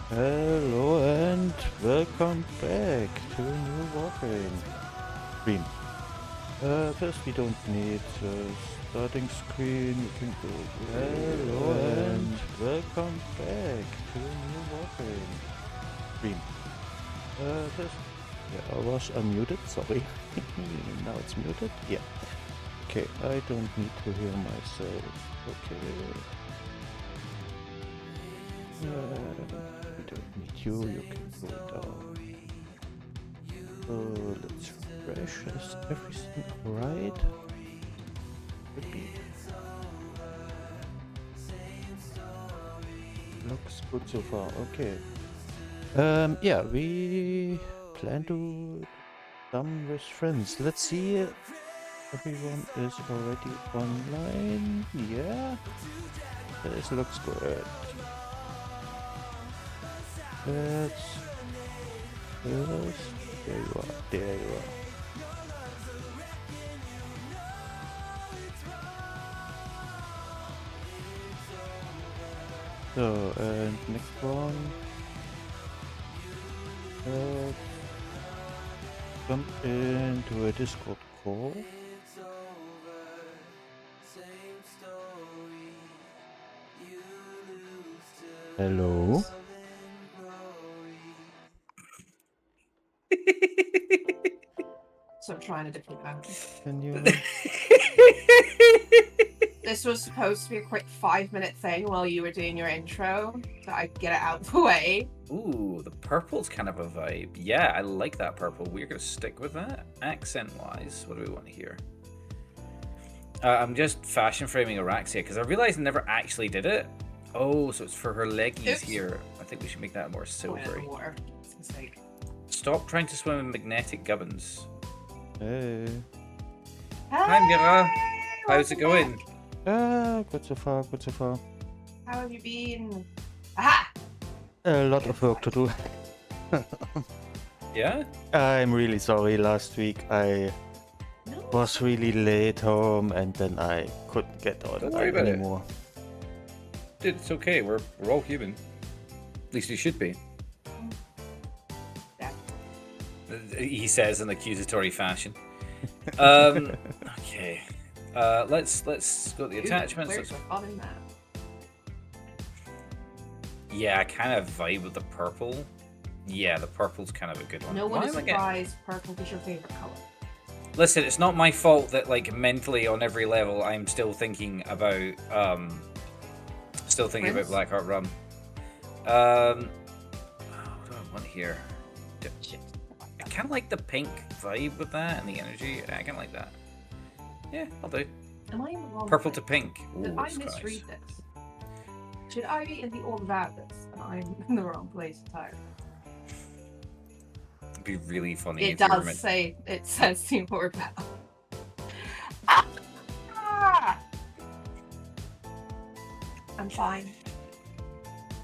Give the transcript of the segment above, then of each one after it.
Hello and welcome back to a new Warframe stream. First we don't need the starting screen, you can go hello and welcome back to a new Warframe stream. First, yeah, I was unmuted, sorry. Now it's muted, yeah. Okay, I don't need to hear myself, okay. We don't need you can go down. So let's refresh. Is everything alright? Could be. Looks good so far, okay. Yeah, we plan to come with friends. Let's see. Everyone is already online. Yeah. This looks good. Let's first. There you are. There you are. So, and next one. Let's jump into a Discord call. Hello. So I'm trying a different angle. Can you? This was supposed to be a quick 5-minute thing while you were doing your intro, so I could get it out of the way. Ooh, the purple's kind of a vibe. Yeah, I like that purple. We're going to stick with that. Accent-wise, what do we want to hear? I'm just fashion framing Araxia because I realized I never actually did it. Oh, so it's for her leggies Oops. Here. I think we should make that more silvery. Water. It's a mistake. Stop trying to swim in magnetic gubbins. Hey. Hi, Mira. How's it welcome going? back. Good so far, good so far. How have you been? Aha! A lot of work to do. Yeah? I'm really sorry. Last week I No. was really late home and then I couldn't get Don't online worry about it. anymore. Dude, it's okay. We're all human. At least we should be. Yeah. He says in accusatory fashion. Okay. Let's go to the attachments. Where's the fun in that? Yeah, I kind of vibe with the purple. Yeah, the purple's kind of a good one. No one Why is am I getting- surprised purple is your favorite color. Listen, it's not my fault that like mentally on every level I'm still thinking about Prince? Blackheart Rum. What do I want here? Shit. I kind of like the pink vibe with that and the energy. I kind of like that. Yeah, I'll do. Am I in the wrong Purple to place? pink. Did Ooh, I that's misread nice. this? Should I be in the order about this and I'm in the wrong place entirely? It'd be really funny It if you were does meant. say, it says the order about. Ah! I'm fine.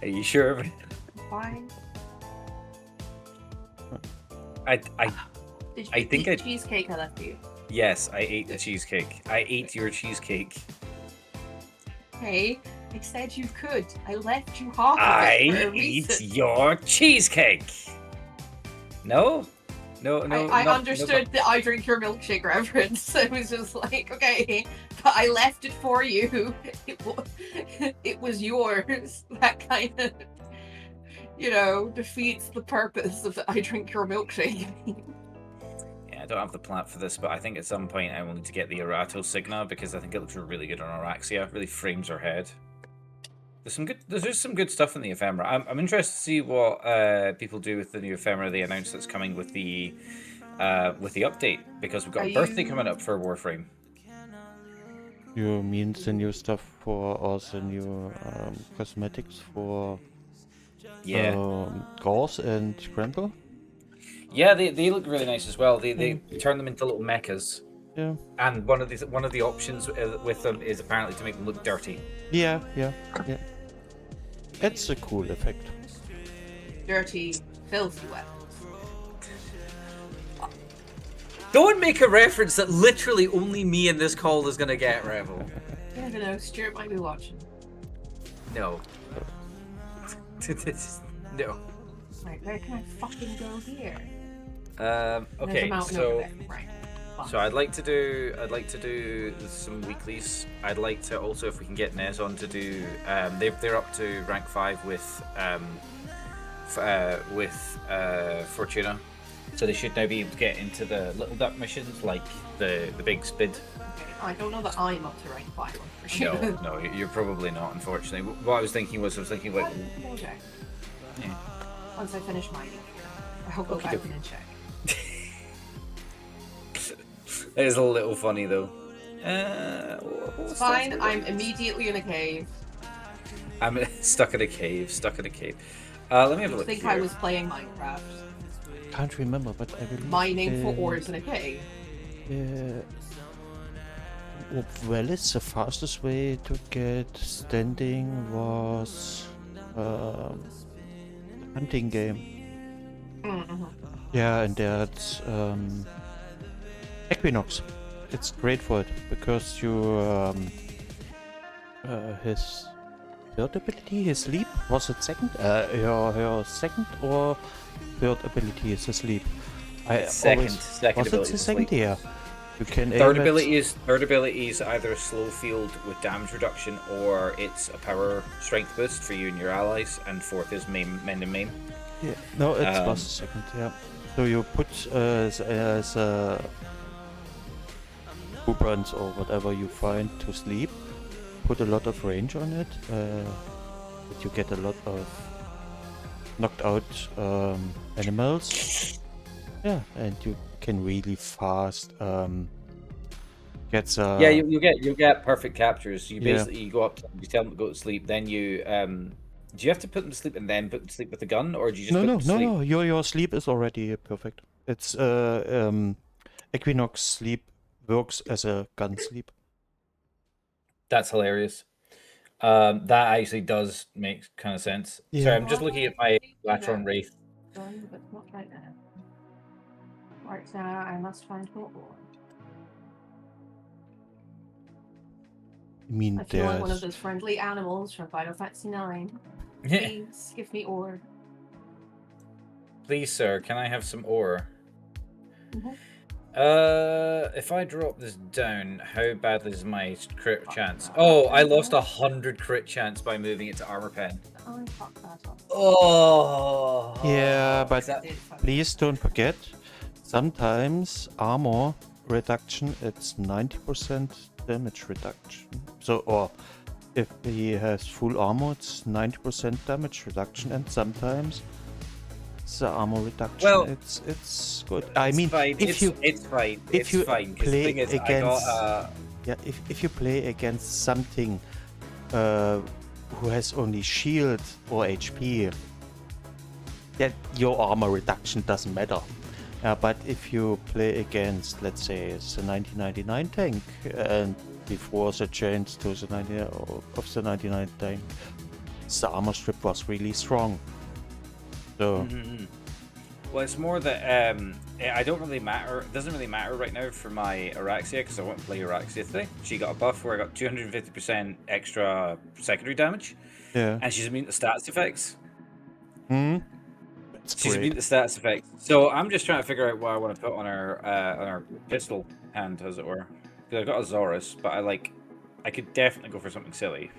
Are you sure? I'm fine. I Did you I think eat the I- cheesecake I left you? Yes, I ate the cheesecake. I ate your cheesecake. Hey, I said you could. I left you half of I it for a eat reason. your cheesecake. No, no. I understood that I drink your milkshake reference. It was just like, okay, but I left it for you. It was yours. That kind of, defeats the purpose of the I drink your milkshake. Yeah, I don't have the plat for this, but I think at some point I will need to get the Erato Signa because I think it looks really good on Araxia. Really frames her head. There's just some good stuff in the ephemera. I'm interested to see what people do with the new ephemera they announced that's coming with the update because we've got a birthday coming up for Warframe. You mean the new stuff for all the new cosmetics for Yeah. Gauss and Grendel? Yeah, they look really nice as well. They turn them into little mechas. Yeah. And one of the options with them is apparently to make them look dirty. Yeah. It's a cool effect. Dirty, filthy weapons. Don't make a reference that literally only me in this call is gonna get, Revel. You never know, Stuart might be watching. No. No. Right, where can I fucking go here? Okay, There's a mountain over there. Right. Fine. so I'd like to do some weeklies. I'd like to also, if we can get Nez on to do, they're up to rank 5 with Fortuna, so they should now be able to get into the little duck missions like the big spid. Okay. I don't know that I'm up to rank 5 for sure. No, you're probably not, unfortunately. What I was thinking like, Okay. yeah. Once I finish mining here, I'll go back in and check. It is a little funny though. It's fine, I'm immediately in a cave. I'm stuck in a cave. Let me have a I look think here. I was playing Minecraft. Can't remember, but I believe. Mining for ores in a cave. Well, it's the fastest way to get standing was hunting game. Mm-hmm. Yeah, and that's Equinox. It's great for it because you his third ability, his sleep, was it second? Her second or third ability is his sleep. Second was ability. it the second? Yeah. You can Third aim ability is either a slow field with damage reduction or it's a power strength boost for you and your allies, and fourth is mend and maim. Yeah, no, it was the second. Yeah. So you put as blueprints or whatever you find to sleep. Put a lot of range on it. That you get a lot of knocked out animals. Yeah, and you can really fast get. Yeah, you get perfect captures. You Yeah. basically you go up, you tell them to go to sleep, then you do you have to put them to sleep and then put them to sleep with the gun, or do you just put them to sleep? No. Your sleep is already perfect. It's Equinox sleep works as a gun sleep. That's hilarious. That actually does make kind of sense. Yeah. Sorry, I'm just looking at my Latron Wraith. Done, but not right now. Right now, I must find more ore. I mean, I feel like one of there's those friendly animals from Final Fantasy IX. Please give me ore. Please, sir, can I have some ore? Mhm. If I drop this down, how badly is my crit chance? Oh, I lost 100 crit chance by moving it to armor pen. I fucked that up. Oh. Yeah, but I did fuck please don't forget, sometimes armor reduction, it's 90% damage reduction. So, or if he has full armor, it's 90% damage reduction, and sometimes the armor reduction, Well, it's good. I mean, fine. if you it's fine. if It's you fine. 'Cause the play thing is, I against got yeah, if you play against something who has only shield or HP, that your armor reduction doesn't matter. But if you play against, let's say, the 1999 tank, and before the change to the 99 tank, the armor strip was really strong. So Well, it's more that I don't really matter. It doesn't really matter right now for my Araxia because I won't play Araxia today. She got a buff where I got 250% extra secondary damage, yeah, and she's immune to stats effects. that's She's immune great. to stats effects. So I'm just trying to figure out what I want to put on her pistol hand, as it were. Because I got a Zorus, but I could definitely go for something silly.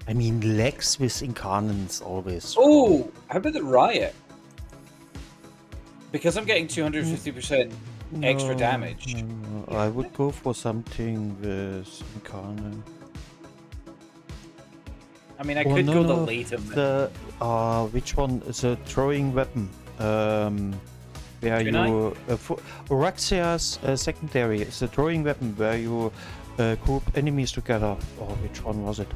I mean, legs with incarnates always. Oh, how about the Riot? Because I'm getting 250% extra damage. No, I would go for something with incarnate. I mean, I could go the Latum. The which one is a throwing weapon? Where Kunai? you Araxia's secondary is a throwing weapon where you group enemies together. Or which one was it?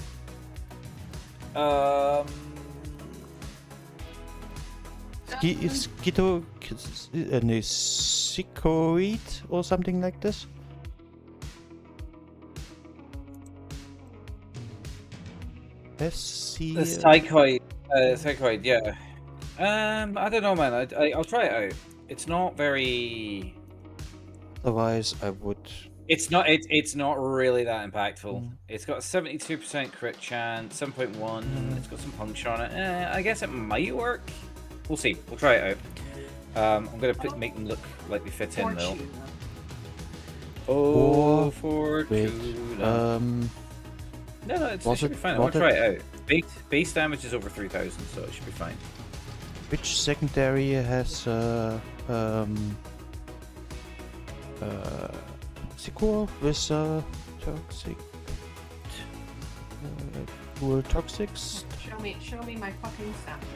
Sycoid or something like this? The Psychoid, yeah. I don't know, man. I'll try it out. It's not very. Otherwise, I would It's not. It's not really that impactful. Mm. It's got a 72% crit chance, 7.1. It's got some puncture on it. I guess it might work. We'll see. We'll try it out. I'm gonna make them look like they fit in though. Fortune. Oh, Wait. Fortuna. No, it should be fine. I want to try it out. Base damage is over 3,000, so it should be fine. Which secondary has Secure with toxic full toxics? Show me my fucking standing.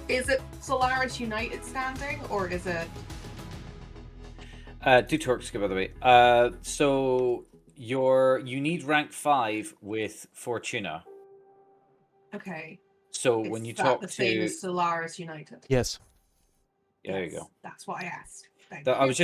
Is it Solaris United standing or is it? Do Torxica, by the way. So you need rank 5 with Fortuna. Okay. So Is when you that talk the to same as Solaris United? Yes. Yeah, there you go. That's what I asked. Thank I you.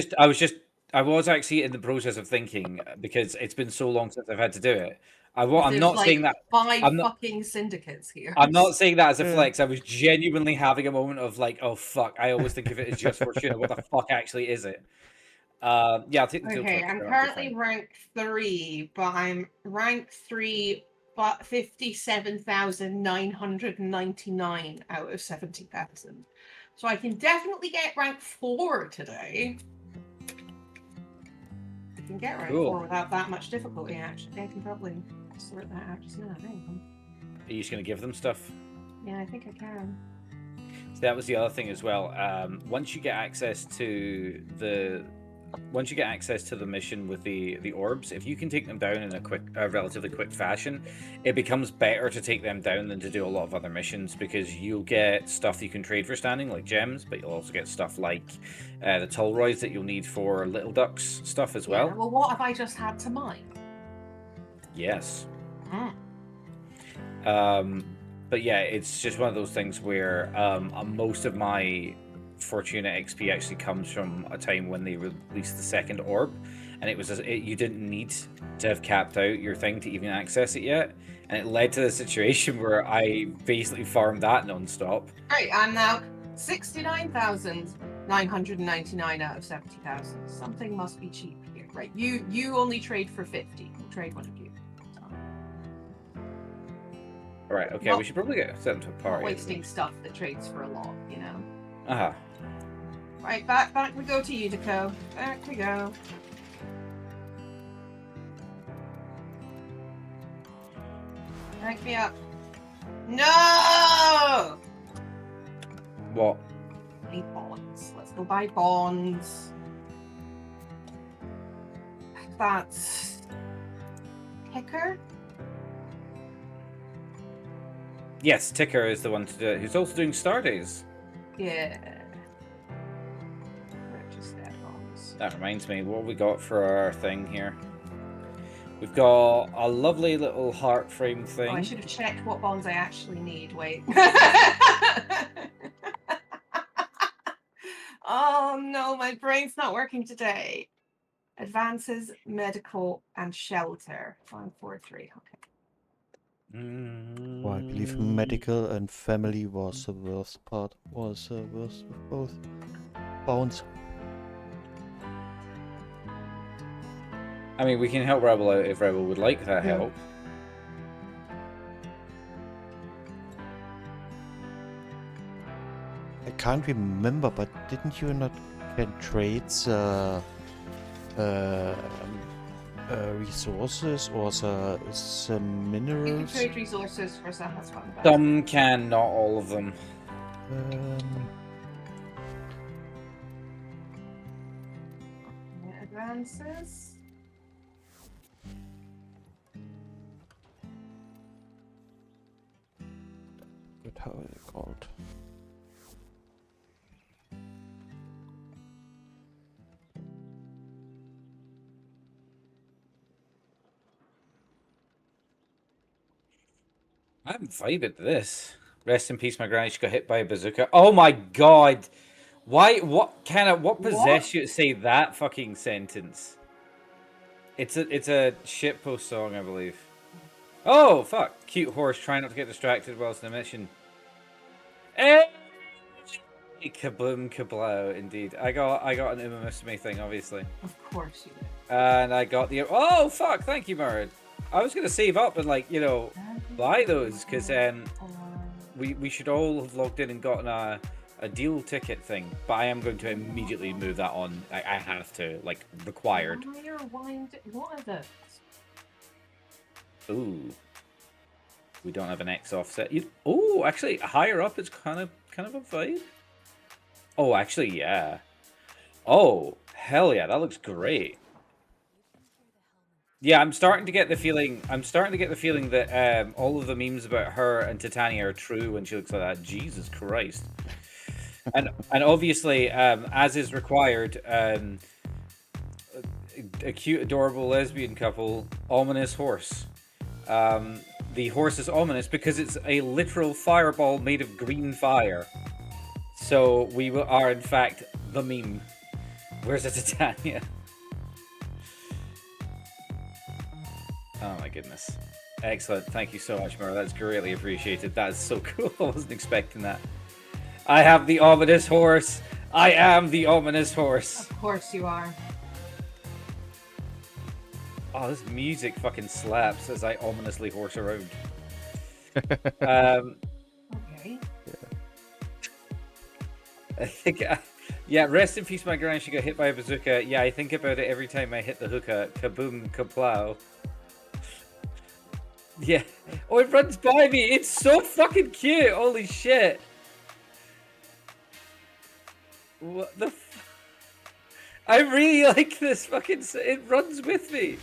I was actually in the process of thinking because it's been so long since I've had to do it. I'm There's not like saying that. 5 I'm not. fucking syndicates here. I'm not saying that as a Yeah. flex. I was genuinely having a moment of like, oh fuck. I always think of it as just Fortuna. What the fuck actually is it? Yeah, I'll take the Okay, I'm currently ranked 3, but I'm ranked 3, but 57,999 out of 70,000. So I can definitely get rank 4 today. I can get rank 4 without that much difficulty, actually. I can probably sort that out just now. Are you just going to give them stuff? Yeah, I think I can. So that was the other thing as well. Once you get access to the mission with the orbs, if you can take them down in a relatively quick fashion, it becomes better to take them down than to do a lot of other missions because you'll get stuff that you can trade for standing, like gems, but you'll also get stuff like the Tolroids that you'll need for Little Ducks stuff as well. Well, what have I just had to mine? Yes. But yeah, it's just one of those things where most of my Fortuna XP actually comes from a time when they released the second orb, and it was you didn't need to have capped out your thing to even access it yet, and it led to the situation where I basically farmed that non-stop. Right, I'm now 69,999 out of 70,000. Something must be cheap here. Right, you only trade for 50. We'll trade one of you. All right, okay, we should probably set them to a party. Not wasting stuff that trades for a lot, you know. Uh-huh. Right, back we go to Unico. Back we go. Rank me up. No! What? I need bonds. Let's go buy bonds. That's Ticker. Yes, Ticker is the one to do it, who's also doing Stardays. Yeah. That reminds me, what have we got for our thing here? We've got a lovely little heart frame thing. Oh, I should have checked what bonds I actually need. Wait. Oh no, my brain's not working today. Advances, medical, and shelter. 143. Okay. Well, I believe medical and family was the worst part. Was the worst of both. Bones. I mean, we can help Rebel out if Rebel would like that help. I can't remember, but didn't you not get trades resources or the minerals? You can trade resources for some. That's fine. Some can, not all of them. Advances. But how is it called? I'm vibing to this. Rest in peace, my granny. She got hit by a bazooka. Oh my god! Why? What possessed you to say that fucking sentence? It's a shitpost song, I believe. Oh fuck! Cute horse trying not to get distracted whilst in a mission. Kaboom kablow, indeed. I got an Uma Musume thing, obviously. Of course you did. And I got the... Oh, fuck! Thank you, Murad. I was going to save up and, like, you know, buy those, because we should all have logged in and gotten a deal ticket thing. But I am going to immediately move that on. I have to, like, required. What are those? Ooh. We don't have an X offset. Oh, actually, higher up, it's kind of a vibe. Oh, actually, yeah. Oh, hell yeah, that looks great. Yeah, I'm starting to get the feeling that all of the memes about her and Titania are true when she looks like that. Jesus Christ. and obviously, as is required, a cute, adorable lesbian couple, ominous horse. The horse is ominous because it's a literal fireball made of green fire. So we are, in fact, the meme. Where's the Titania? Oh my goodness. Excellent. Thank you so much, Mara. That's greatly appreciated. That is so cool. I wasn't expecting that. I have the ominous horse. I am the ominous horse. Of course you are. Oh, this music fucking slaps as I ominously horse around. Okay. I think, yeah, rest in peace, my gran. She got hit by a bazooka. Yeah, I think about it every time I hit the hookah. Kaboom, kaplow. Yeah. Oh, it runs by me. It's so fucking cute. Holy shit. What the I really like this fucking... It runs with me.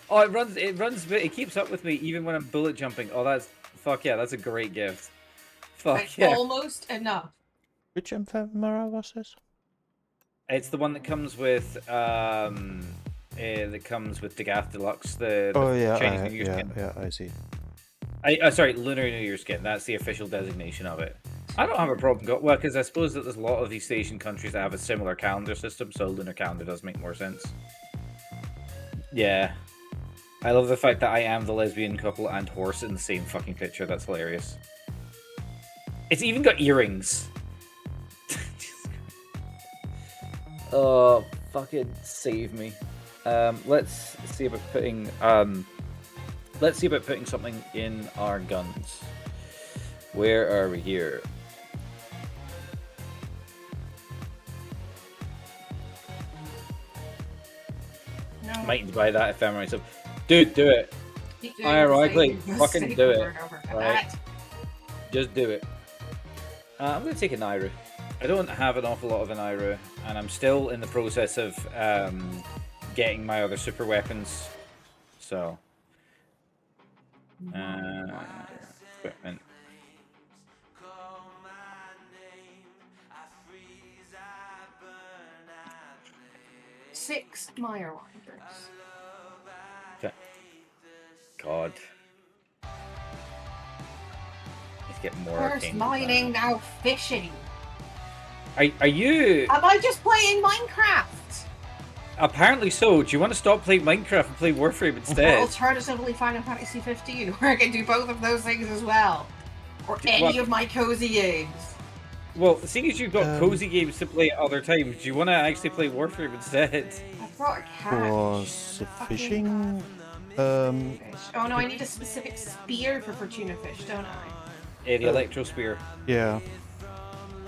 Oh, it keeps up with me even when I'm bullet jumping. Oh, that's... Fuck yeah, that's a great gift. Fuck Like, yeah. almost enough. Which ephemera was this? It's the one that comes with Degath Deluxe, the Chinese New Year skin. Yeah, I see. Sorry, Lunar New Year skin. That's the official designation of it. I don't have a problem. Well, because I suppose that there's a lot of East Asian countries that have a similar calendar system, so lunar calendar does make more sense. Yeah. I love the fact that I am the lesbian couple and horse in the same fucking picture. That's hilarious. It's even got earrings. Oh, fucking save me. Let's see about putting something in our guns. Where are we here? No. Might need to buy that ephemera myself. Dude, do it. Ironically, fucking do it. Right. Just do it. I'm going to take an Iru. I don't have an awful lot of an Iru, and I'm still in the process of getting my other super weapons. So, equipment. Six Meyer winders. Okay. God. Let's get more. First mining, now fishing. Are you? Am I just playing Minecraft? Apparently so. Do you want to stop playing Minecraft and play Warframe Or instead? alternatively Final Fantasy 15, where I can do both of those things as well. Or any of my cozy games. Well, seeing as you've got cozy games to play at other times, do you want to actually play Warframe instead? I brought a catch. Was the fishing... Fish. Oh no, I need a specific spear for Fortuna fish, don't I? Yeah, the Electro Spear. Yeah.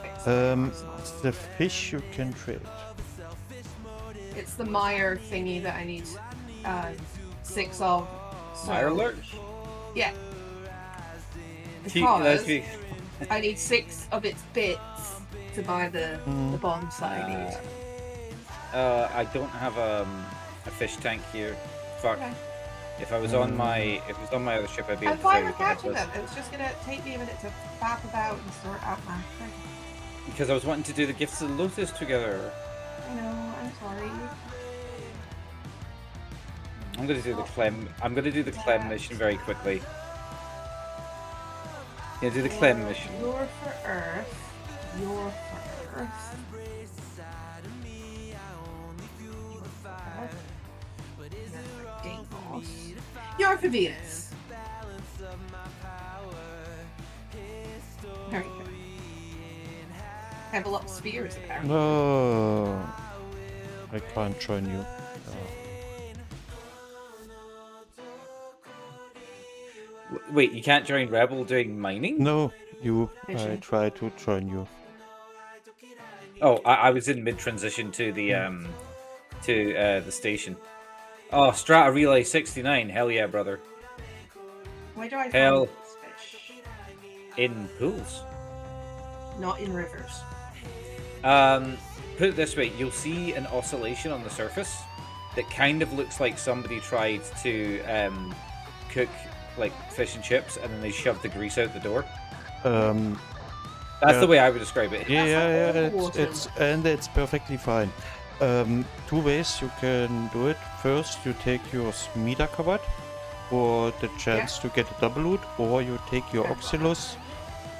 Fix The fish you can trade. It's the Meyer thingy that I need 6 of. So, Fire alert? Yeah. Let's Because be... I need 6 of its bits to buy the bonsai I need. I don't have a fish tank here. Fuck. Okay. If I was on my other ship, I'd be able I'm to fine tell you with what catching that them. It's just gonna take me a minute to bap about and sort out my thing. because I was wanting to do the Gifts of Lotus together. I know, I'm sorry. I'm gonna do the Clem. I'm gonna do the Clem mission very quickly. Yeah, do the Clem mission. You're for Earth. You're for Earth. Deimos. You're for Venus. Very good. level up spears there. No, I can't join you. Wait, you can't join Rebel doing mining? No, you. I Fishing. try to join you. Oh, I was in mid-transition to the station. Oh, Strata Relay 69. Hell yeah, brother. Why do I Hell. find this fish? In pools. Not in rivers. Put it this way, you'll see an oscillation on the surface that kind of looks like somebody tried to cook like fish and chips and then they shoved the grease out the door. That's Yeah. the way I would describe it. Yeah, That's like it's perfectly fine. 2 ways you can do it. First, you take your Smida cupboard for the chance to get a double loot, or you take your Oxylus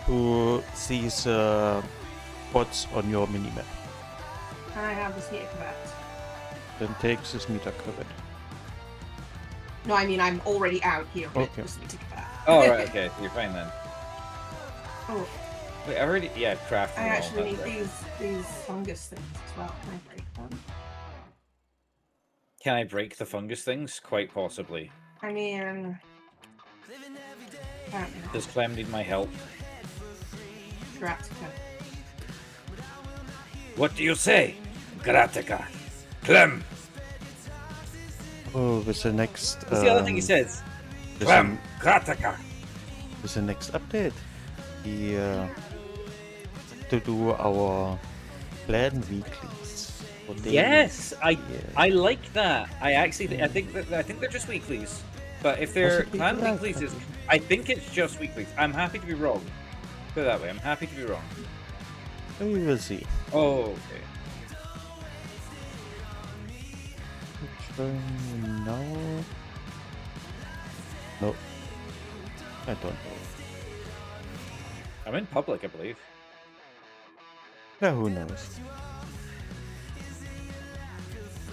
to see the spots on your minimap. Can I have the snake vat? Then take the Smida cupboard. No, I mean I'm already out here with Okay. the snake vat. Oh, right, okay, you're fine then. Oh, Wait, I already, crafted I them all, actually need that's right. these fungus things as well. Can I break them? Can I break the fungus things? Quite possibly. I mean, I don't know. Does Clem need my help? Gratica. What do you say? Gratica. Clem! Oh, with the next. What's the other thing he says? with Clem! Gratica! with the next update, we to do our plan weeklies. for daily. Yes, I Yeah. like that. I think they're just weeklies. But if they're Possibly clan that. weeklies, I think it's just weeklies. I'm happy to be wrong. Put it that way. I'm happy to be wrong. We will see. Oh, okay. Join now. No. I don't know. I'm in public, I believe. Yeah, who knows?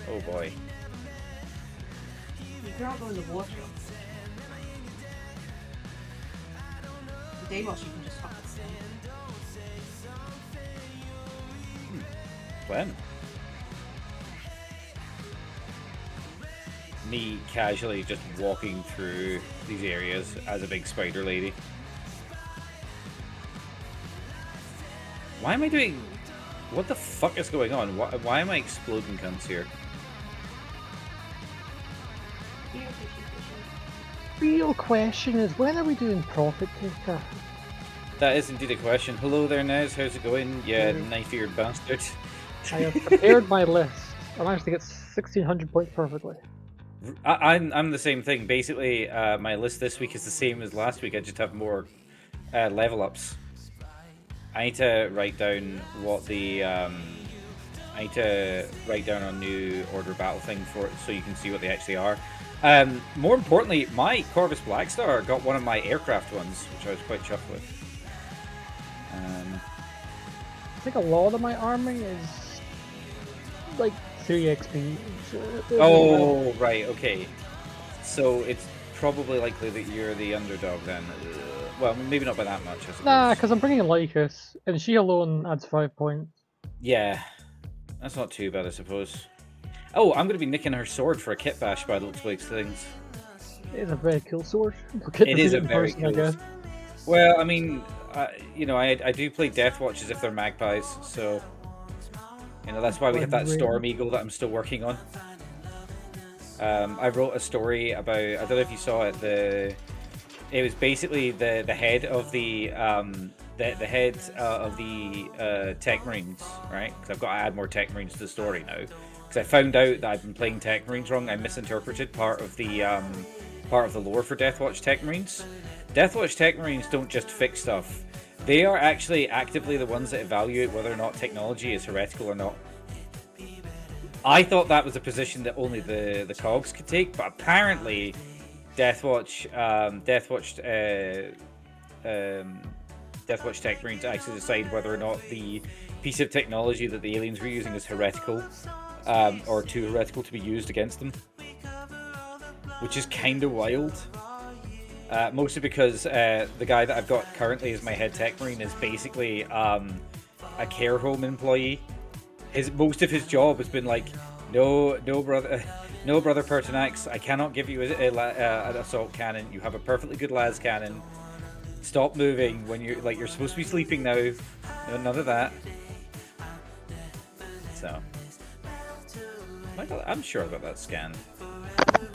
Oh boy. You cannot go in the water. The Deimos you can just fucking stay. When? Me casually just walking through these areas as a big spider lady. Why am I doing... What the fuck is going on? Why am I exploding cunts here? Real question is, when are we doing Profit Taker? That is indeed a question. Hello there, Nez. How's it going? Yeah, Good. knife-eared bastard. I have prepared my list. I managed to get 1600 points perfectly. I'm the same thing. Basically, my list this week is the same as last week. I just have more level ups. I need to write down what the I need to write down a new order battle thing for it so you can see what they actually are. More importantly, my Corvus Blackstar got one of my aircraft ones, which I was quite chuffed with. I think a lot of my army is like 3 XP. Oh, right, okay. So it's probably likely that you're the underdog then. Well, maybe not by that much, I suppose. Nah, because I'm bringing Lycus, and she alone adds 5 points. Yeah, that's not too bad, I suppose. Oh, I'm going to be nicking her sword for a kit bash by the looks of these things. It is a very cool sword. We'll get It to is see a in very person, I cool guess. Well, I mean, you know, I do play Death Watch as if they're magpies, so... You know, that's why we have that Storm Eagle that I'm still working on. I wrote a story about... I don't know if you saw it, it was basically the head of the head of the Tech Marines, right? Because I've got to add more Tech Marines to the story now. Because I found out that I've been playing Tech Marines wrong. I misinterpreted part of the lore for Deathwatch Tech Marines. Deathwatch Tech Marines don't just fix stuff. They are actually actively the ones that evaluate whether or not technology is heretical or not. I thought that was a position that only the cogs could take, but apparently Deathwatch Tech Marines actually decide whether or not the piece of technology that the aliens were using is heretical, or too heretical to be used against them, which is kind of wild. Mostly because the guy that I've got currently as my head Tech Marine is basically a care home employee. Most of his job has been like, no brother Pertinax, I cannot give you an assault cannon. You have a perfectly good las cannon. Stop moving when you're supposed to be sleeping now. No, none of that. So, I'm sure I got that scanned.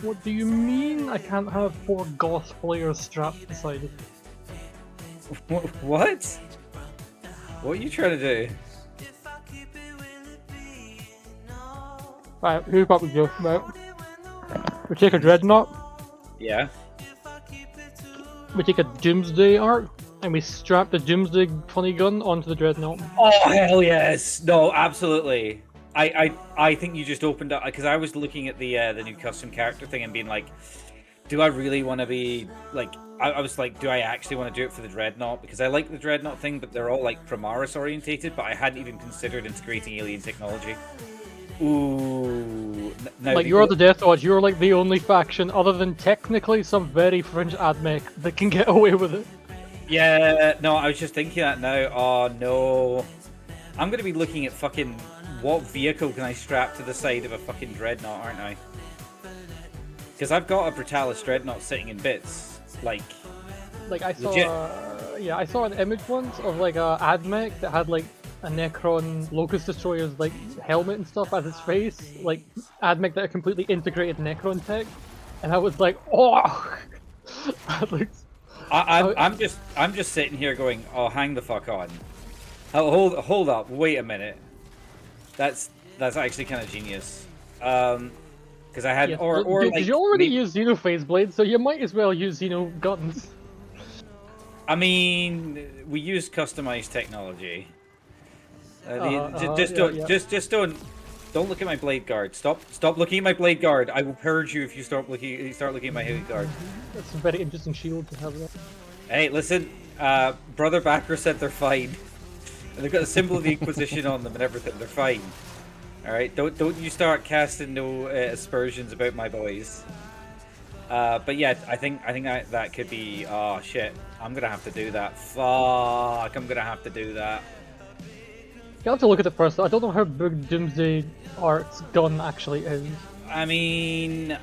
What do you mean I can't have 4 goth players strapped beside it? What? What are you trying to do? Right, here's what we do. Right. We take a dreadnought, Yeah. we take a Doomsday arc, and we strap the Doomsday funny gun onto the dreadnought. Oh hell yes! No, absolutely. I think you just opened up because I was looking at the new custom character thing and being like, do I really want to be like? I was like, do I actually want to do it for the dreadnought? Because I like the dreadnought thing, but they're all like Primaris orientated. But I hadn't even considered integrating alien technology. Ooh. Now Like, you're the Death Watch, you're like the only faction, other than technically some very fringe admech, that can get away with it. Yeah, no, I was just thinking that now. Oh no. I'm gonna be looking at fucking what vehicle can I strap to the side of a fucking dreadnought, aren't I? Because I've got a Brutalis dreadnought sitting in bits. Like I saw, legit. yeah, I saw an image once of like a admech that had like a Necron Locust Destroyer's like helmet and stuff as its face, like admech that had completely integrated Necron tech, and I was like, oh, that looks. I'm just sitting here going, oh, hang the fuck on. Oh, hold up, wait a minute. That's actually kind of genius. Because I had Yeah, or like you already use Xenophase blades, so you might as well use Xeno guns. I mean, we use customized technology. Just don't look at my blade guard. Stop looking at my blade guard. I will purge you if you start looking at my heavy guard. That's a very interesting shield to have there. Hey, listen, Brother Backer said they're fine. And they've got the symbol of the Inquisition on them and everything. They're fine. All right, don't you start casting no aspersions about my boys. But yeah, I think that could be. Oh shit, I'm gonna have to do that. Fuck, I'm gonna have to do that. You have to look at it first. I don't know how big Doomsday Art's gun actually is. I mean,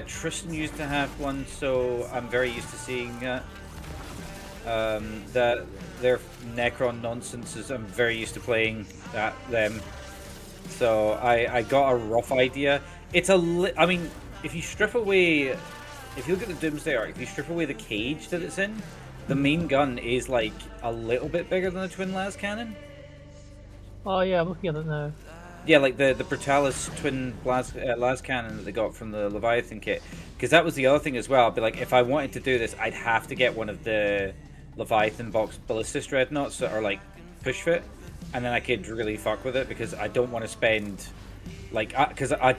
Tristan used to have one, so I'm very used to seeing that. That their Necron nonsense is. I'm very used to playing them. So I got a rough idea. It's I mean, if you strip away, if you look at the Doomsday Arc, if you strip away the cage that it's in, the main gun is like a little bit bigger than a twin las cannon. Oh yeah, I'm looking at it now. Yeah, like the Brutalis twin las cannon that they got from the Leviathan kit. Because that was the other thing as well. I'd be like, if I wanted to do this, I'd have to get one of the Leviathan box ballistic dreadnoughts that are like push fit, and then I could really fuck with it because I don't want to spend like because I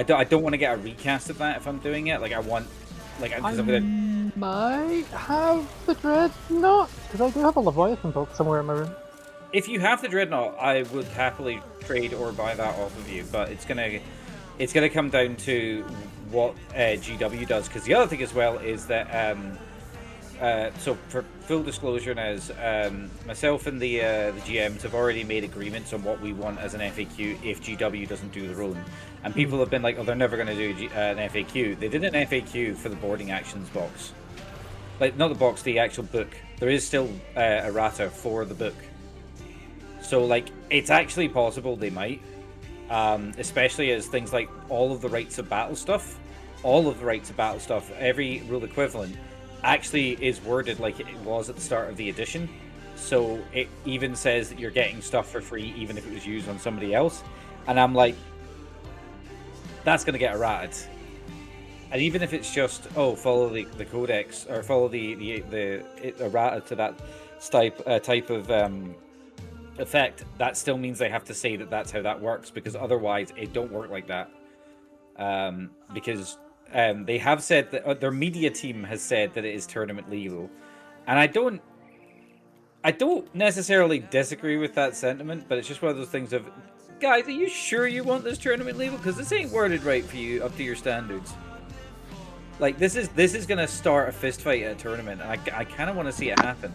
don't want to get a recast of that if I'm doing it. Like I want like because I'm gonna might have the dreadnought because I do have a Leviathan box somewhere in my room. If you have the dreadnought, I would happily trade or buy that off of you, but it's gonna come down to what GW does. Because the other thing as well is that so for full disclosure, now, myself and the GMs have already made agreements on what we want as an FAQ if GW doesn't do their own. And people have been like, oh, they're never going to do an FAQ. They did an FAQ for the boarding actions box, like not the box, the actual book. There is still a errata for the book. So, like, it's actually possible they might, especially as things like all of the rights of battle stuff, every rule equivalent actually is worded like it was at the start of the edition. So it even says that you're getting stuff for free, even if it was used on somebody else. And I'm like, that's going to get errated. And even if it's just, oh, follow the codex or follow the errata to that type of effect, that still means they have to say that that's how that works, because otherwise it don't work like that. Because they have said that their media team has said that it is tournament legal, and I don't necessarily disagree with that sentiment, but it's just one of those things of, guys, are you sure you want this tournament legal? Because this ain't worded right for you up to your standards. Like this is gonna start a fist fight at a tournament, and I kind of want to see it happen.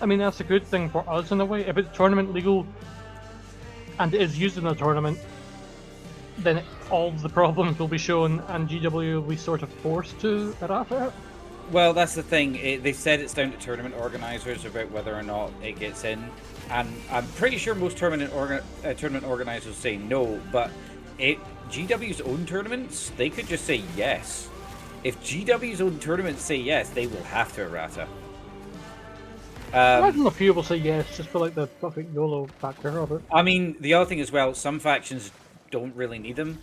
I mean, that's a good thing for us in a way. If it's tournament legal and it is used in a tournament, then all the problems will be shown, and GW will be sort of forced to errata it. Well, that's the thing. They said it's down to tournament organizers about whether or not it gets in, and I'm pretty sure most tournament organizers say no. But GW's own tournaments, they could just say yes. If GW's own tournaments say yes, they will have to errata. I don't know if people say yes just for like the perfect YOLO factor of it. I mean, the other thing as well, some factions don't really need them.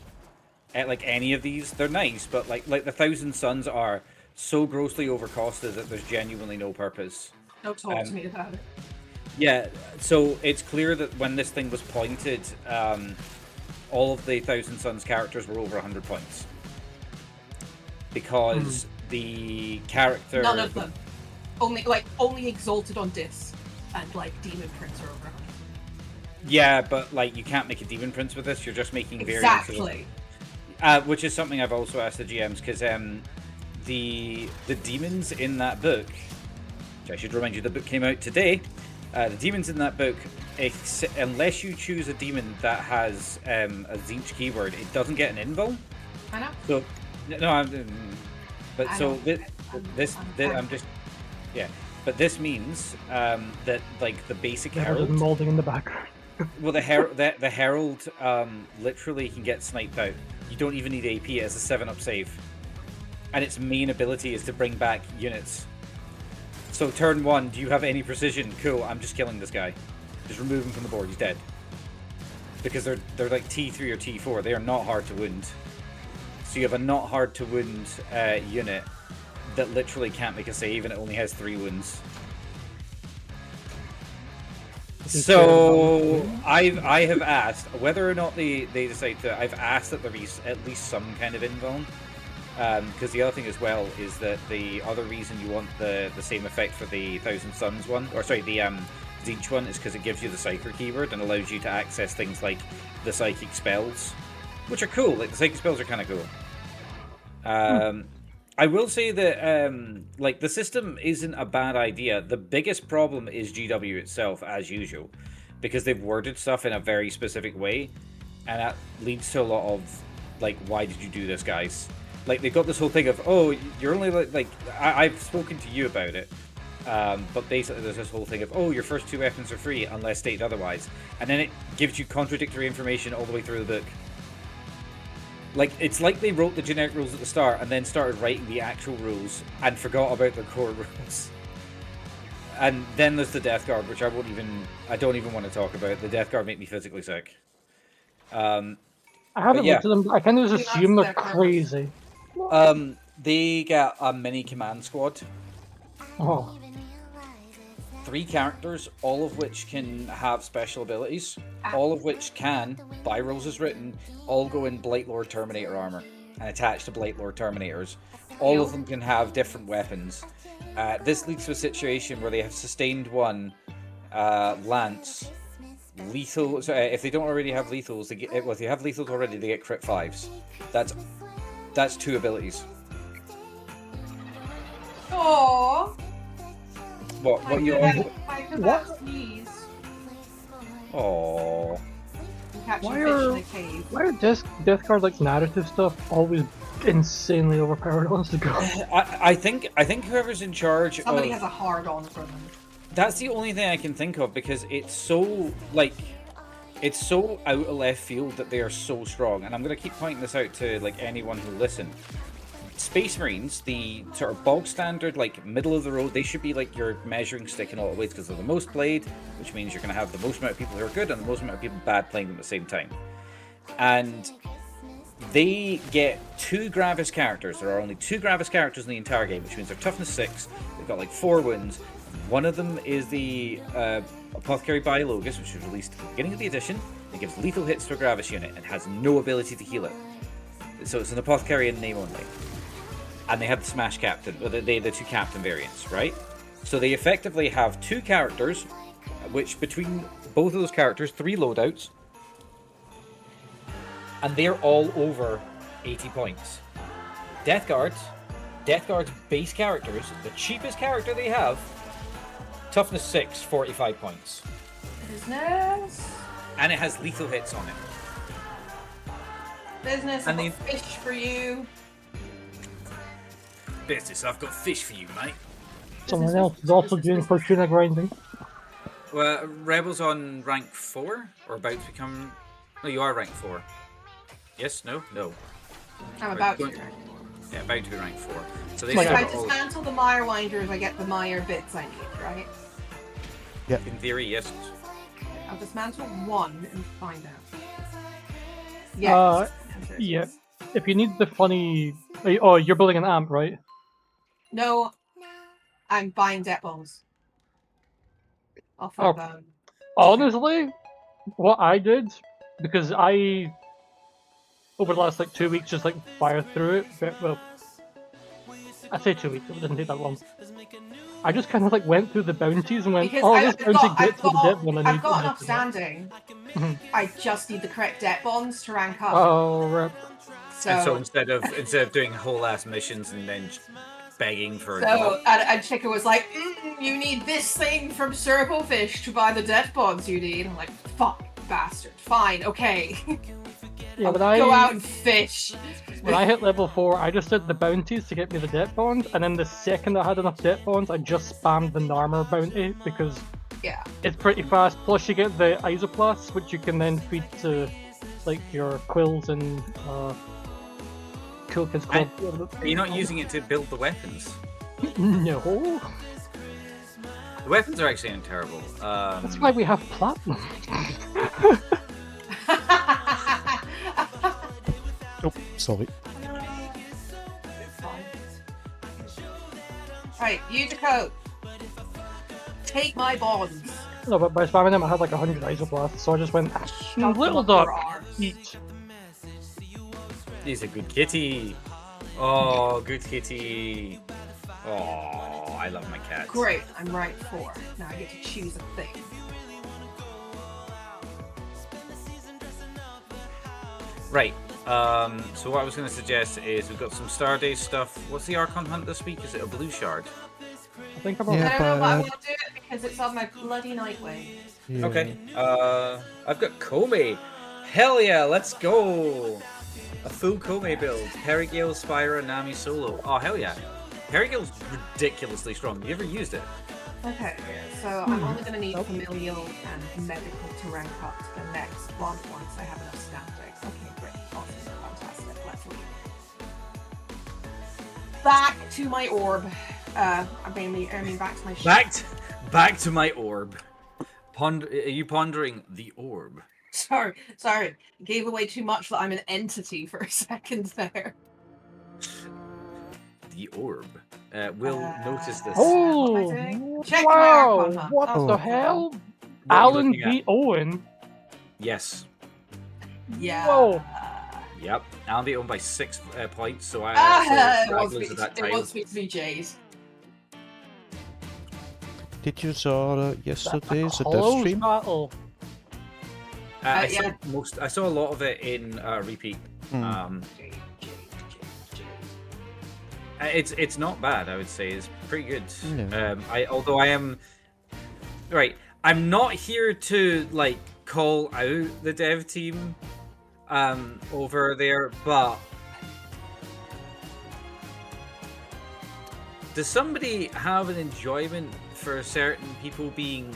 Like any of these, they're nice, but like the Thousand Suns are so grossly overcosted that there's genuinely no purpose. Don't talk to me about it. Yeah, so it's clear that when this thing was pointed, all of the Thousand Suns characters were over 100 points. Because the character... None of them. Only Exalted on Dis and like Demon Prince are over 100. Yeah, but like you can't make a Demon Prince with this, you're just making Exactly. variants. Which is something I've also asked the GMs, because the demons in that book, which I should remind you the book came out today, the demons in that book, unless you choose a demon that has a Zinch keyword, it doesn't get an invul. I know. So, no, but I so know. I'm just, yeah. But this means that like the basic herald, molding in the background. well, the herald literally can get sniped out. You don't even need AP as a 7-up save, and its main ability is to bring back units. So turn 1, do you have any precision? Cool, I'm just killing this guy. Just remove him from the board. He's dead. Because they're like T3 or T4. They are not hard to wound. So you have a not hard to wound unit that literally can't make a save, and it only has 3 wounds. So I have asked whether or not they decide to. I've asked that there be at least some kind of invuln, because the other thing as well is that the other reason you want the same effect for the Thousand Suns one, or sorry, the Zinch one, is because it gives you the Psyker keyword and allows you to access things like the psychic spells, which are cool. Like the psychic spells are kind of cool. I will say that like the system isn't a bad idea. The biggest problem is GW itself, as usual, because they've worded stuff in a very specific way, and that leads to a lot of like, why did you do this, guys? Like they've got this whole thing of, oh, you're only like I've spoken to you about it, but basically there's this whole thing of, oh, your first 2 weapons are free unless stated otherwise, and then it gives you contradictory information all the way through the book. Like, it's like they wrote the generic rules at the start and then started writing the actual rules and forgot about their core rules. And then there's the Death Guard, which I don't even want to talk about. The Death Guard make me physically sick. I haven't looked at them, but I kind of just assume they're crazy. They get a mini command squad. Oh. 3 characters, all of which can have special abilities, all of which can, by rules as written, all go in Blightlord Terminator armor and attach to Blightlord Terminators. All of them can have different weapons. This leads to a situation where they have sustained 1, lance, lethal. So if they don't already have lethals, they get. Well, if they have lethals already, they get crit 5s. That's 2 abilities. Aww. What you? What? Please. Aww. Why are Death Guard like narrative stuff always insanely overpowered? Honest to God. I think whoever's in charge. Somebody has a hard on for them. That's the only thing I can think of, because it's so like, it's so out of left field that they are so strong. And I'm gonna keep pointing this out to like anyone who listen. Space Marines, the sort of bog standard, like middle of the road, they should be like your measuring stick in all the ways, because they're the most played, which means you're going to have the most amount of people who are good and the most amount of people bad playing them at the same time. And they get 2 Gravis characters. There are only 2 Gravis characters in the entire game, which means they're toughness 6. They've got like 4 wounds. One of them is the Apothecary Biologus, which was released at the beginning of the edition. It gives lethal hits to a Gravis unit and has no ability to heal it. So it's an Apothecary in name only. And they have the Smash Captain, or the 2 Captain variants, right? So they effectively have 2 characters, which between both of those characters, 3 loadouts, and they're all over 80 points. Death Guard's base characters, the cheapest character they have, Toughness 6, 45 points. Business. And it has lethal hits on it. Business. And I've got fish for you. Business, I've got fish for you, mate. Someone else is also doing Fortuna grinding. Well, Rebel's on rank 4? Or about to become... No, you are rank 4. Yes? No? No. I'm about to. Going- Yeah, about to be rank 4. So they If still I got all... dismantle the mire winders, I get the mire bits I need, right? In theory, yes. I'll dismantle one and find out. Yes. Yeah. If you need the funny... Oh, you're building an amp, right? No, I'm buying debt bones. Off my Oh. bone. Honestly, what I did, because I, over the last like 2 weeks, just like fire through it. But, well, I say 2 weeks, it didn't take that long. I just kind of like went through the bounties and went, Because oh, this bounty gets to the debt one I need. I've got enough standing. Mhm. I just need the correct debt bonds to rank up. Oh, rip. And so instead of doing whole ass missions and then begging for a job, So, and Chica was like, you need this thing from Serpofish to buy the debt bonds you need. I'm like, fuck, bastard. Fine, okay. Yeah, I'll but go out and fish. when I hit level 4, I just did the bounties to get me the debt bonds, and then the second I had enough debt bonds, I just spammed the Narmer bounty because Yeah. it's pretty fast. Plus, you get the isoplasts, which you can then feed to like your quills and cool kids club. are you not using it to build the weapons? No. The weapons are actually terrible. That's why we have platinum. Oh, sorry. Right, use your code. Take my bonds. No, but by spamming them, I had like 100 isoplasts, so I just went Shove little them up dot your arse. each. He's a good kitty. Oh, good kitty. Oh, I love my cats. Great, I'm rank 4. Now I get to choose a thing. Right. So what I was going to suggest is we've got some Stardate stuff. What's the Archon hunt this week? Is it a blue shard? I think I'm Yeah. I don't know, but I but- want to do it because it's on my bloody Nightwing. Yeah. Okay. I've got Kome. Hell yeah, let's go. A full Kome build. Perigale, Spyra, Nami solo. Oh, hell yeah. Perigale's ridiculously strong. Have you ever used it? Okay, so I'm only going to need familial and medical to rank up to the next one once I have enough standing. Okay, great, awesome, fantastic. Let's leave. Back to my orb. I mean back to my ship. Back to my orb. Are you pondering the orb? Sorry. Gave away too much that I'm an entity for a second there. The orb. We'll notice this. Oh, What am I doing? Check my wow! Archon hunt. What Oh, the Oh. hell? What are you Alan looking at? B. Owen? Yes. Yeah. Whoa. Yep. I'll be owned by 6 points, so I It so wants I me lose at that to time. be Jay's. Did you saw yesterday's Hollows Livestream? battle. I yeah. saw a lot of it in repeat. Hmm. It's not bad, I would say. It's pretty good. Yeah. Although I am right. I'm not here to like call out the dev team over there, but does somebody have an enjoyment for certain people being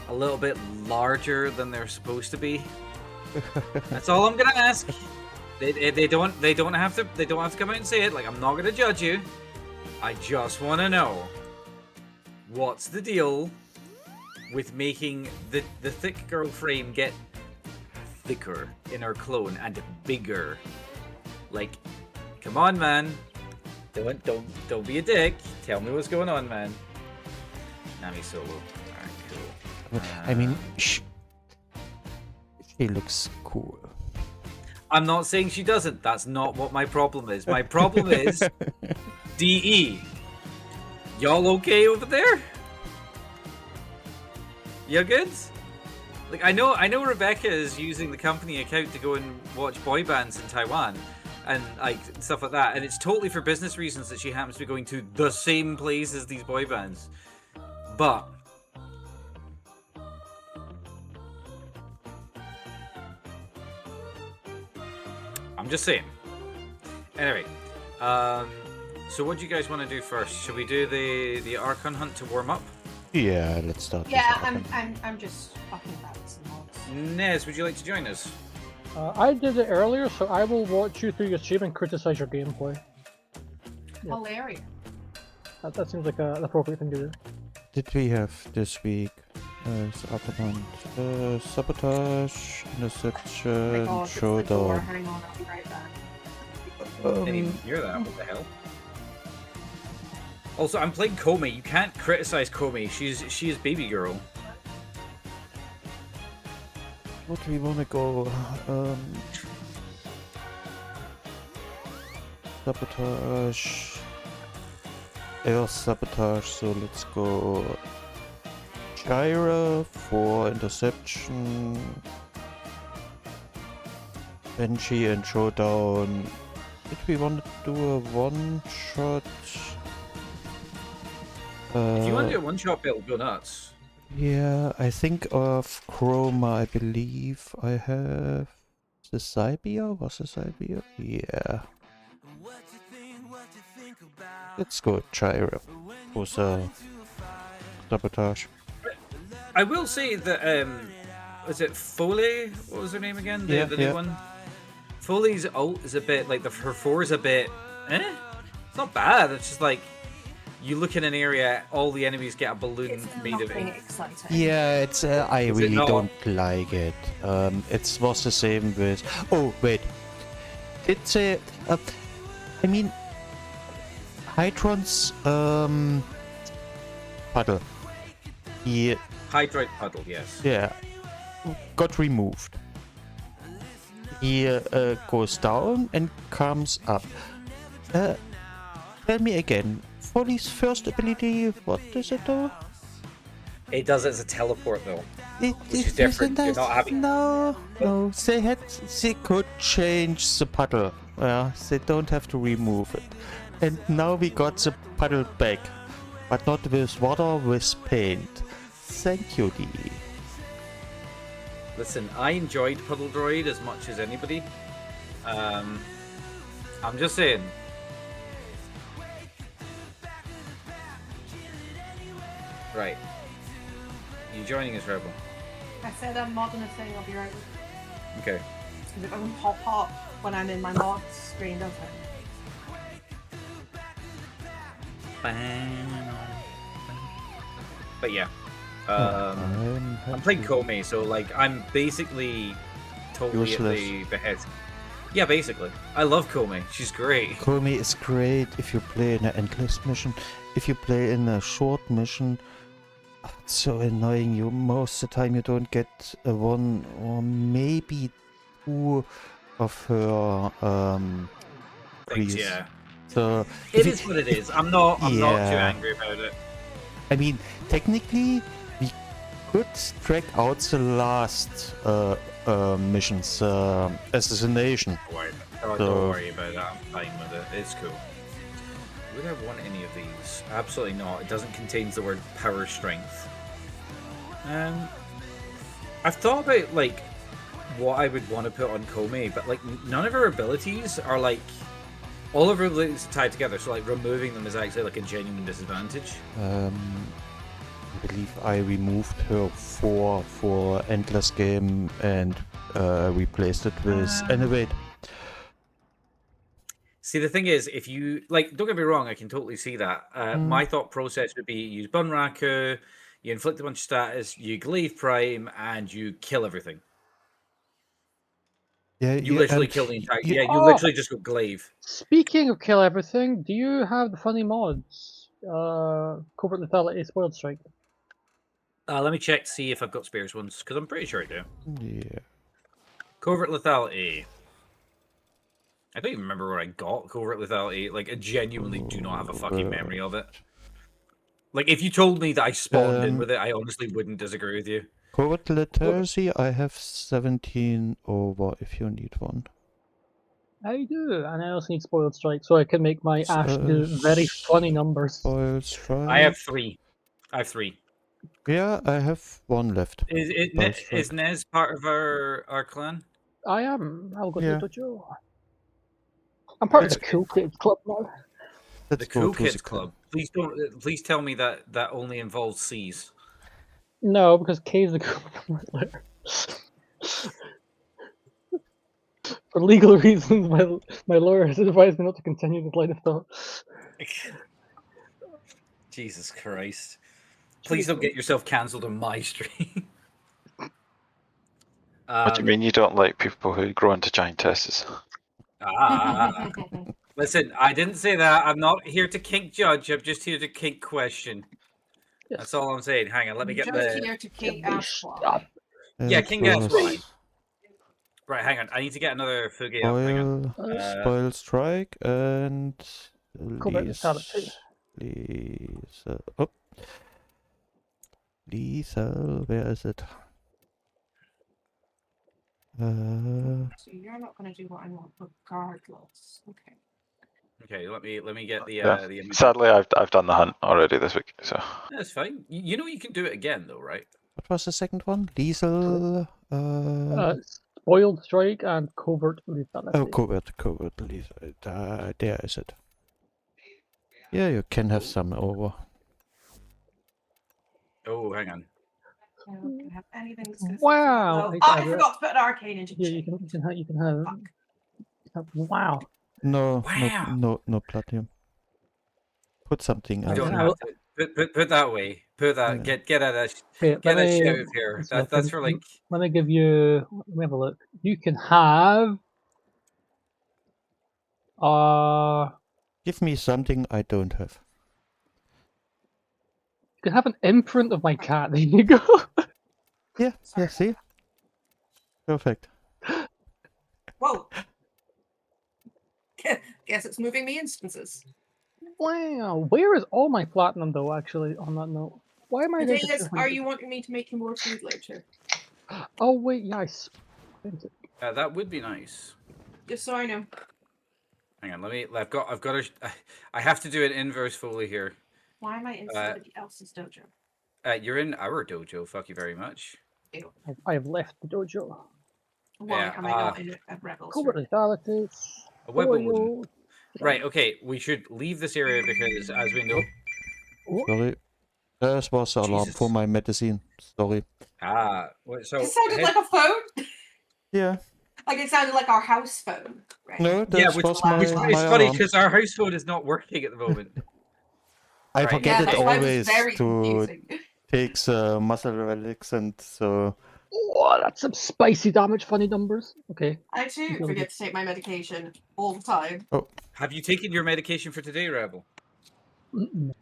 a little bit larger than they're supposed to be? That's all I'm gonna ask. They don't have to come out and say it. Like, I'm not gonna judge you. I just want to know what's the deal with making the thick girl frame get thicker in her clone and bigger. Like, come on, man. Don't be a dick. Tell me what's going on, man. Nami solo. Alright, cool. I mean, she looks cool. I'm not saying she doesn't. That's not what my problem is. My problem is DE. Y'all okay over there? You good? Like, I know Rebecca is using the company account to go and watch boy bands in Taiwan and like stuff like that, and it's totally for business reasons that she happens to be going to the same place as these boy bands. But I'm just saying. Anyway, so what do you guys want to do first? Should we do the Archon hunt to warm up? Yeah, let's start. this Yeah, up. I'm just fucking about some mods. Nez, would you like to join us? I did it earlier, so I will watch you through your stream and criticize your gameplay. Yeah. Hilarious. That seems like an appropriate thing to do. Did we have this week? Sabotage, Oh my interception, god, it's the door. showdown. Hang on, I'll be right back. Didn't even hear that. What the hell? Also, I'm playing Comey. You can't criticize Comey. She is baby girl. What do we wanna go? Sabotage. Air sabotage, so let's go Gyra for interception. ENG and showdown. Did we want to do a one shot? If you want to do a one-shot, it'll go nuts. Yeah, I think of Chroma, I believe I have the Cybia. Was the Cybia? Yeah. Let's go Gyra. Was sabotage. I will say that was it Foley? What was her name again? The new one. Foley's ult is a bit like her 4 is a bit. It's not bad. It's just like you look in an area, all the enemies get a balloon It's made of nothing it. exciting. Yeah, it's I Is it really not? don't like it. It was the same with. Oh wait, it's a. I mean, Hydron's puddle. Yeah, Hydroid puddle, yes. yeah, got removed. He goes down and comes up. Tell me again. Foley's first ability, what does it do? It does it as a teleport though. Which is different. You're not having- No, they could change the puddle. Yeah, they don't have to remove it. And now we got the puddle back, but not with water, with paint. Thank you, Dee. Listen, I enjoyed Puddle Droid as much as anybody. I'm just saying. Right. You joining us, Rebel? I said I'm modding a thing, I'll be right with you. Okay. Because it doesn't pop up when I'm in my mod screen, does it? But yeah. I'm playing Comey, so like I'm basically totally at the behest. Yeah, basically. I love Comey. She's great. Comey is great if you play in an endless mission. If you play in a short mission, it's so annoying. You most of the time you don't get a one or maybe two of her Thanks, trees. yeah. So It is what it is. I'm not too Yeah. angry about it. I mean, technically, we could drag out the last missions, assassination. Don't worry about that. I'm fine with it. It's cool. Would I want any of these? Absolutely not. It doesn't contain the word power strength. I've thought about like what I would want to put on Comey, but like none of her abilities are like all of her abilities are tied together. So like removing them is actually like a genuine disadvantage. I believe I removed her for endless game and replaced it with Innovate. See, the thing is, if you like, don't get me wrong, I can totally see that. My thought process would be: you use Bunraku, you inflict a bunch of status, you glaive prime, and you kill everything. Yeah, You literally kill the entire. you- Yeah, you literally just go glaive. Speaking of kill everything, do you have the funny mods? Covert Lethality, Spoiled Strike. Let me check to see if I've got spares ones, because I'm pretty sure I do. Yeah. Covert Lethality. I don't even remember where I got Covert Lethality. Like, I genuinely do not have a fucking memory of it. Like, if you told me that I spawned in with it, I honestly wouldn't disagree with you. Covert literacy, I have 17 over if you need one. I do, and I also need Spoiled Strike so I can make my Ash do very funny numbers. Spoiled strike. I have 3. I have 3. Yeah, I have one left. Is Nez part of our clan? I am. I'll go Yeah. to Dojo. I'm part of the cool kids club now. Let's The go Cool to Kids the Club. Please don't. Please tell me that only involves C's. No, because K is the cool letter. For legal reasons, my lawyer has advised me not to continue this line of thought. Jesus Christ! Please don't get yourself cancelled on my stream. What do you mean you don't like people who grow into giantesses? Listen, I didn't say that. I'm not here to kink judge. I'm just here to kink question. Yes. That's all I'm saying. Hang on, let me get Just the. here to kick Get me ass stop. Yeah, It King Gas was wine. Right, hang on. I need to get another Fugi up. Hang on. Spoil Strike and Cobalt Lethality. Lethal. Oh. Lethal, where is it? So you're not going to do what I want regardless. Okay. Okay, let me get the Yeah. the image. Sadly, I've done the hunt already this week, so That's fine. You know you can do it again though, right? What was the second one? Lethal. Spoiled Strike and Covert Lethality. Oh, covert lethal. There is it. Yeah, you can have some over. Oh, hang on. I don't gonna have anything that's gonna Wow! Oh, I forgot to put an arcane into Yeah, you can have. Wow. No, Wow. no platinum. Put something You else. don't Okay, have to put that way. Put that. Yeah. Get out of Okay, get let that shit me. out of here. Let's look. That's for like. Let me give you. Let me have a look. You can have. Give me something I don't have. You can have an imprint of my cat. There you go. Yeah, Sorry. yeah, see? Perfect. Whoa. Guess it's moving me instances. Wow. Where is all my platinum though? Actually, on that note, why am I? The down thing to is, 200? are you wanting me to make you more food later? Oh wait, yeah, I spent it. That would be nice. Just so I know. Hang on. Let me. I've got to. I have to do an inverse Foley here. Why am I in somebody else's dojo? You're in our dojo. Fuck you very much. Ew. I have left the dojo. Why Yeah, am I not in a rebel? Covert Lethality. A webber wouldn't. Spoiled. Right. Okay. We should leave this area because, as we know. Sorry. This was the alarm Jesus. for my medicine. Sorry. So It sounded like a phone. Yeah. Like it sounded like our house phone. Right? No, this which was my it's my funny alarm. because our house phone is not working at the moment. I Right. forget Yeah, it that's why it was always very to confusing. take muscle relics and so. Oh, that's some spicy damage. Funny numbers. Okay. I too Really forget to take my medication all the time. Have you taken your medication for today, Rebel? Mm-mm.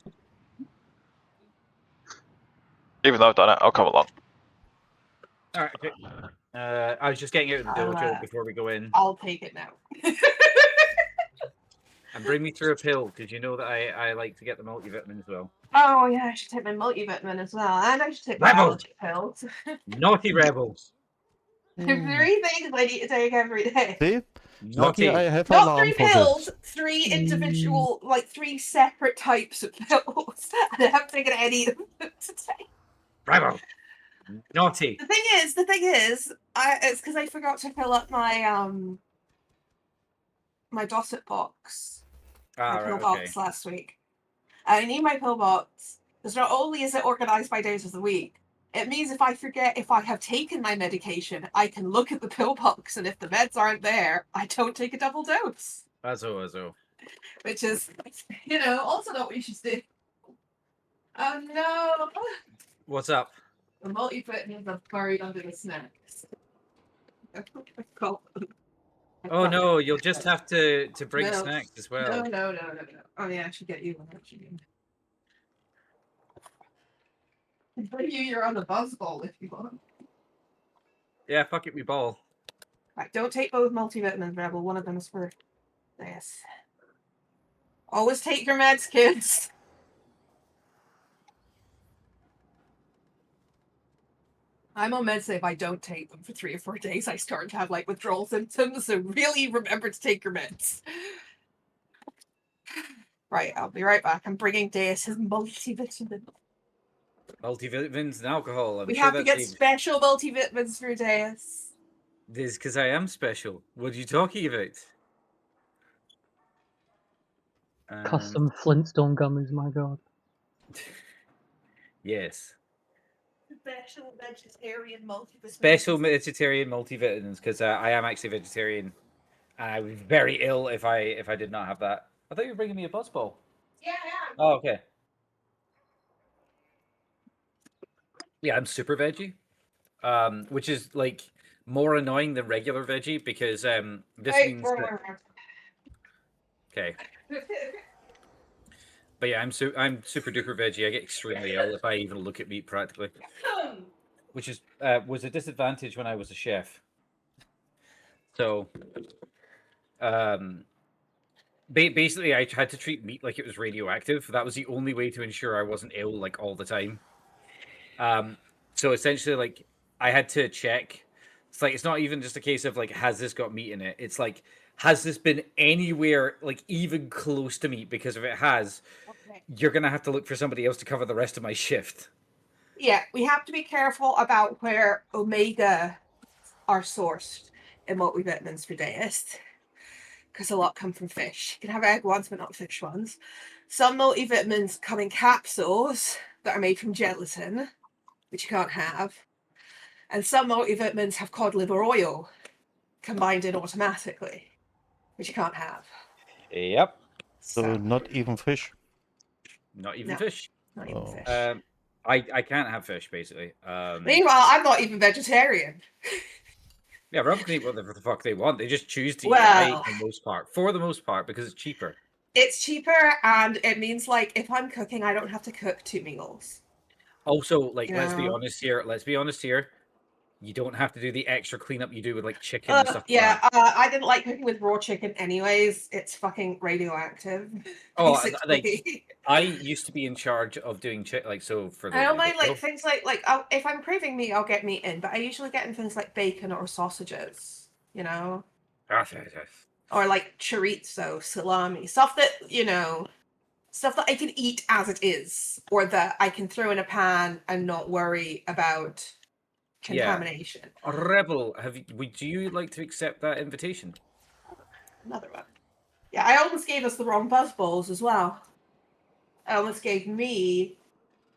even though I've done it, I'll come along. All right. Okay. I was just getting out of the dojo before we go in. I'll take it now. And bring me through a pill because you know that I like to get the multivitamin as well. Oh yeah, I should take my multivitamin as well, and I should take my Rebel! allergy pills. Naughty rebels. There's 3 things I need to take every day. See? Naughty. Lucky I have Not alarm 3 for pills, this. 3 individual, like 3 separate types of pills. And I haven't taken any of them today. Rebel. Naughty. The thing is, it's because I forgot to fill up my my Dosset box, my pill box last week. I need my pill box because not only is it organized by days of the week, it means if I forget if I have taken my medication, I can look at the pill box, and if the meds aren't there, I don't take a double dose. Azo. Which is, also not what you should do. Oh no! What's up? The multivitamins are buried under the snacks. Oh no, you'll just have to bring No. snacks as well. No. Oh yeah, I should get you one actually. Bring you're on the buzzball if you want. Yeah, fuck it, me ball. Right, don't take both multivitamins, Rebel. One of them is for this. Always take your meds, kids. I'm on meds, so if I don't take them for 3 or 4 days, I start to have like withdrawal symptoms. So really remember to take your meds. Right, I'll be right back. I'm bringing Deus's multivitamin. Multivitamins and alcohol. We have to get special multivitamins for Deus. This because I am special. What are you talking about? Custom Flintstone gummies, my god. Yes. Special vegetarian multivitamins. Special vegetarian multivitamins, because I am actually vegetarian, and I would be very ill if I did not have that. I thought you were bringing me a buzzball. Yeah, yeah. Oh, okay. Yeah, I'm super veggie, which is like more annoying than regular veggie because this means that. Okay. But yeah, I'm super duper veggie. I get extremely ill if I even look at meat practically, which is was a disadvantage when I was a chef. So, basically, I had to treat meat like it was radioactive. That was the only way to ensure I wasn't ill like all the time. So essentially, like I had to check. It's like it's not even just a case of like has this got meat in it. It's like has this been anywhere like even close to meat? Because if it has, you're gonna have to look for somebody else to cover the rest of my shift. Yeah, we have to be careful about where omega are sourced in multivitamins for deists, because a lot come from fish. You can have egg ones, but not fish ones. Some multivitamins come in capsules that are made from gelatin, which you can't have. And some multivitamins have cod liver oil combined in automatically, which you can't have. Yep. So not even fish. Not even No. fish. Not even fish. I can't have fish basically. Meanwhile, I'm not even vegetarian. Yeah, Rob can eat whatever the fuck they want. They just choose to eat Well, for the most part. For the most part, because it's cheaper. It's cheaper, and it means like if I'm cooking, I don't have to cook 2 meals. Also, like let's be Yeah. honest here. Let's be honest here. You don't have to do the extra cleanup you do with like chicken and stuff. Yeah, like that. I didn't like cooking with raw chicken anyways. It's fucking radioactive. Oh, basically. like I used to be in charge of doing like so for the. I don't mind like things like if I'm craving meat, I'll get meat in, but I usually get in things like bacon or sausages, you know, or like chorizo, salami, stuff that stuff that I can eat as it is, or that I can throw in a pan and not worry about contamination. Yeah. Rebel, would you like to accept that invitation? Another one. Yeah, I almost gave us the wrong buzzballs as well. I almost gave me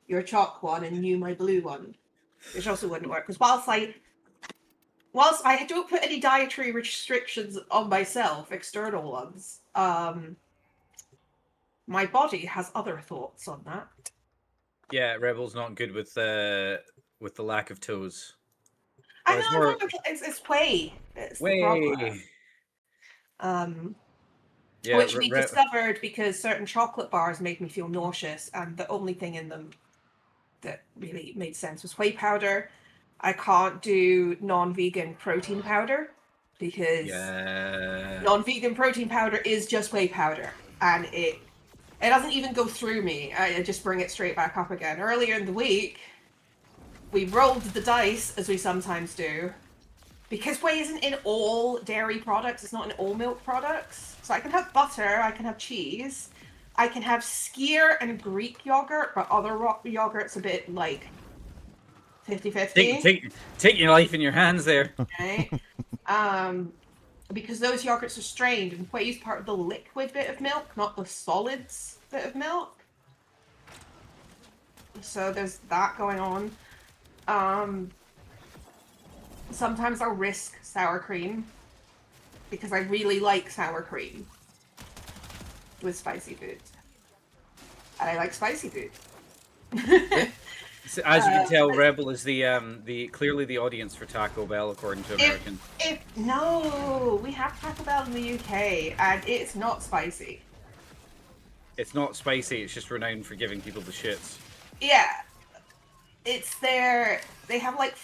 your chalk one and you my blue one, which also wouldn't work. Because whilst I don't put any dietary restrictions on myself, external ones, my body has other thoughts on that. Yeah, Rebel's not good with the lack of toes. I know, it's whey. It's the problem. Yeah, which we discovered because certain chocolate bars made me feel nauseous, and the only thing in them that really made sense was whey powder. I can't do non-vegan protein powder because non-vegan protein powder is just whey powder, and it doesn't even go through me. I just bring it straight back up again. Earlier in the week, we rolled the dice, as we sometimes do, because whey isn't in all dairy products. It's not in all milk products. So I can have butter, I can have cheese, I can have skyr and Greek yogurt, but other yogurt's a bit like 50-50. Take your life in your hands there. Okay. Because those yogurts are strained, and whey is part of the liquid bit of milk, not the solids bit of milk. So there's that going on. Sometimes I'll risk sour cream because I really like sour cream with spicy food. And I like spicy food. So, as you can tell, Rebel is the clearly the audience for Taco Bell, according to American. No, we have Taco Bell in the UK, and it's not spicy. It's not spicy. It's just renowned for giving people the shits. Yeah, they have like,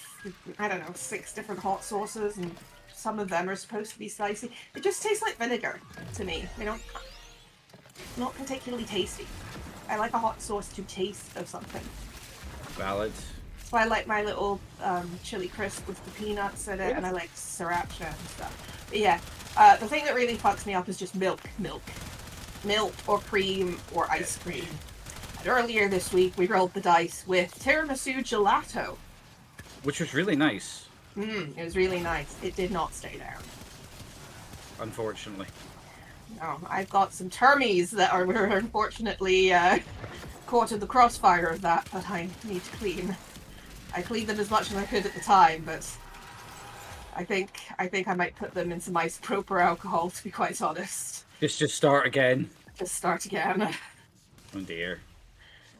I don't know, 6 different hot sauces, and some of them are supposed to be spicy. It just tastes like vinegar to me. They don't, not particularly tasty. I like a hot sauce to taste of something. Valid. So I like my little chili crisp with the peanuts in it, and I like sriracha and stuff. But yeah, the thing that really fucks me up is just milk or cream or ice cream. And earlier this week we rolled the dice with tiramisu gelato, which was really nice. It was really nice. It did not stay down, unfortunately. No, I've got some termies that are unfortunately caught in the crossfire of that I need to clean. I cleaned them as much as I could at the time, but I think I might put them in some isopropyl alcohol, to be quite honest. Just start again. Just start again. Oh dear.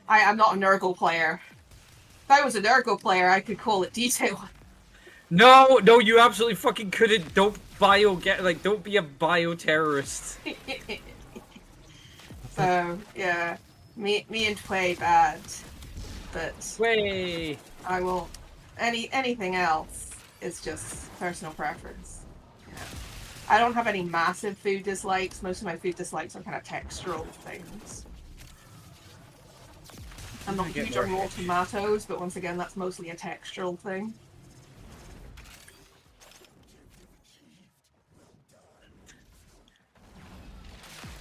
I'm not a Nurgle player. If I was a Nurgle player, I could call it detail. No, you absolutely fucking couldn't. Don't don't be a bioterrorist. So yeah, me and Tway bad, but Way. I will. Anything else is just personal preference. You know. I don't have any massive food dislikes. Most of my food dislikes are kind of textural things. I'm not huge on raw tomatoes, but once again, that's mostly a textural thing.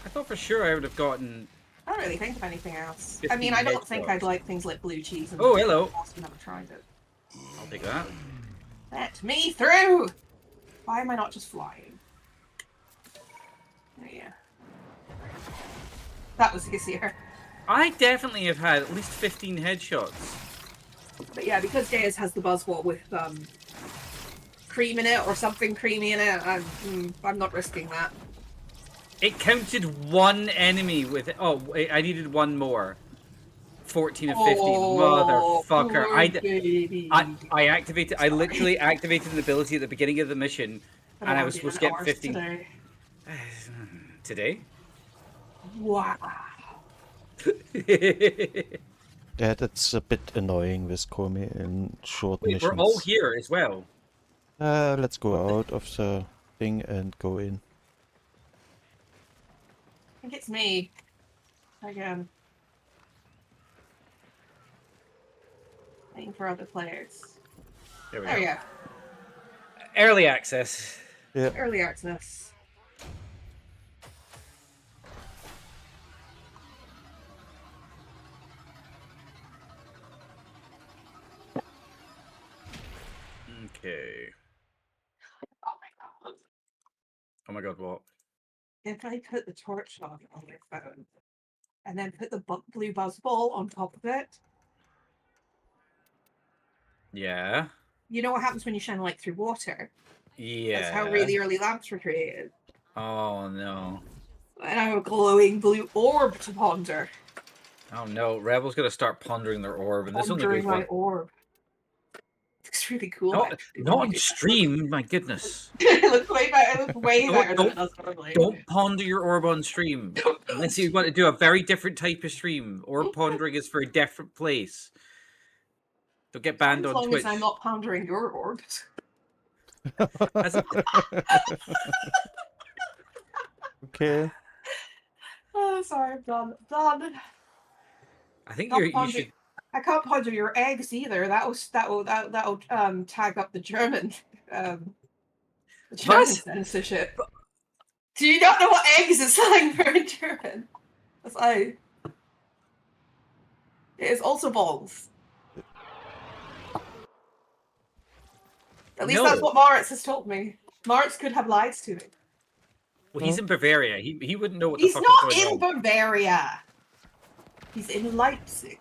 I thought for sure I would have gotten. I don't really think of anything else. 15 I mean, I don't think headshots. I'd like things like blue cheese. And Oh, hello. I've never tried it. I'll take that. Let me through! Why am I not just flying? There you go. That was easier. I definitely have had at least 15 headshots. But yeah, because Gaius has the buzzword with cream in it or something creamy in it, I'm not risking that. It counted one enemy with it. Oh, I needed one more. 14 of 15. Motherfucker. I activated. I literally activated an ability at the beginning of the mission, and I was supposed to get 15. Today. Today? Wow. Yeah, that's a bit annoying with Komi in short Wait, missions. we're all here as well. Let's go out of the thing and go in. I think it's me. Again. Waiting for other players. There we There we go. go. Early access. Yeah. Early access. Okay. Oh my god. Oh my god, what? If I put the torch on my phone and then put the blue buzz ball on top of it, Yeah. you know what happens when you shine light through water? Yeah. That's how really early lamps were created. Oh no. And I have a glowing blue orb to ponder. Oh no. Rebel's gonna start pondering their orb, and this only Pondering goes my one. orb. It's really cool. Not on stream. My goodness. It looks way better. It looks way better than it does normally. Don't ponder your orb on stream. Unless you want to do a very different type of stream. Orb pondering is for a different place. Don't get banned as on long Twitch. as I'm not pondering your orb. Okay. Oh, sorry, I'm done. Done. I think Not you ponder- should. I can't ponder your eggs either. That'll tag up the German censorship. Do you not know what eggs is slang for in German? That's like it is also balls. At least that's what Moritz has told me. Moritz could have lied to me. Well, he's in Bavaria. He wouldn't know what He's the fuck not is going in on. Bavaria. He's in Leipzig.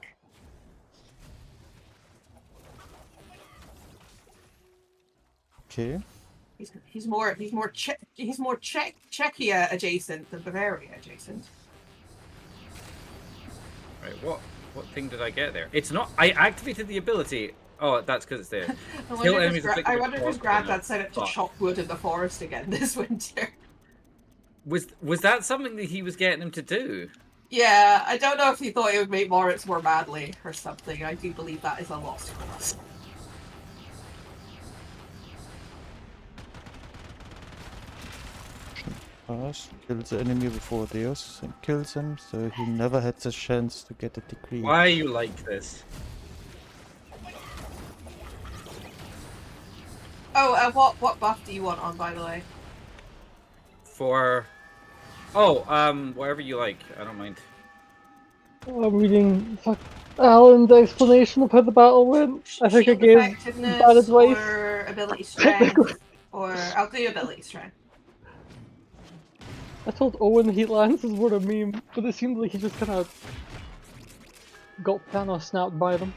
Okay. He's more Czechia adjacent than Bavaria adjacent. Right, what thing did I get there? It's not. I activated the ability. Oh, that's because it's there. I wonder if his granddad set it to chop wood in the forest again this winter. Was that something that he was getting him to do? Yeah, I don't know if he thought it would make Moritz more manly or something. I do believe that is a lost cause. Pass, kills the enemy before Deus and kills him, so he never had the chance to get a decree. Why are you like this? Oh, what buff do you want on, by the way? For whatever you like. I don't mind. I'm reading Alan's explanation of how the battle went. I think I gave bad advice. Or ability strength, or I'll do ability strength. I told Owen Heat Lances were a meme, but it seemed like he just kind of got Thanos snapped by them.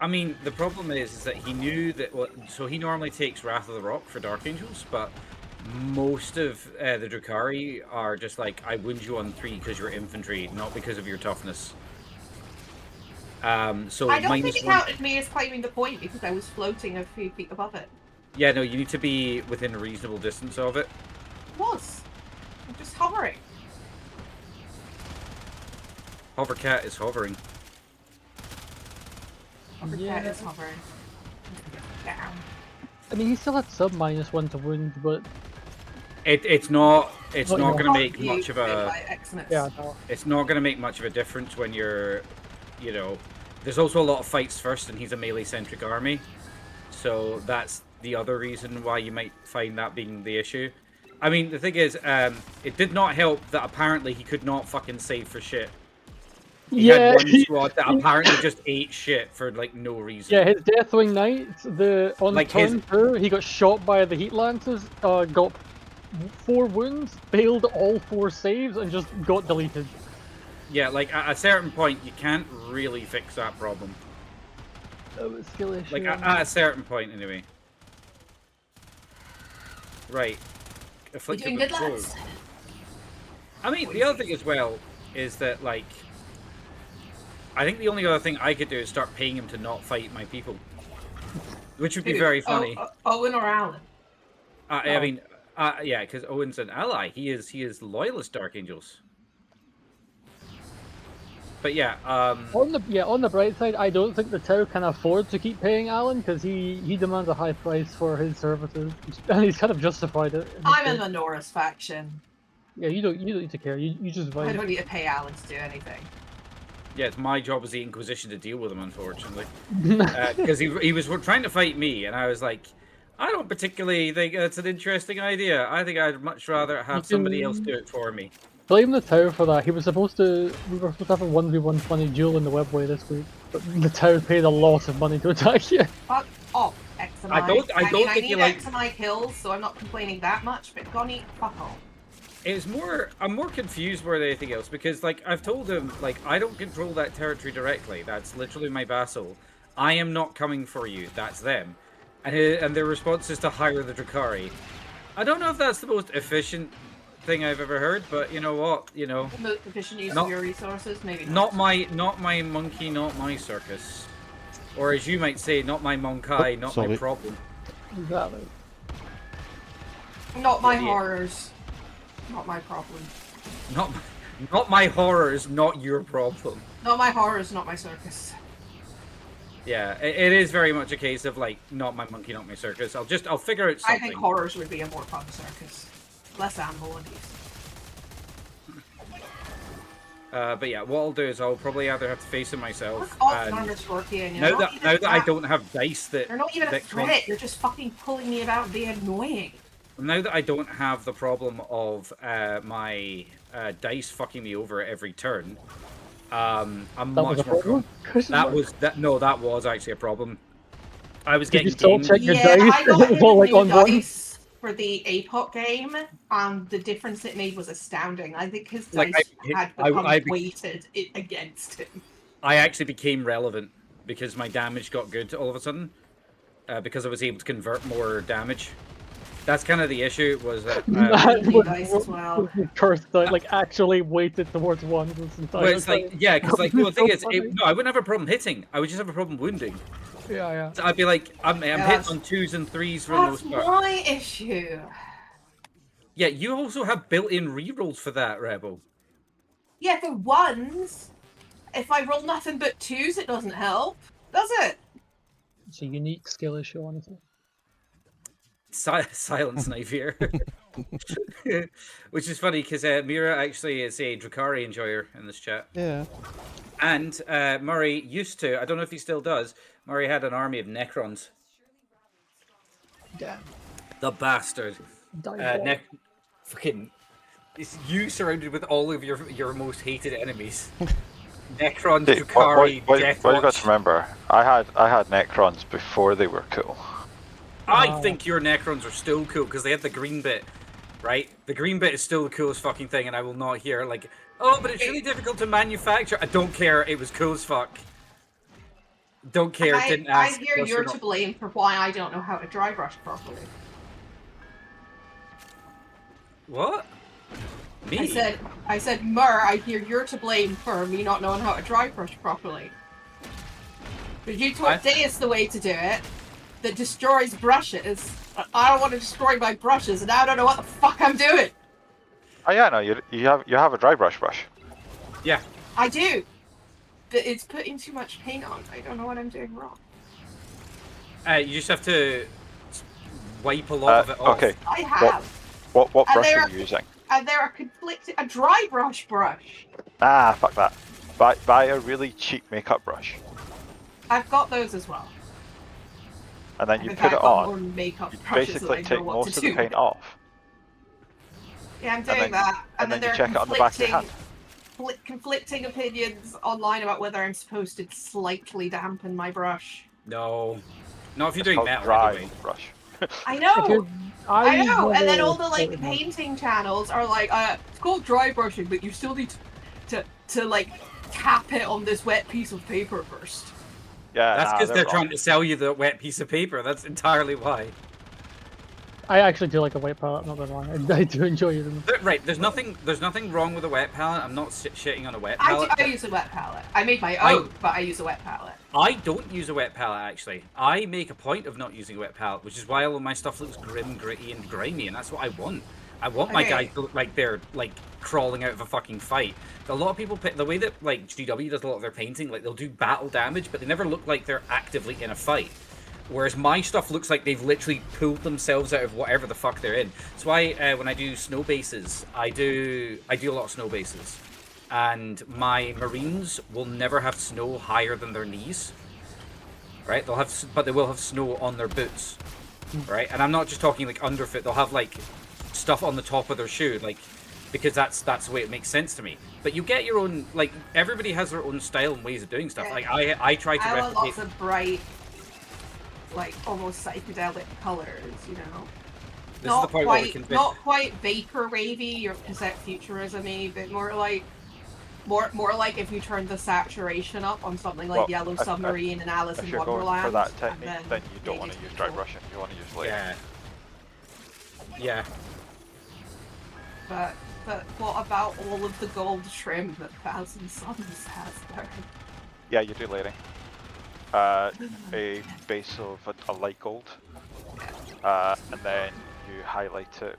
I mean, the problem is that he knew that. Well, so he normally takes Wrath of the Rock for Dark Angels, but most of the Drukhari are just like, I wound you on 3 because you're infantry, not because of your toughness. So I don't think it -1. counted me as claiming the point because I was floating a few feet above it. Yeah, no, you need to be within a reasonable distance of it. It was. I'm just hovering. Hovercat is hovering. Hovercat is hovering. Down. I mean, he still had sub -1 to wound, but It's not Not going to Not make you, much of but a. by Xmas. yeah, no. It's not going to make much of a difference when you're, you know, there's also a lot of fights first, and he's a melee-centric army, so that's the other reason why you might find that being the issue. I mean, the thing is, it did not help that apparently he could not fucking save for shit. He had one squad that apparently just ate shit for like no reason. Yeah, his Deathwing Knight, on Like turn 2, he got shot by the Heat Lances, got 4 wounds, failed all 4 saves, and just got deleted. Yeah, like at a certain point, you can't really fix that problem. That was skill issue. Like at a certain point, anyway. Right. You're Afflicted doing with good, Crow. lads. I mean, the other thing as well is that, like, I think the only other thing I could do is start paying him to not fight my people. Which would be very funny. Owen or Alan? I mean, yeah, because Owen's an ally. He is loyalist Dark Angels. But yeah, On the bright side, I don't think the Tau can afford to keep paying Alan because he demands a high price for his services, and he's kind of justified it. I'm in the Norris faction. Yeah, you don't need to care. You just I vibe. don't need to pay Alan to do anything. yeah, it's my job as the Inquisition to deal with him, unfortunately. Because he was trying to fight me, and I was like, I don't particularly think it's an interesting idea. I think I'd much rather have somebody else do it for me. Blame the Tau for that. We were supposed to have a 1v1 funny duel in the webway this week, but the Tau paid a lot of money to attack you. Fuck off, XMI. I don't I think need you like. XMI kills, so I'm not complaining that much, but Gonny, fuck off. It's more. I'm more confused more than anything else because, like, I've told him, like, I don't control that territory directly. That's literally my vassal. I am not coming for you. That's them. And their response is to hire the Drukhari. I don't know if that's the most efficient thing I've ever heard, but you know what? You know, The most efficient use of your resources, maybe not my monkey, not my circus, or as you might say, not my monkai, not my problem. Exactly. Not my Yeah. horrors. Not my problem. Not my horrors, not your problem. Not my horrors, not my circus. Yeah, it is very much a case of like, not my monkey, not my circus. I'll figure out something. I think horrors would be a more fun circus. Less animal abuse. But yeah, what I'll do is I'll probably either have to face him myself. Fuck off, And Norman Scorpion. now that I don't have dice that. You're not even a that threat. You're just fucking pulling me about being annoying. Now that I don't have the problem of my dice fucking me over every turn, I'm much more. That was actually a problem. I was getting gamed. Check your Yeah, dice? I got It's all, like, new on one. dice for the APOC game, and the difference it made was astounding. I think his dice had become weighted against him. I actually became relevant because my damage got good all of a sudden, because I was able to convert more damage. That's kind of the issue. Was that dice as well. Cursed dice, like actually weighted towards one this entire well, it's like, time. yeah, because like the thing is, funny. no, I wouldn't have a problem hitting. I would just have a problem wounding. Yeah. So I'd be like, I'm hitting on 2s and 3s for the That's most part. my issue. Yeah, you also have built-in rerolls for that, Rebel. Yeah, for ones. If I roll nothing but 2s, it doesn't help, does it? It's a unique skill issue, honestly. Silence knife here. Which is funny because Mira actually is a Drukhari enjoyer in this chat. Yeah. And Murray used to, I don't know if he still does, Murray had an army of Necrons. Damn. The bastard. Fucking, it's you surrounded with all of your most hated enemies. Necrons, See, Drukhari, what Death you got Watch. to remember, I had Necrons before they were cool. I think your Necrons are still cool because they had the green bit. right? The green bit is still the coolest fucking thing, and I will not hear like, oh, but it's really difficult to manufacture. I don't care. It was cool as fuck. Don't care. Didn't I ask. hear you're to blame for why I don't know how to dry brush properly. What? Me? I said, Mur, I hear you're to blame for me not knowing how to dry brush properly. But you taught Deus the way to do it, that destroys brushes. I don't want to destroy my brushes, and I don't know what the fuck I'm doing. Oh yeah, no, you have a dry brush. Yeah. I do. But it's putting too much paint on. I don't know what I'm doing wrong. You just have to wipe a lot of it off. Okay. I have. What brush are you using? And there are conflicting... A dry brush. Ah, fuck that. Buy a really cheap makeup brush. I've got those as well. And then you put it on. Makeup You brushes basically that I know take what most to of the do. paint off. Yeah, I'm doing that. And then there you are check it on the back of your hand. conflicting opinions online about whether I'm supposed to slightly dampen my brush. No. Not if you're It's doing called metal dry anyway. brush. I know! I know! And then all the never- painting channels are like, it's called dry brushing, but you still need to like tap it on this wet piece of paper first. Yeah, That's because they're wrong. trying to sell you the wet piece of paper. That's entirely why. I actually do like a wet palette, I'm not gonna lie. I do enjoy them. Right, there's nothing wrong with a wet palette. I'm not shitting on a wet palette. I use a wet palette. I made my own, but I use a wet palette. I don't use a wet palette, actually. I make a point of not using a wet palette, which is why all of my stuff looks grim, gritty, and grimy, and that's what I want. I want my guys to look like they're, like, crawling out of a fucking fight. A lot of people, the way that, like, GW does a lot of their painting, like, they'll do battle damage, but they never look like they're actively in a fight. Whereas my stuff looks like they've literally pulled themselves out of whatever the fuck they're in. That's why when I do snow bases, I do a lot of snow bases. And my Marines will never have snow higher than their knees. Right? But they will have snow on their boots. Right? And I'm not just talking like underfoot, they'll have like stuff on the top of their shoe, like, because that's the way it makes sense to me. But you get your own, like, everybody has their own style and ways of doing stuff. Like I try to I want replicate. lots of bright, like almost psychedelic colors, you know. This is the point where we can Not quite vapor wavy or cassette futurism-y, but more like if you turn the saturation up on something like Yellow Submarine and Alice in If you're Wonderland. going for that technique, then you don't want to use dry brushing. You want to use layer. Yeah. But what about all of the gold trim that Thousand Suns has there? Yeah, you do layering. A base of a light gold, and then you highlight it.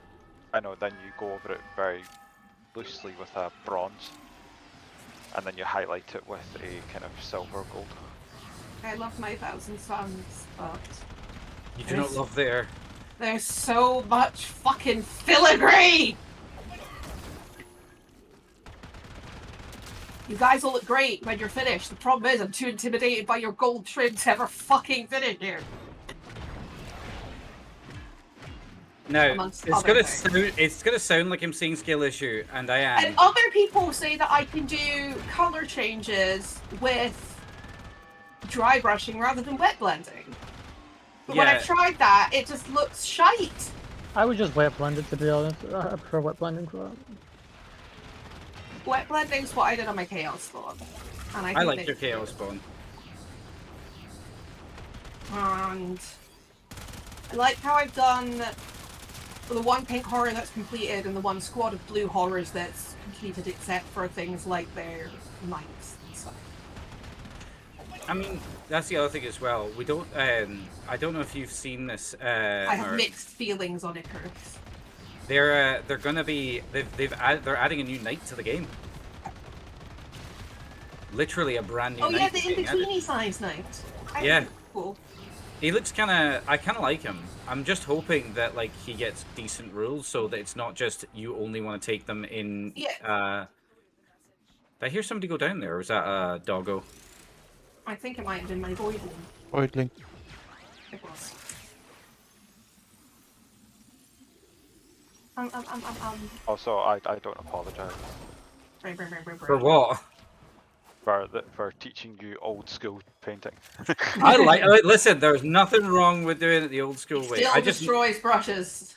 Then you go over it very loosely with a bronze, and then you highlight it with a kind of silver gold. I love my Thousand Suns, but You do not love there. there's so much fucking filigree! You guys will look great when you're finished. The problem is I'm too intimidated by your gold trim to ever fucking finish here. No, it's gonna sound like I'm saying skill issue, and I am. And other people say that I can do color changes with dry brushing rather than wet blending. But when I've tried that, it just looks shite. I would just wet blend it, to be honest. I prefer wet blending for that. Wet blending's what I did on my Chaos Spawn. And I like your Chaos Spawn. And I like how I've done the one pink horror that's completed and the one squad of blue horrors that's completed, except for things like their knights and stuff. I mean, that's the other thing as well. We don't. I don't know if you've seen this. I have mixed feelings on Icarus. They're gonna be. They're adding a new knight to the game. Literally a brand new. Oh yeah, knight the in-betweeny size knight. Yeah. Cool. He looks kind of. I kind of like him. I'm just hoping that like he gets decent rules, so that it's not just you only want to take them in. Yeah. Did I hear somebody go down there, or was that a doggo? I think it might have been my voidling. Voidling. It was. Also, I don't apologize For what? for teaching you old school painting. I like. Listen, there's nothing wrong with doing it the old school way. Still destroys brushes.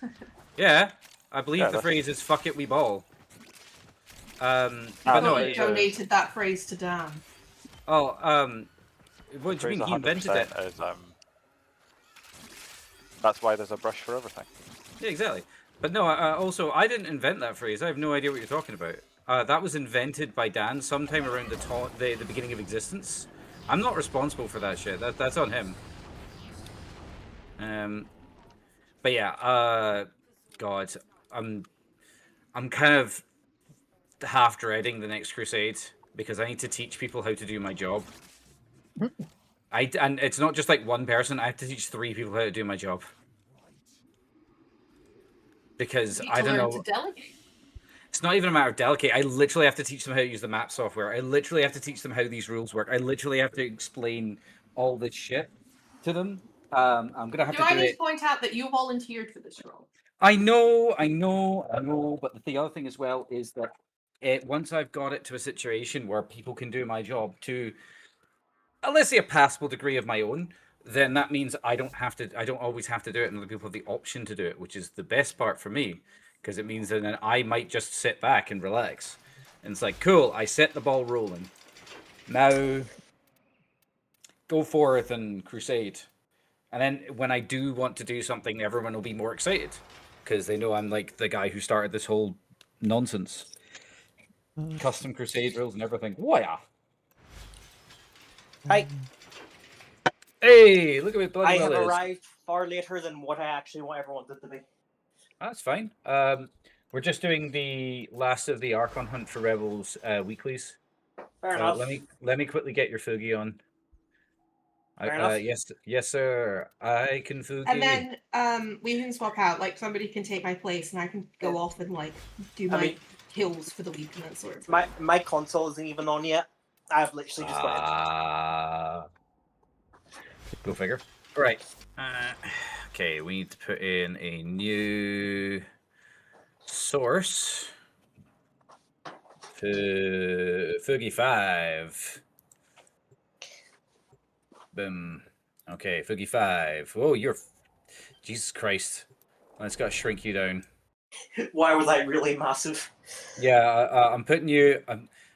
Yeah, I believe Yeah, the that's- phrase is "fuck it, we ball." I But no, thought you it's donated that phrase to Dan. oh, what the do you phrase mean? He invented it. 100% is that's why there's a brush for everything. Yeah, exactly. But no, also, I didn't invent that phrase. I have no idea what you're talking about. That was invented by Dan sometime around the beginning of existence. I'm not responsible for that shit. That's on him. But yeah, God, I'm kind of half dreading the next crusade because I need to teach people how to do my job. And it's not just like one person. I have to teach 3 people how to do my job. Because I don't know. To delegate. It's not even a matter of delegate. I literally have to teach them how to use the map software. I literally have to teach them how these rules work. I literally have to explain all this shit to them. I'm gonna have Do to I do need it. to point out that you volunteered for this role? I know. But the other thing as well is that once I've got it to a situation where people can do my job to, let's say, a passable degree of my own, then that means I don't always have to do it, and other people have the option to do it, which is the best part for me, because it means that then I might just sit back and relax. And it's like, cool, I set the ball rolling. Now, go forth and crusade. And then when I do want to do something, everyone will be more excited, because they know I'm like the guy who started this whole nonsense. Custom crusade rules and everything. Whoa. Hi. Hey, look at me bloody I well have is. arrived far later than what I actually ever wanted to be. That's fine. We're just doing the last of the Archon Hunt for Rebels weeklies. Fair enough. Let me quickly get your Fugi on. Fair enough. Yes, sir. I can Fugi. And then we can swap out. Like somebody can take my place, and I can go off and like do my kills for the week and that sort of thing. My console isn't even on yet. I've literally just got it. Go figure. All right. Okay, we need to put in a new source. Fugi 5. Boom. Okay, Fugi 5. Whoa, you're... Jesus Christ. Let's gotta shrink you down. Why was I really massive? Yeah, I'm putting you...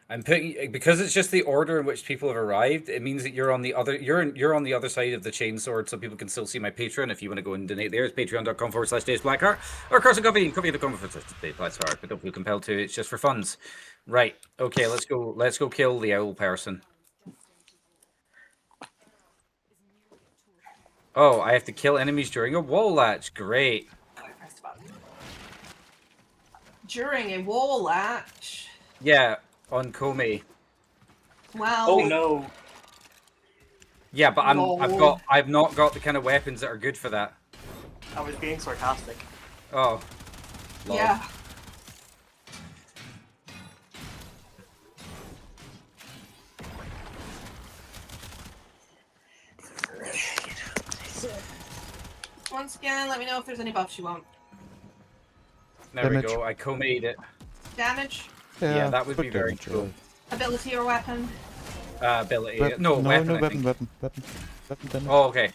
I'm putting, because it's just the order in which people have arrived. It means that you're on the other you're on the other side of the chainsword, so people can still see my Patreon. If you want to go and donate there, it's patreon.com/DaveBlackheart or coffee.com/DaveBlackheart. But don't feel compelled to. It's just for funds. Right. Okay. Let's go kill the owl person. Oh, I have to kill enemies during a wall latch. Great. During a wall latch. Yeah, on Comey. Well. Oh no. Yeah, but I've not got the kind of weapons that are good for that. I was being sarcastic. Oh. Lol. Yeah. Once again, let me know if there's any buffs you want. There Damage. we go. I co-made it. Damage, Yeah, that would put be very damage, cool. ability or weapon. Ability. Weapon- No, weapon. no I weapon, think. weapon damage. Oh, okay.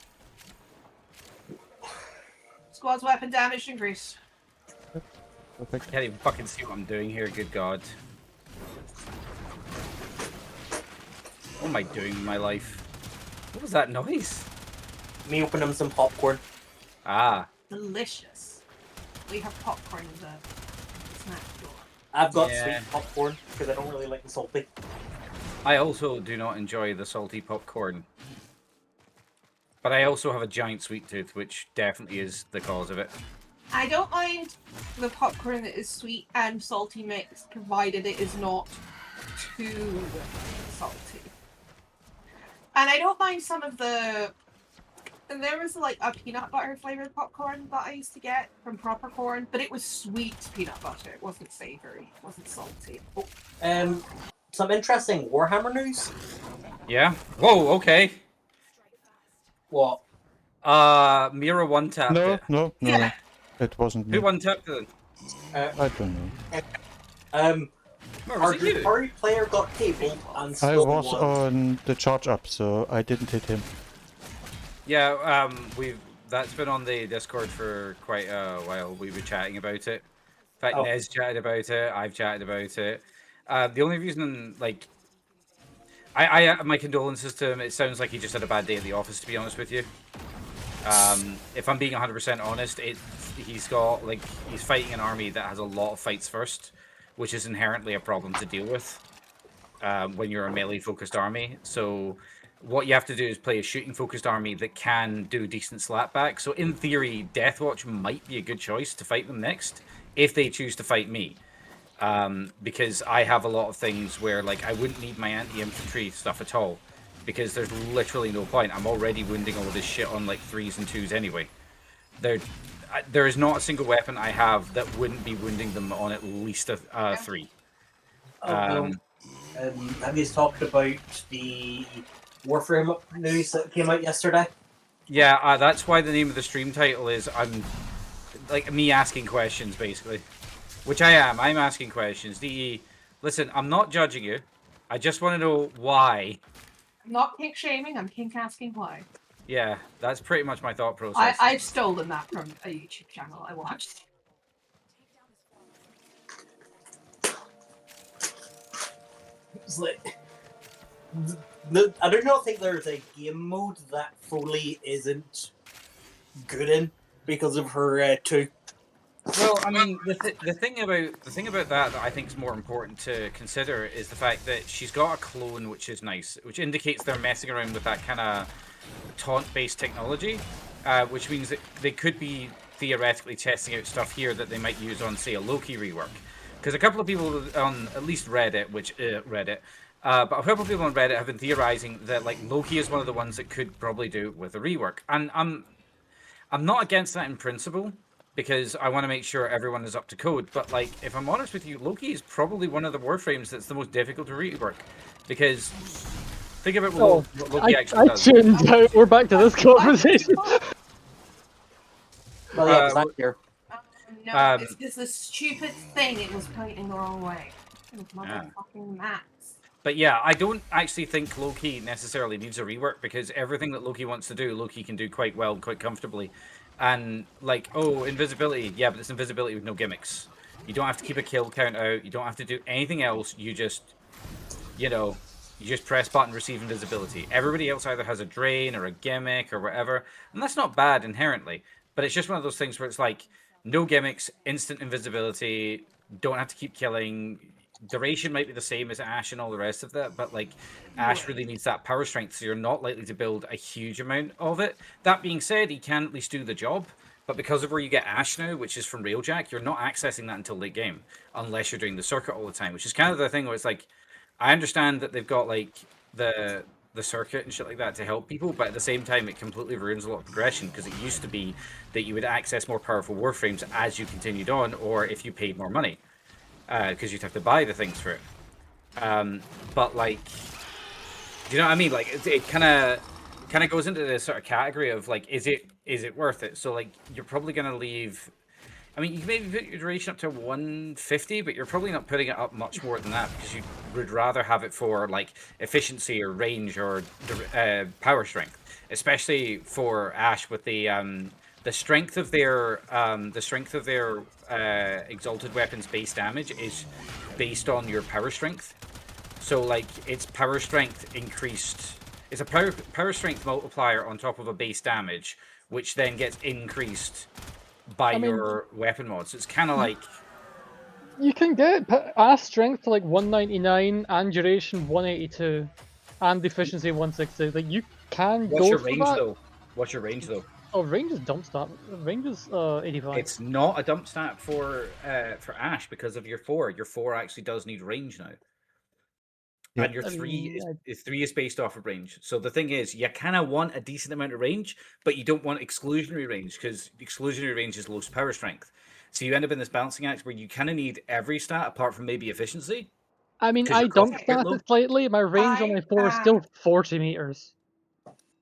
Squad's weapon damage increase. Perfect. Can't even fucking see what I'm doing here. Good God. What am I doing with my life? What was that noise? Me opening some popcorn. Ah. Delicious. We have popcorn in the snack door. I've got Yeah. sweet popcorn because I don't really like the salty. I also do not enjoy the salty popcorn. But I also have a giant sweet tooth, which definitely is the cause of it. I don't mind the popcorn that is sweet and salty mixed, provided it is not too salty. And I don't mind some of the... And there was like a peanut butter flavored popcorn that I used to get from Proper Corn, but it was sweet peanut butter. It wasn't savory. It wasn't salty. Oh. Some interesting Warhammer news. Yeah? Whoa, okay. What? Mira one-tapped No, it. no, no, Yeah. it wasn't me. Who one-tapped it? I don't know. Where Our was it you? Drukhari player got cabled and I still was won. on the charge up, so I didn't hit him. Yeah, that's been on the Discord for quite a while. We were chatting about it. In fact, Oh. Nez chatted about it. I've chatted about it. The only reason, like, I my condolences to him. It sounds like he just had a bad day at the office, to be honest with you. If I'm being 100% honest, he's fighting an army that has a lot of fights first, which is inherently a problem to deal with when you're a melee-focused army. So what you have to do is play a shooting-focused army that can do decent slapback. So in theory, Deathwatch might be a good choice to fight them next if they choose to fight me. Because I have a lot of things where, like, I wouldn't need my anti-infantry stuff at all. Because there's literally no point. I'm already wounding all of this shit on, like, 3s and 2s anyway. There is not a single weapon I have that wouldn't be wounding them on at least a 3. Have you talked about the Warframe news that came out yesterday? Yeah, that's why the name of the stream title is like me asking questions, basically. Which I am. I'm asking questions. DE, listen, I'm not judging you. I just want to know why. I'm not kink shaming, I'm kink asking why. Yeah, that's pretty much my thought process. I've stolen that from a YouTube channel I watched. It's like, I do not think there's a game mode that Foley isn't good in because of her two. Well, I mean, the thing about that I think is more important to consider is the fact that she's got a clone, which is nice, which indicates they're messing around with that kind of taunt-based technology, which means that they could be theoretically testing out stuff here that they might use on, say, a Loki rework. Because a couple of people on at least Reddit, but a couple of people on Reddit have been theorizing that, like, Loki is one of the ones that could probably do with a rework, and I'm not against that in principle, because I want to make sure everyone is up to code. But, like, if I'm honest with you, Loki is probably one of the Warframes that's the most difficult to rework, because think about what Loki actually does. tuned out. We're back to this conversation. Well, yeah, I'm here. No, it's because the stupid thing, it was pointing the wrong way. Motherfucking maps. But yeah, I don't actually think Loki necessarily needs a rework, because everything that Loki wants to do, Loki can do quite well, quite comfortably. And, like, oh, invisibility. Yeah, but it's invisibility with no gimmicks. You don't have to keep a kill count out. You don't have to do anything else. You just, you know, you just press button, receive invisibility. Everybody else either has a drain or a gimmick or whatever. And that's not bad inherently. But it's just one of those things where it's like, no gimmicks, instant invisibility, don't have to keep killing. Duration might be the same as Ash and all the rest of that, but, like, Ash really needs that power strength, so you're not likely to build a huge amount of it. That being said, he can at least do the job, but because of where you get Ash now, which is from Railjack, you're not accessing that until late game, unless you're doing the circuit all the time, which is kind of the thing where it's like, I understand that they've got, like, the circuit and shit like that to help people, but at the same time, it completely ruins a lot of progression, because it used to be that you would access more powerful Warframes as you continued on, or if you paid more money. Because you'd have to buy the things for it. But, like, do you know what I mean? Like, it kind of goes into this sort of category of, like, is it worth it? So, like, you're probably going to leave. I mean, you can maybe put your duration up to 150, but you're probably not putting it up much more than that, because you would rather have it for, like, efficiency or range or power strength, especially for Ash with the strength of their exalted weapons base damage is based on your power strength. So, like, it's power strength increased. It's a power strength multiplier on top of a base damage, which then gets increased by your weapon mod. So it's kind of like, you can get Ash strength to like 199 and duration 182 and efficiency 160. Like, you can what's go your for range that. though? What's your range though? Oh, range is dump stat. Range is 85. It's not a dump stat for Ash because of your 4. Your 4 actually does need range now. Yeah. And your 3 is based off of range. So the thing is, you kind of want a decent amount of range, but you don't want exclusionary range, because exclusionary range is lowest power strength. So you end up in this balancing act where you kind of need every stat apart from maybe efficiency. I mean, I dump stat it slightly. My range on my 4 is still 40 meters.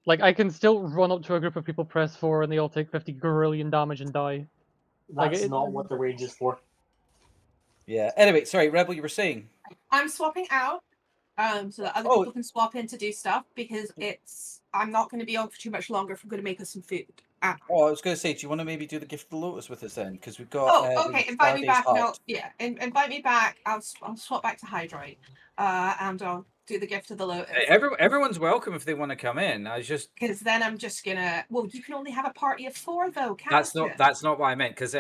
Like, I can still run up to a group of people, press 4, and they all take 50 grillion damage and die. That's like, not what the range is for. Yeah. Anyway, sorry, Rebel, you were saying? I'm swapping out so that other people can swap in to do stuff, because I'm not going to be on for too much longer if I'm going to make us some food. Oh, I was going to say, do you want to maybe do the Gift of the Lotus with us then? Because we've got. Oh, okay. Invite me back. Hut. No, yeah. Invite me back. I'll swap back to Hydroid. And I'll do the Gift of the Lotus. Everyone's welcome if they want to come in. I just because then I'm just gonna. Well, you can only have a party of 4 though, can't you? that's not what I meant. Because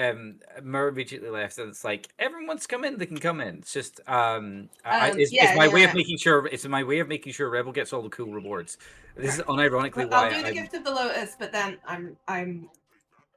Mur immediately left, and it's like everyone wants to come in, they can come in. It's just it's my way of making sure. It's my way of making sure Rebel gets all the cool rewards. This is unironically why I'll do the Gift of the Lotus, but then I'm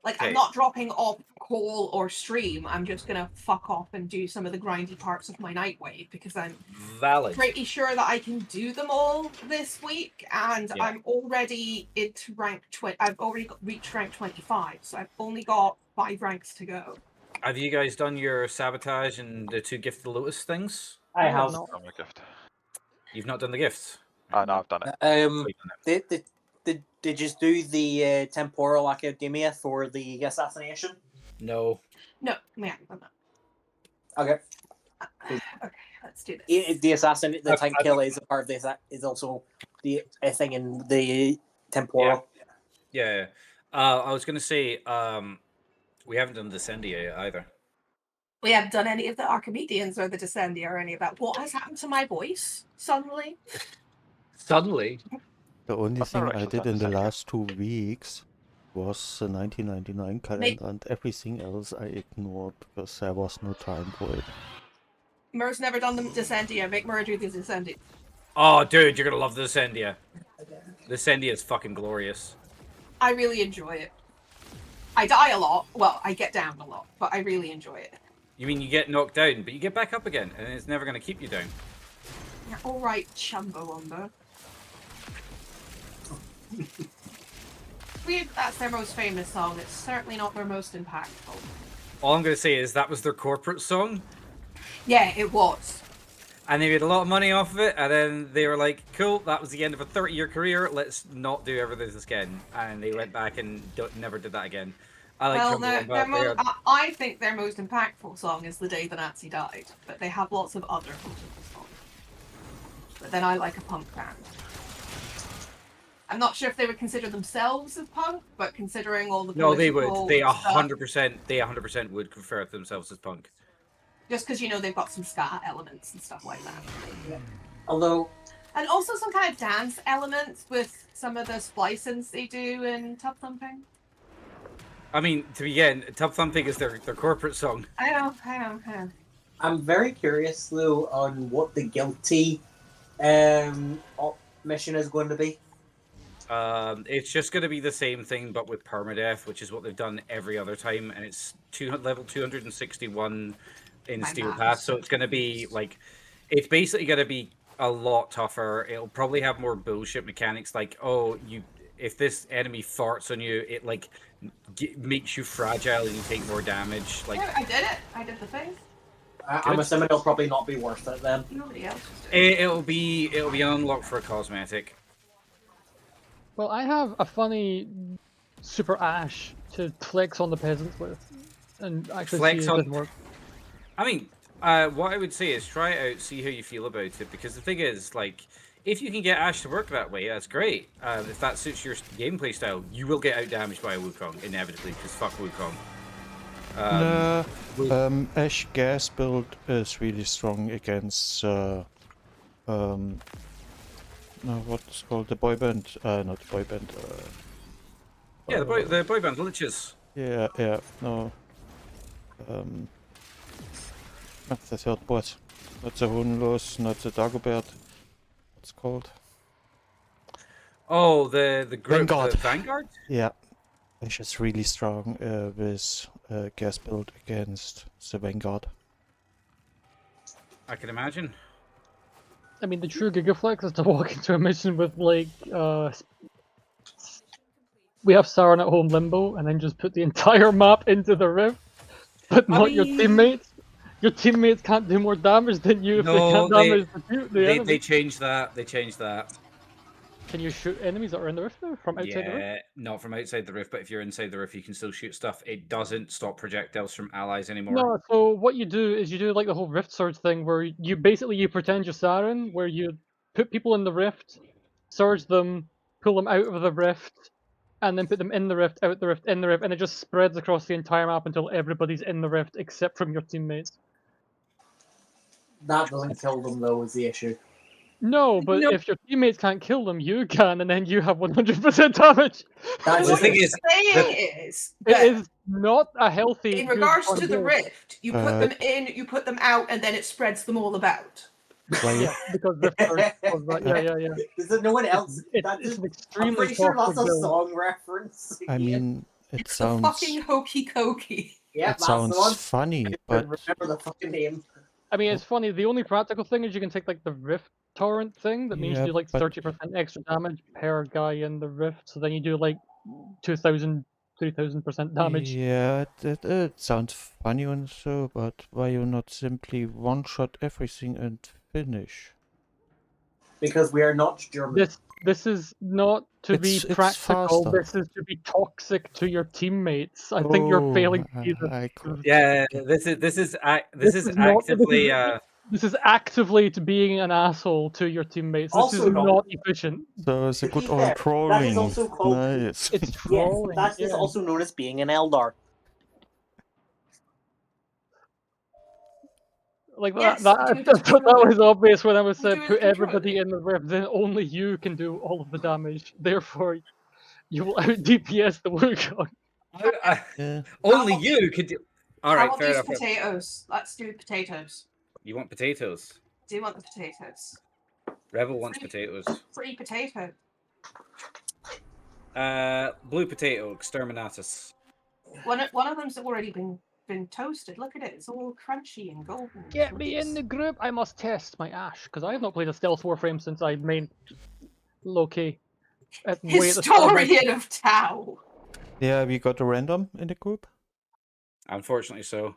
Okay. not dropping off call or stream. I'm just gonna fuck off and do some of the grindy parts of my night wave because I'm valid. pretty sure that I can do them all this week, and Yeah. I'm already into rank 20. I've already reached rank 25, so I've only got 5 ranks to go. Have you guys done your sabotage and the 2 Gift of the Lotus things? I have. not. I'm a gift. You've not done the gifts. No, I've done it. Did you do the Temporal Academia for the assassination? No. No, man, I'm not. Okay. Okay, let's do this. The tank kill is a part of this. Is also the thing in the Temporal. Yeah. I was gonna say, we haven't done Descendia either. We haven't done any of the Archimedeans or the Descendia or any of that. What has happened to my voice suddenly? Suddenly. The only I've thing never I actually did done in the Descendia. last 2 weeks was the 1999 calendar, and everything else I ignored because there was no time for it. Mur's never done the Descendia. Make Mur do the Descendia. Oh, dude, you're gonna love the Descendia. The Descendia is fucking glorious. I really enjoy it. I die a lot. Well, I get down a lot, but I really enjoy it. You mean you get knocked down, but you get back up again, and it's never gonna keep you down. Yeah, all right, Chumbawamba. That's their most famous song. It's certainly not their most impactful. All I'm gonna say is that was their corporate song, Yeah, it was. and they made a lot of money off of it, and then they were like, cool, that was the end of a 30-year career, let's not do everything again. And they went back and never did that again. I like Chumbawamba. I think their most impactful song is The Day the Nazi Died, but they have lots of other beautiful songs. But then I like a punk band. I'm not sure if they would consider themselves as punk, but considering all the No, they would. They stuff, 100%. They 100% would refer to themselves as punk. just because they've got some ska elements and stuff like that. Although, and also some kind of dance elements with some of the splicings they do in Tub Thumping. I mean, to begin, Tub Thumping is their corporate song. I know. I'm very curious though on what the guilty mission is going to be. It's just going to be the same thing, but with permadeath, which is what they've done every other time, and it's level 261 in Steel Pass. So it's going to be like, it's basically going to be a lot tougher. It'll probably have more bullshit mechanics, like, if this enemy farts on you, it like makes you fragile and you take more damage. Like, yeah, I did it. I did the thing. I'm assuming it'll probably not be worth it then. Nobody else was doing it. it'll be unlocked for a cosmetic. Well, I have a funny Super Ash to flex on the peasants with, and actually Flex see if on- it doesn't work. I mean, what I would say is try it out, see how you feel about it, because the thing is, like, if you can get Ash to work that way, that's great. If that suits your gameplay style, you will get out damaged by a Wukong, inevitably, because fuck Wukong. Ash gas build is really strong against what's called the boy band? Not the boy band. Yeah, the boy band liches. Yeah, no. The third boss. Not the Hohenlos, not the Dagobert. What's it called? Oh, the group, Vanguard. the Vanguard? Yeah. Ash is really strong with gas build against the Vanguard. I can imagine. I mean, the true Gigaflex is to walk into a mission with like, we have Sauron at home limbo, and then just put the entire map into the rift, but not your teammates. Your teammates can't do more damage than you if they can't damage the enemy. They changed that. They changed that. Can you shoot enemies that are in the rift now from outside the rift? Yeah, not from outside the rift, but if you're inside the rift, you can still shoot stuff. It doesn't stop projectiles from allies anymore. No, so what you do is you do like the whole rift surge thing where you pretend you're Sauron, where you put people in the rift, surge them, pull them out of the rift, and then put them in the rift, out the rift, in the rift, and it just spreads across the entire map until everybody's in the rift except from your teammates. That doesn't kill them, though, is the issue. No, but No. if your teammates can't kill them, you can, and then you have 100% damage. That's The What thing I'm is, saying is It that is not a healthy. in good regards fun to the build. rift, you put Uh, them in, you put them out, and then it spreads them all about. Why? Yeah, because rift burst was that. Yeah. Is there no one else? It's That's an I'm extremely pretty sure that's toxic a build. song reference. I mean, it It's the sounds fucking hokey cokey. yeah, it that's sounds the one. funny, I but remember the fucking name. I mean, it's funny. The only practical thing is you can take like the rift torrent thing. That means Yeah, you do like but- 30% extra damage per guy in the rift. So then you do like 2,000, 3,000% damage. yeah, it sounds funny and so, but why you not simply one-shot everything and finish? Because we are not German. This is not to be It's practical. faster. This is to be toxic to your teammates. I think you're failing to see this. yeah, this is actively. This is actively to being an asshole to your teammates. This Also is not- not efficient. So it's a To be good fair, old that is trolling. also called- Nice. It's Yes, trolling. that is yeah. also known as being an Eldar. Like Yes, that. you do That trolling. was obvious when I was You said do put the everybody controlling. in the rift. Then only you can do all of the damage. Therefore, you will out DPS the Wukong. Yeah. Only I'll you could do. All I right, want fair these enough. potatoes. Let's do potatoes. You want potatoes? Do you want the potatoes? Rebel wants potatoes. Free potato. Blue potato, exterminatus. One of them's already been toasted. Look at it. It's all crunchy and golden. Get me in the group. I must test my Ash because I have not played a stealth Warframe since I made Loki. At way at the start of my- Historian of Tau. Yeah, we got a random in the group. Unfortunately, so.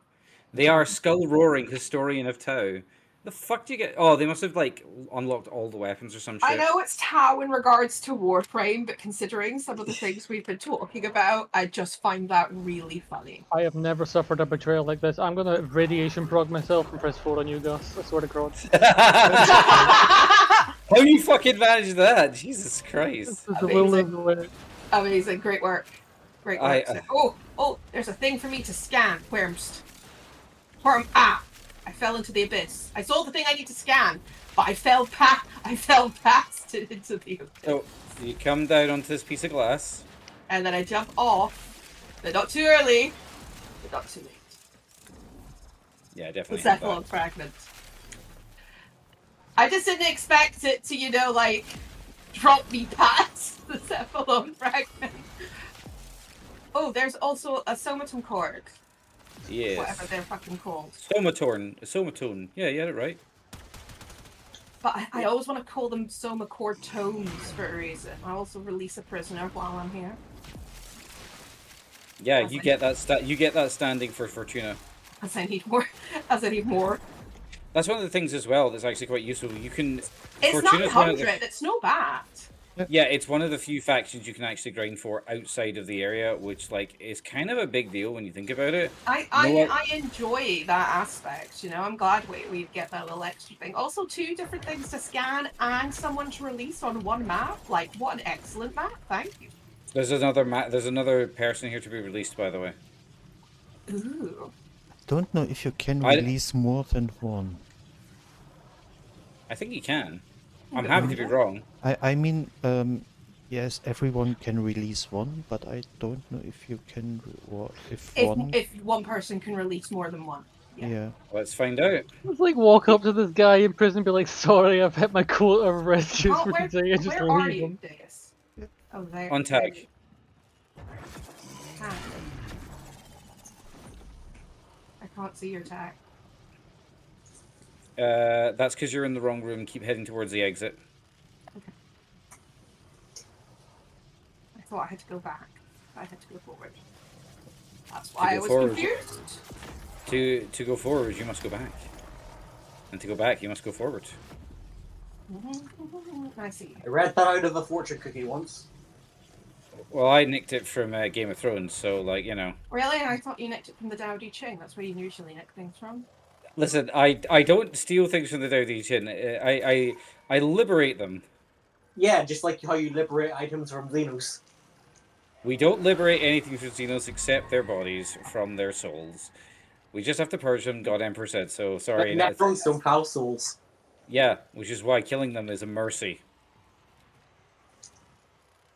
They are skull roaring historian of Tau. The fuck do you get? Oh, they must have like unlocked all the weapons or some shit. I know it's Tau in regards to Warframe, but considering some of the things we've been talking about, I just find that really funny. I have never suffered a betrayal like this. I'm gonna radiation prog myself and press 4 on you, Gus. I swear to God. How you fucking managed that? Jesus Christ. This is the will of Amazing. the way. Amazing, great work. Great work. Oh, there's a thing for me to scan. I fell into the abyss. I saw the thing I need to scan, but I fell past it into the abyss. So you come down onto this piece of glass. And then I jump off, but not too early, but not too late. Yeah, The definitely. cephalon fragment. I just didn't expect it to, like, drop me past the cephalon fragment. Oh, there's also a somaton cord. Yes. Whatever they're fucking called. Somatone. Yeah, you had it right. But I always want to call them soma cord tomes for a reason. I also release a prisoner while I'm here. Yeah, you get that. You get that standing for Fortuna. As I need more. That's one of the things as well that's actually quite useful. You can. It's Fortuna's one of the- 900. It's no bad. Yeah, it's one of the few factions you can actually grind for outside of the area, which like is kind of a big deal when you think about it. I enjoy that aspect. I'm glad we get that little extra thing. Also, 2 different things to scan and someone to release on one map. Like, what an excellent map! Thank you. There's another person here to be released, by the way. Ooh. Don't know if you can I- release more than one. I think you can. I'm happy to be wrong. I mean, yes, everyone can release one, but I don't know if you can, If one person can release more than one. Yeah. Let's find out. Just like walk up to this guy in prison and be like, sorry, I've hit my quota of rescues Oh, for where today, and just are leave you, them. Deus? Oh, there. On tag. Ah. I can't see your tag. That's because you're in the wrong room. Keep heading towards the exit. Okay. I thought I had to go back. I had to go forward. That's why I was forward. confused. To go forward, you must go back. And to go back, you must go forward. I see. I read that out of a fortune cookie once. Well, I nicked it from Game of Thrones, so like Really? I thought you nicked it from the Dao Di Ching. That's where you usually nick things from. Listen, I don't steal things from the Dao Di Chin. I liberate them. Yeah, just like how you liberate items from Xenos. We don't liberate anything from Xenos except their bodies from their souls. We just have to purge them. God Emperor said so. Sorry. But Necrons don't have souls. Yeah, which is why killing them is a mercy.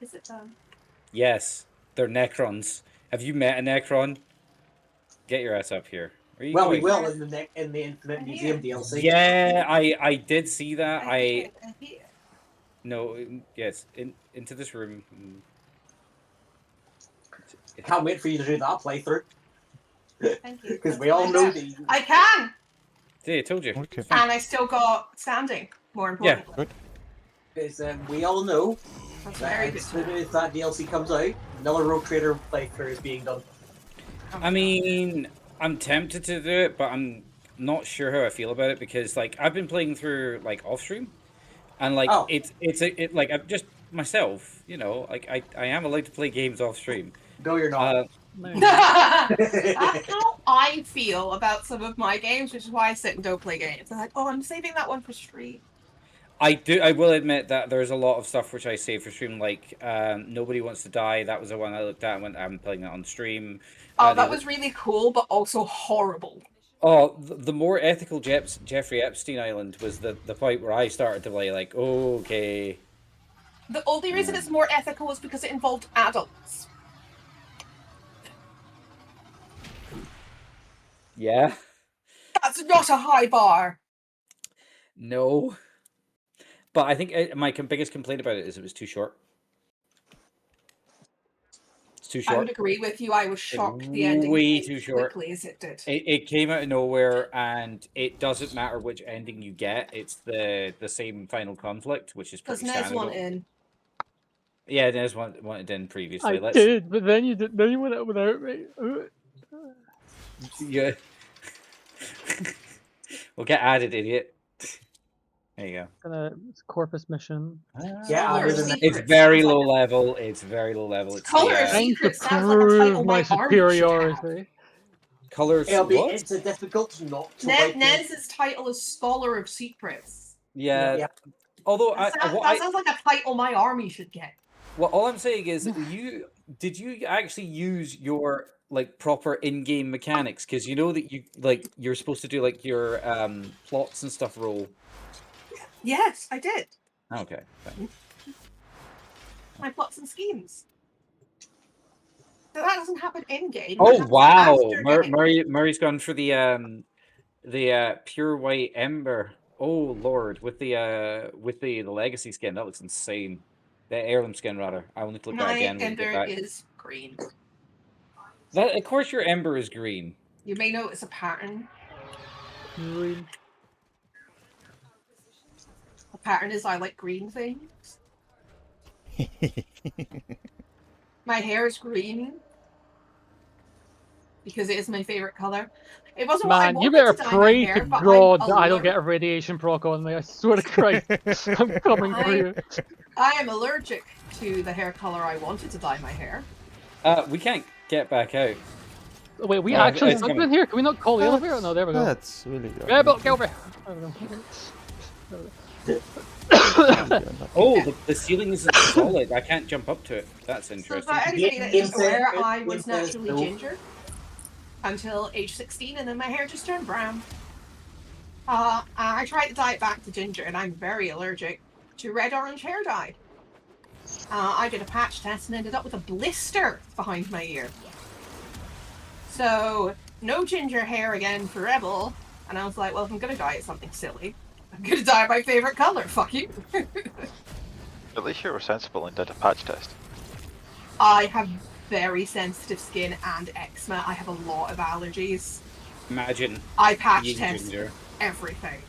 Is it done? Yes, they're Necrons. Have you met a Necron? Get your ass up here. Where are you Well, going? we will in the Infinite I'm Museum here. DLC. Yeah, I did see that. I hear. No, yes, into this room. Can't wait for you to do that playthrough. Thank you. Because That's we all my know bad. the. I can! See, I told you. Okay. It's fine. And I still got standing, more Yeah. importantly. Good. Is we all know That's that very as good. soon as that DLC comes out, another Rogue Trader playthrough is being done. I mean, I'm tempted to do it, but I'm not sure how I feel about it because, like, I've been playing through like off stream, and like Oh. it's like I'm just myself, you know, like I am allowed to play games off stream. No, you're not. That's how I feel about some of my games, which is why I sit and don't play games. I'm like, oh, I'm saving that one for stream. I will admit that there's a lot of stuff which I save for stream, like Nobody Wants to Die. That was the one I looked at and went, I'm playing that on stream. Oh, that was really cool, but also horrible. Oh, the more ethical Jeffrey Epstein Island was the point where I started to play, like, oh, okay. The only reason it's more ethical was because it involved adults. Yeah. That's not a high bar. No. But I think my biggest complaint about it is it was too short. It's too I short. would agree with you. I was shocked the ending Way came too as short. quickly as it did. It came out of nowhere, and it doesn't matter which ending you get. It's the same final conflict, which is Because pretty Nez standard. went in. Yeah, Nez wanted in previously. I did, but then you did. Then you went out without me. Yeah. We'll get added, idiot. There you go. It's Corpus mission. Yeah, Color there's of an- Secrets It's very sounds low like level. It's very low level. It's Color of Trying to Secrets sounds like a title prove my my army should have. superiority. colors. It's What? a difficult not to write this. Nez's title is Scholar of Secrets. Yeah. Yeah. Although That sounds like a title my army should get. well, all I'm saying is, did you actually use your like proper in-game mechanics? Because you know that you're supposed to do like your plots and stuff roll. Yes, I did. Okay. Fine. My plots and schemes. So that doesn't happen in game. Oh wow, Murray's gone for the pure white ember. Oh lord, with the legacy skin, that looks insane. The heirloom skin rather. I will need to look at My that again. when we get ember back. is green. That, of course, your ember is green. You may notice a pattern. Green. The pattern is I like green things. My hair is green because it is my favorite color. It wasn't what I Man, wanted you better to dye my pray hair, to but God I'm that I don't allergic- get a radiation proc on me. I swear to Christ, I'm coming for you. I am allergic to the hair color I wanted to dye my hair. We can't get back out. Wait, we No, actually it's stuck coming. in here? Can we not call the elevator? No, there we go. That's really good. Yeah, but get over here. There we go. Oh, the ceiling isn't solid. I can't jump up to it. That's So interesting. for anybody that is aware, I was Game says naturally no. ginger until age 16, and then my hair just turned brown. I tried to dye it back to ginger, and I'm very allergic to red-orange hair dye. I did a patch test and ended up with a blister behind my ear. So, no ginger hair again for Rebel, and I was like, well, if I'm gonna dye it something silly, I'm gonna dye it my favorite color, fuck you. At least you were sensible and did a patch test. I have very sensitive skin and eczema. I have a lot of allergies. Imagine I patch being test ginger. everything.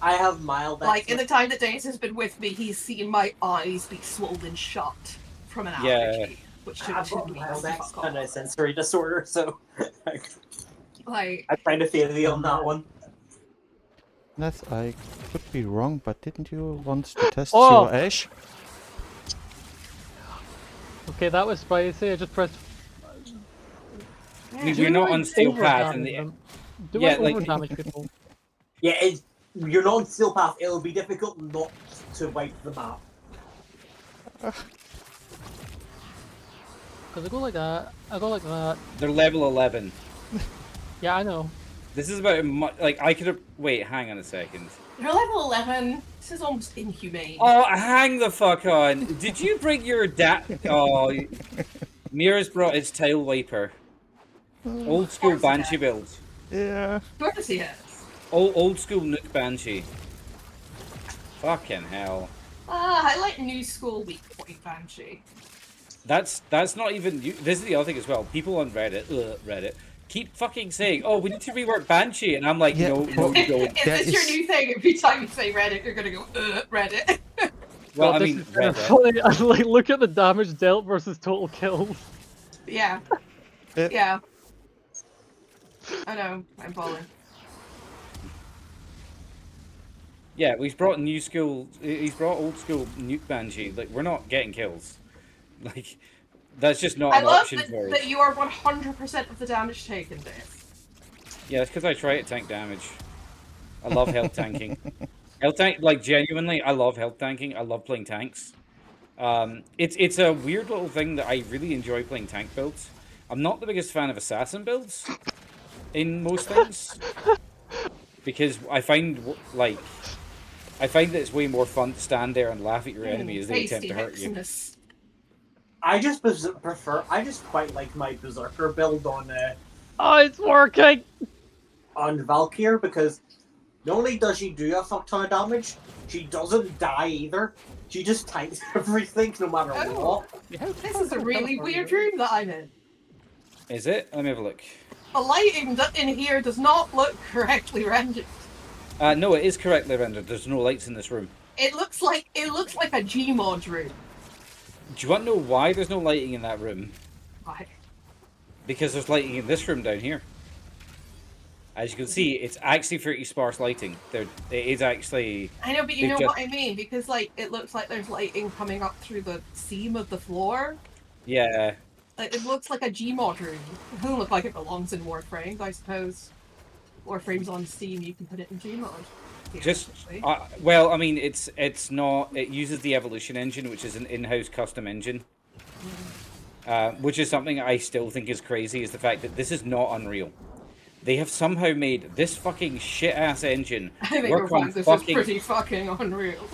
I have mild Like, in eczema. the time that Dennis has been with me, he's seen my eyes be swollen shut from an Yeah. allergy. Which should I've should got mean mild fuck eczema off. and a sensory disorder, so Like, I'm trying to feel you on that one. Neth, I could be wrong, but didn't you want to test Oh! your ash? Okay, that was spicy. I just pressed. If you're not on steel path, and Do Yeah, I like- over damage people? Yeah, you're not on steel path. It'll be difficult not to wipe the map. Because I go like that, I go like that. They're level 11. Yeah, I know. This is about like I could have. Wait, hang on a second. You're level 11. This is almost inhumane. Oh, hang the fuck on! Did you bring your Oh, Mira's brought his tail wiper. Old school course he Banshee has. build. Yeah. Of course he is. Old school Nook Banshee. Fucking hell. I like new school weak point Banshee. That's not even. This is the other thing as well. People on Reddit keep fucking saying, "Oh, we need to rework Banshee," and I'm like, Yeah, no, well, you don't. Is this your new thing? Every time you say Reddit, you're gonna go, Reddit. Well, God, I this mean, is kind of Reddit. funny. I like look at the damage dealt versus total kills. Yeah. Yeah. I know, I'm falling. Yeah, he's brought new school. He's brought old school Nuke Banshee. Like, we're not getting kills. Like, that's just not I an love option that, for us. that you are 100% of the damage taken, Dave. Yeah, it's because I try to tank damage. I love health tanking. Health tank, like genuinely, I love health tanking. I love playing tanks. It's a weird little thing that I really enjoy playing tank builds. I'm not the biggest fan of assassin builds in most things because I find that it's way more fun to stand there and laugh at your enemy as they attempt to hurt you. I just prefer. I just quite like my Berserker build on Oh, it's working! Valkyr because not only does she do a fuck ton of damage, she doesn't die either. She just tanks everything no matter what. This is a really weird room that I'm in. Is it? Let me have a look. The lighting in here does not look correctly rendered. No, it is correctly rendered. There's no lights in this room. It looks like a Gmod room. Do you want to know why there's no lighting in that room? Why? Because there's lighting in this room down here. As you can see, it's actually pretty sparse lighting. It is actually... I know, but you know what I mean, because like it looks like there's lighting coming up through the seam of the floor. Yeah. Like, it looks like a Gmod room. It doesn't look like it belongs in Warframe, but I suppose Warframe's on Steam, you can put it in Gmod. Well, I mean, it's not. It uses the Evolution engine, which is an in-house custom engine. Which is something I still think is crazy, is the fact that this is not Unreal. They have somehow made this fucking shit-ass engine work on this fucking... is pretty fucking unreal.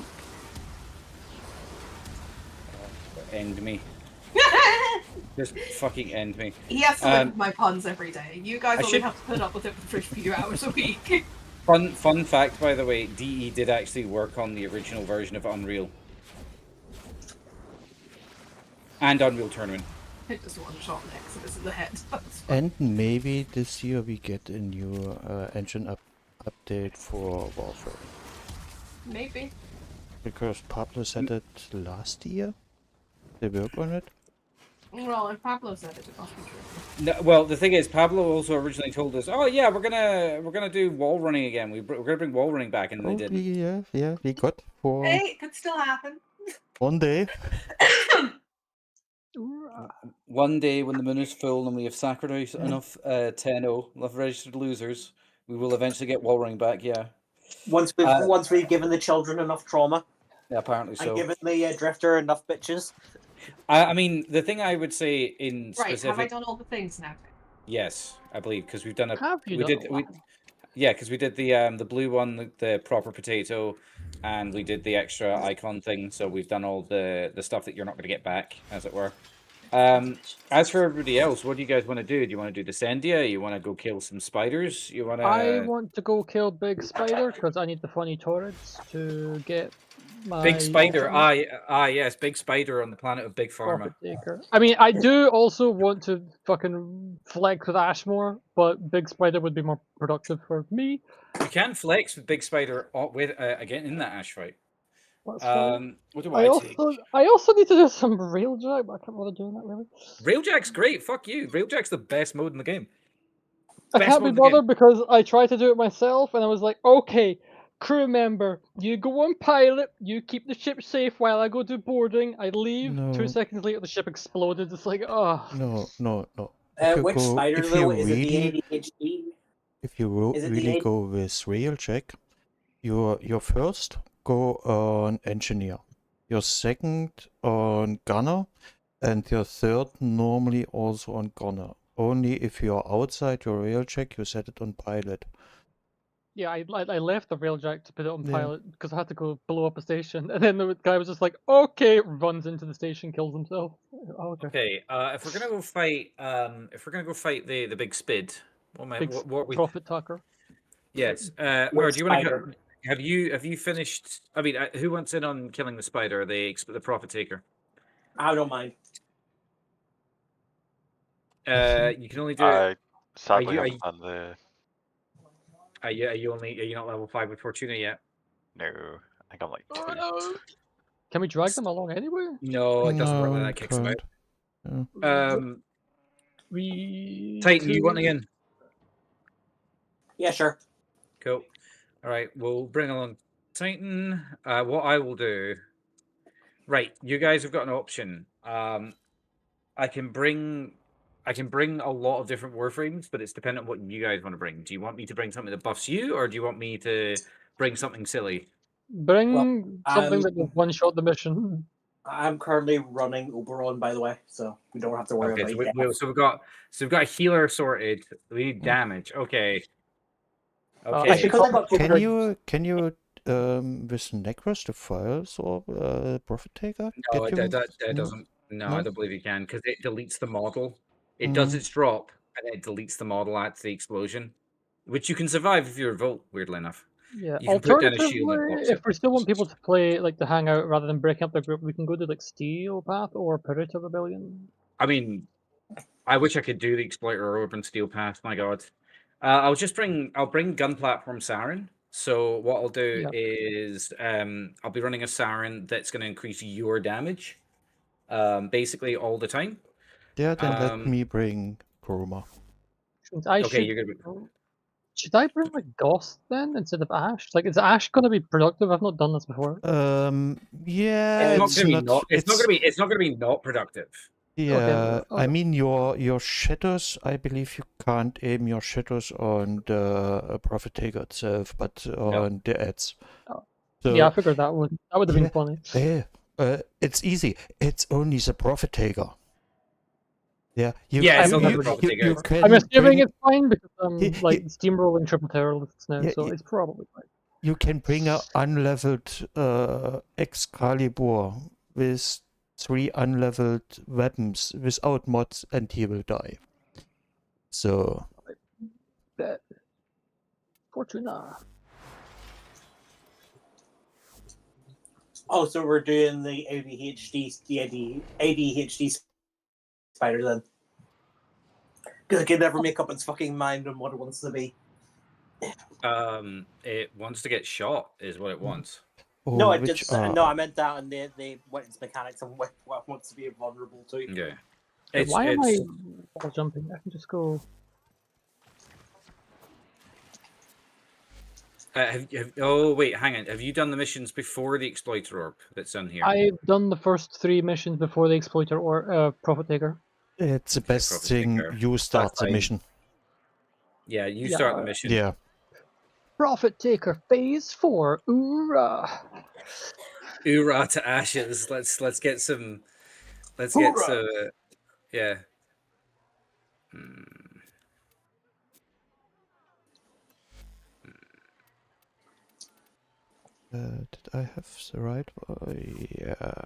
End me. Just fucking end me. He has to live with my puns every day. You guys only have to put up with it for a few hours a week. Fun fact, by the way, DE did actually work on the original version of Unreal. And Unreal Tournament. It just one shot Nexus in the head. And maybe this year we get a new engine update for Warframe. Maybe. Because Pablo said it last year. They work on it. Well, if Pablo said it, it must be true. No, well, the thing is, Pablo also originally told us, "Oh yeah, we're gonna do wall running again. We're gonna bring wall running back," and they didn't. Yeah, we got for Hey, it could still happen. one day. One day when the moon is full and we have sacrificed enough 10-0 of registered losers, we will eventually get wall running back. Yeah. Once we've given the children enough trauma. Yeah, apparently so. And given the drifter enough bitches. I mean, the thing I would say in specific... Right, have I done all the things now? Yes, I believe, because we've done a... Have you Yeah, because we did the blue one, the proper potato, and we did the extra icon thing, so we've done all the stuff that you're not going to get back, as it were. As for everybody else, what do you guys want to do? Do you want to do Descendia? You want to go kill some spiders? You want to... I want to go kill Big Spider, because I need the funny turrets to get... Big Spider, yes, Big Spider on the planet of Big Pharma. I mean, I do also want to fucking flex with Ashmore, but Big Spider would be more productive for me. You can flex with Big Spider with again in that Ash fight. What do I take? also need to do some Railjack, but I can't bother doing that really. Railjack's great. Fuck you. Railjack's the best mode in the game. I can't be bothered because I tried to do it myself, and I was like, okay. Crew member, you go on pilot, you keep the ship safe while I go do boarding, I leave, No. 2 seconds later the ship exploded, it's like, oh. No. Which spider though? Is it the ADHD? If you really go with Railjack, your first go on Engineer, your second on Gunner, And your third normally also on Gunner. Only if you're outside your rail check, you set it on pilot. Yeah, I left the railjack to put it on Yeah. pilot because I had to go blow up a station, and then the guy was just like, "Okay," runs into the station, kills himself. Oh, okay. Okay, if we're gonna go fight, the big spid, Big what we? profit tucker. Yes, With Mara, do you want to? spider. Have you finished? I mean, who wants in on killing the spider, the profit taker? I don't mind. You can only do it. I sadly you- are haven't done the. Are you not level 5 with Fortuna yet? No, I think I'm like 2. Can we drag them along anyway? No, it doesn't work like No, that. Kicks them out. can't. We Titan, you want could- in? Yeah, sure. Cool. All right, we'll bring along Titan. What I will do. Right, you guys have got an option. I can bring a lot of different Warframes, but it's dependent on what you guys want to bring. Do you want me to bring something that buffs you, or do you want me to bring something silly? Bring something that will one-shot the mission. I'm currently running Oberon, by the way, so we don't have to worry Okay, about it. so we've got a healer sorted. We need damage. Okay. Okay. It's because I got Can 200. you with Necros the files or Profit Taker? No, Get you- that doesn't. No, I No? don't believe you can because it deletes the model. It does its drop and then it deletes the model at the explosion, which you can survive if you revolt. Weirdly enough. Yeah. You can put down a shield and it Alternatively, blocks if it. we still want people to play like to hang out rather than breaking up the group, we can go to like Steel Path or Pirata Rebellion. I mean, I wish I could do the Exploiter or Urban Steel Path. My God, I'll bring Gun Platform Siren. So what I'll do is I'll be running a Siren that's going to increase your damage, basically all the time. Yeah, then let me bring Chroma. Okay, you're gonna. Should I bring like Ghost then instead of Ash? Like, is Ash going to be productive? I've not done this before. Yeah, It's not gonna be not productive. Yeah, Okay. I mean your shadows. I believe you can't aim your shadows on the Profit Taker itself, but on the ads. Oh. So, Yeah, I figured that would have been funny. Yeah, it's easy. It's only the Profit Taker. Yeah, it's not the Profit Taker. I'm assuming it's fine because I'm He- like steamrolling triple terrorists now, Yeah, so it's probably fine. You can bring a unleveled Excalibur with 3 unleveled weapons without mods, and he will die. So. Bet. Fortuna. Oh, so we're doing the ADHD spider then. Because it can never make up its fucking mind on what it wants to be. It wants to get shot, is what it wants. No, I meant that and what its mechanics and what it wants to be vulnerable to. Yeah. Why am I wall jumping? I can just go. Oh wait, hang on. Have you done the missions before the Exploiter Orb that's in here? I've done the first 3 missions before the Exploiter or Profit Taker. It's the best thing you start the mission. Yeah, you start the mission. Yeah. Profit Taker Phase 4. Hoorah! Hoorah to ashes. Let's get some. Let's get some. Yeah. Did I have the right? Yeah.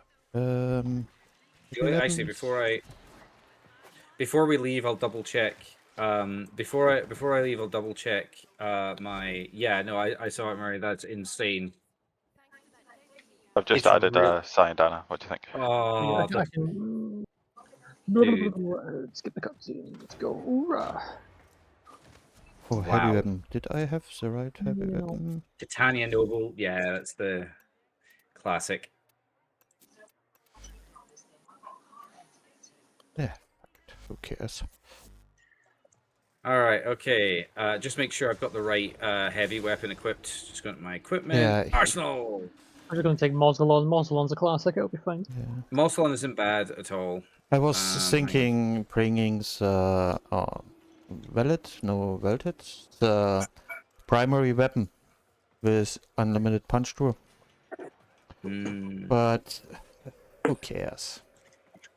Actually, before we leave, I'll double check. Before I leave, I'll double check. I saw it, Murray. That's insane. I've just added Cyandana. What do you think? Oh, I can... Skip the cutscene. Let's go. Hoorah! Oh, heavy weapon. Did I have the right heavy weapon? Titania Noble. Yeah, that's the classic. Yeah. Who cares? All right. Okay. Just make sure I've got the right heavy weapon equipped. Just got my equipment. Yeah. Arsenal. I'm just going to take Moslon. Moslon's a classic. It'll be fine. Yeah. Moslon isn't bad at all. I was thinking bringing the the primary weapon with unlimited punch through. But who cares?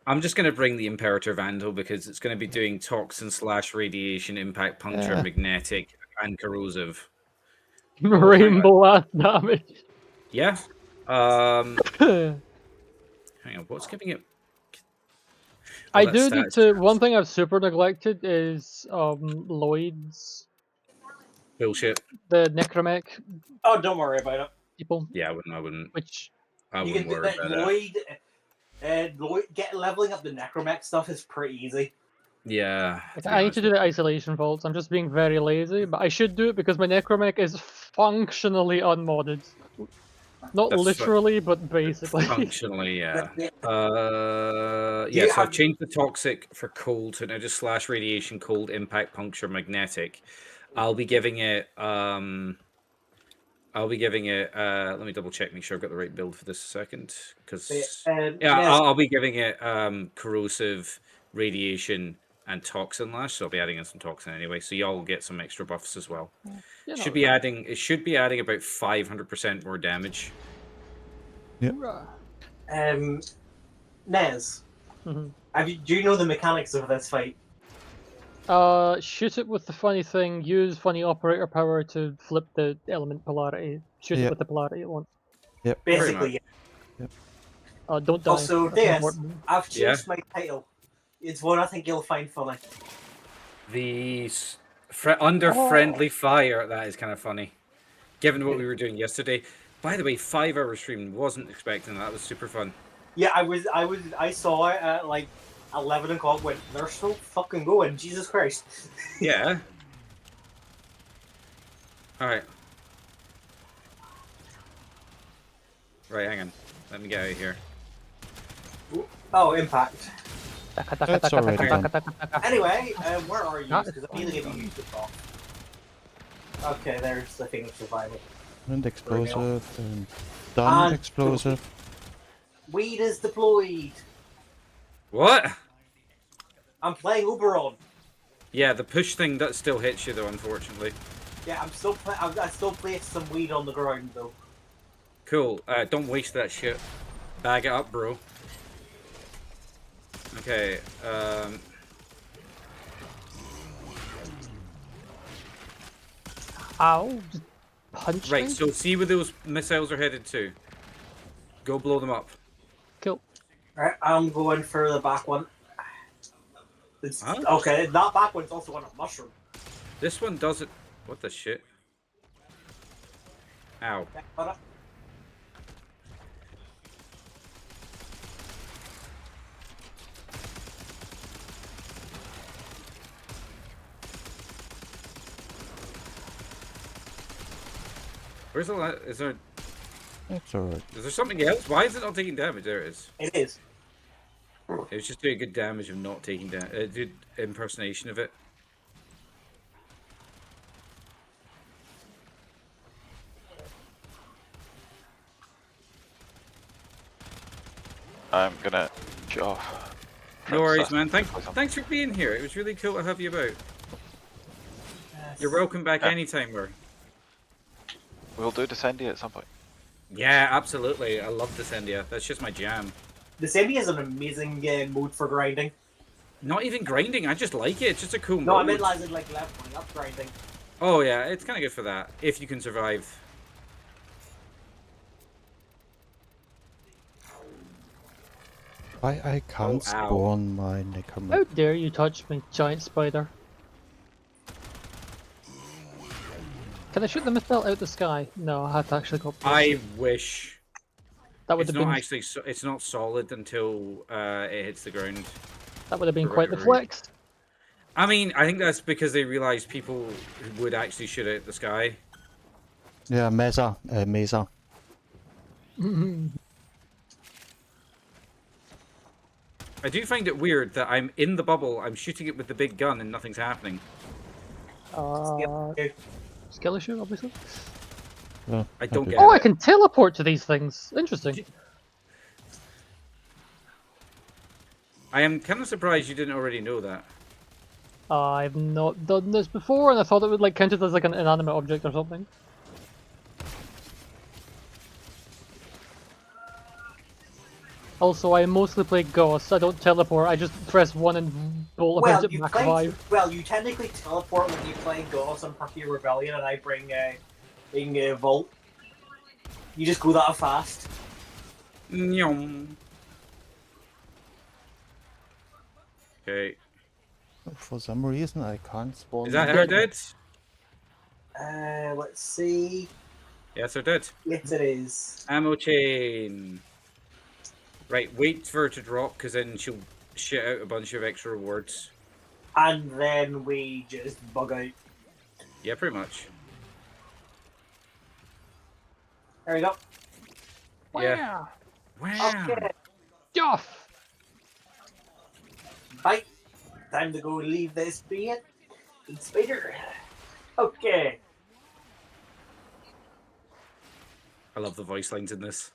I'm just going to bring the Imperator Vandal because it's going to be doing toxin / radiation, impact, puncture, Yeah. magnetic, and corrosive. Rainbow ass damage. Yeah. Hang on. What's giving it? Oh, I that's do need stats to. tabs. One thing I've super neglected is Lloyd's, Bullshit. the necromech Oh, don't worry about it. people, Yeah, I wouldn't. which I You wouldn't can do worry that. about it. Lloyd, leveling up the necromech stuff is pretty easy. Yeah. like, To be I need honest to do the isolation vaults. I'm just being very lazy, but I should do it because my necromech is functionally unmodded. Not That's literally, but basically. functionally, yeah. Yeah. Yeah, so I've have- changed the toxic for cold to now just / radiation, cold, impact, puncture, magnetic. I'll be giving it let me double check, make sure I've got the right build for this a second. Because I'll be giving it corrosive, radiation, and toxin lash, so I'll be adding in some toxin anyway, so y'all will get some extra buffs as well. You know, Should be adding about 500% more damage. Nez, Mhm. do you know the mechanics of this fight? Shoot it with the funny thing. Use funny operator power to flip the element polarity. Shoot it Yep. with the polarity it wants. Basically, Don't die. Also, That's Nez, important. I've changed my title. It's one I think you'll find funny. The under friendly fire, that is kind of funny, given what we were doing yesterday. By the way, 5-hour stream, wasn't expecting that. That was super fun. Yeah, I saw it at like 11 o'clock. Went, they're so fucking going, Jesus Christ. Yeah. All right. Right, hang on. Let me get out of here. Oh, impact. That's already done. Anyway, where are you? That is Because I'm feeling if you used it off. Okay, there's the thing of survival. And explosive and done And- explosive. Weed is deployed. What? I'm playing Oberon. Yeah, the push thing that still hits you though, unfortunately. Yeah, I still placed some weed on the ground though. Cool. Don't waste that shit. Bag it up, bro. Okay. Ow! Just punch Right. me? So see where those missiles are headed to. Go blow them up. Cool. Alright, I'm going for the back one. Huh? Okay, that back one's also on a mushroom. This one does it. What the shit? Ow. Where's the is there That's alright. something else? Why is it not taking damage? There it is. It is. It was just doing good damage of not taking damage. It did impersonation of it. I'm gonna shoot off. No worries, Princess. man. Thanks for being here. It was really cool to have you about. You're welcome back Yeah. anytime, we're. We'll do Descendia at some point. Yeah, absolutely. I love Descendia. That's just my jam. The Semi is an amazing mode for grinding. Not even grinding. I just like it. It's just a cool No, I mode. meant like leveling up grinding. Oh yeah, it's kind of good for that if you can survive. I can't Oh, ow. spawn my How necromancer. dare you touch my giant spider? Can I shoot the missile out the sky? No, I have to actually go. I wish. That would It's have not been actually. It's not solid until it hits the ground. that would have been for quite the whatever reason. flex. I mean, I think that's because they realized people would actually shoot out the sky. Yeah, Mesa. Mesa. I do find it weird that I'm in the bubble, I'm shooting it with the big gun, and nothing's happening. Skill issue, obviously. I don't okay. get Oh, it. I can teleport to these things. Interesting. I am kind of surprised you didn't already know that. I've not done this before, and I thought it would like count it as like an inanimate object or something. Also, I mostly play Ghost. I don't teleport. I just press 1 and bolt Well, about it you Mach play. 5. Well, you technically teleport when you play Gauss on Puppy Rebellion, and I bring Volt. You just go that fast. Nyom. Okay. For some reason, I can't spawn. Is that them. her dead? Let's see. Yes, they're dead. Yes, it is. Ammo chain. Right, wait for her to drop, because then she'll shit out a bunch of extra rewards. And then we just bug out. Yeah, pretty much. There we go. Yeah. Wow. Okay. Duff! Bye. Time to go leave this being. Eat spider. Okay. I love the voice lines in this.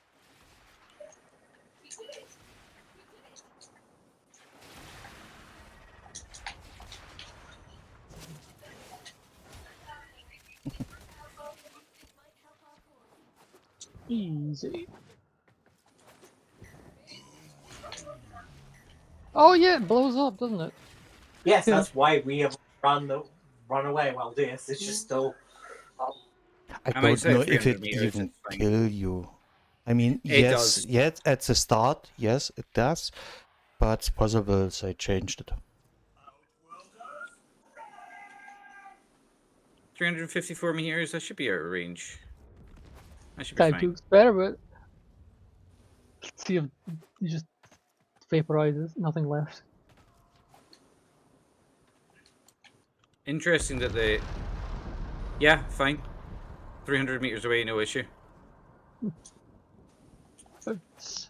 Easy. Oh yeah, it blows up, doesn't it? Yes, Yeah. that's why we have run away while this. It's just still. I I might don't say know if 300 it meters, even it's fine. kill you. I mean, It yes, does. yes, at the start, yes, it does, but it's possible they changed it. 354 meters, that should be out of range. That should be Time fine. to experiment. See if he just vaporizes, nothing left. Interesting that they... Yeah, fine. 300 meters away, no issue. Oops.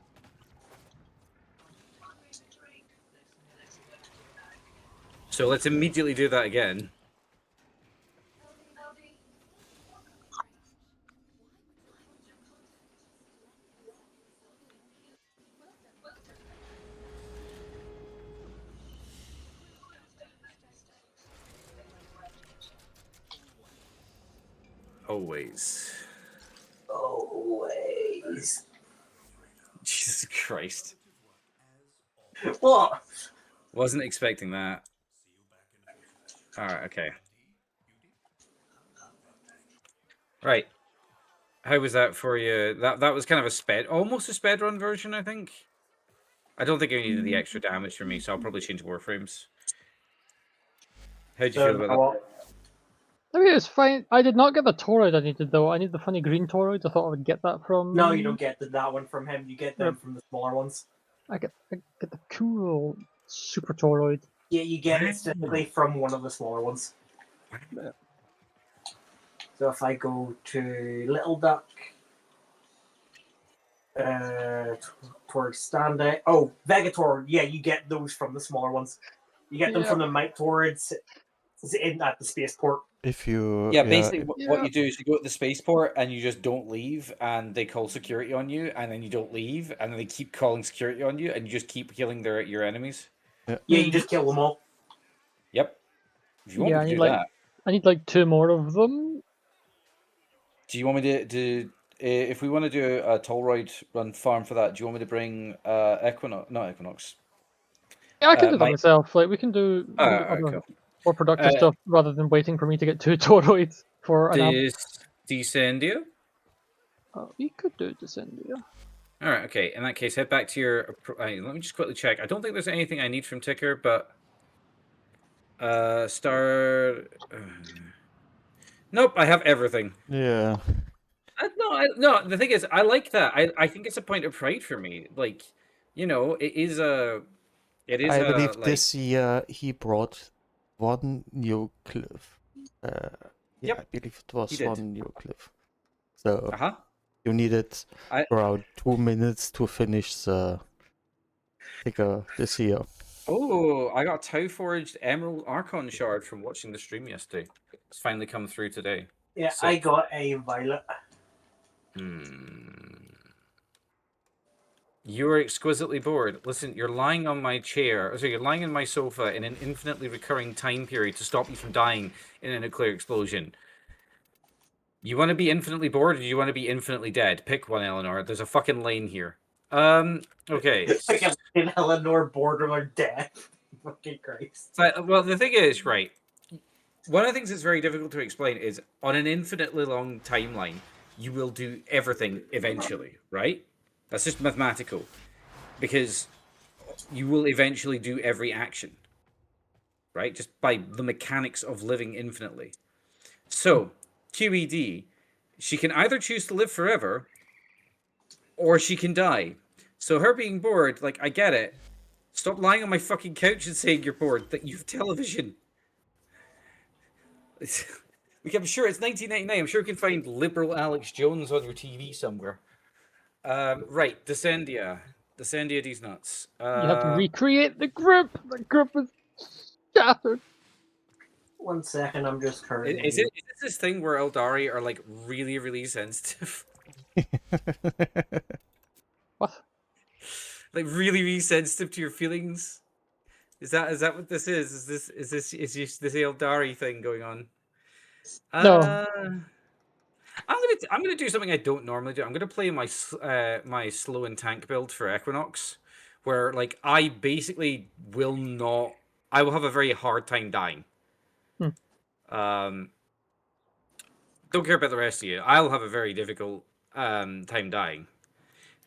So let's immediately do that again. Always. Always. Jesus Christ. What? Wasn't expecting that. Alright, okay. Right. How was that for you? That was kind of a almost a sped run version, I think. I don't think I needed the extra damage from me, so I'll probably change Warframes. How'd you feel about that? I mean, it's fine. I did not get the toroid I needed, though. I need the funny green toroids. I thought I would get that from... No, you don't get that one from him. You get them Yep. from the smaller ones. I get the cool super toroid. Yeah, you get it specifically from one of the smaller ones. Yeah. So if I go to Little Duck, towards Standout. Oh, Vegator. Yeah, you get those from the smaller ones. You get them Yeah. from the Mike Torrids at the spaceport. If you... Yeah, basically Yeah. what you do is you go to the spaceport and you just don't leave, and they call security on you, and then you don't leave, and then they keep calling security on you, and you just keep killing your enemies. Yeah, you just kill them all. Yep. If you want Yeah, me I to need do like that. I need like 2 more of them. Do you want me to if we want to do a Tolroid run farm for that, do you want me to bring not Equinox? Yeah, I can do that my- myself. Like we can do other cool. more productive stuff rather than waiting for me to get 2 toroids for an Descendia? we could do Descendia. All right, okay. In that case, head back to your. Let me just quickly check. I don't think there's anything I need from Ticker, but nope, I have everything. Yeah. No. The thing is, I like that. I think it's a point of pride for me. Like, you know, it is a. It is. I believe like, this year he brought one new cliff. Yeah, Yep, I believe it was he did. one new cliff. So Uh-huh. you needed I- around 2 minutes to finish the figure this year. Oh, I got Tau Forged Emerald Archon Shard from watching the stream yesterday. It's finally come through today. Yeah, So- I got a Violet. You're exquisitely bored. Listen, you're lying on my chair. So you're lying on my sofa in an infinitely recurring time period to stop you from dying in a nuclear explosion. You want to be infinitely bored, or do you want to be infinitely dead? Pick one, Eleanor. There's a fucking lane here. Okay. It's like a fucking Eleanor borderline death. Fucking Christ. Well, the thing is, right. One of the things that's very difficult to explain is on an infinitely long timeline, you will do everything eventually, right? That's just mathematical. Because you will eventually do every action, right? Just by the mechanics of living infinitely. So, QED, she can either choose to live forever, or she can die. So her being bored, like, I get it. Stop lying on my fucking couch and saying you're bored, that you have television. I'm sure it's 1999. I'm sure you can find liberal Alex Jones on your TV somewhere. Right, Descendia. Descendia, these nuts. You have to recreate the group. The group is shattered. 1 second, I'm just currently. Is this thing where Eldari are like really, really sensitive? What? Like really, really sensitive to your feelings? Is that what this is? Is this this Eldari thing going on? No. I'm gonna do something I don't normally do. I'm gonna play my my slow and tank build for Equinox, where like I basically will not. I will have a very hard time dying. Don't care about the rest of you. I'll have a very difficult time dying.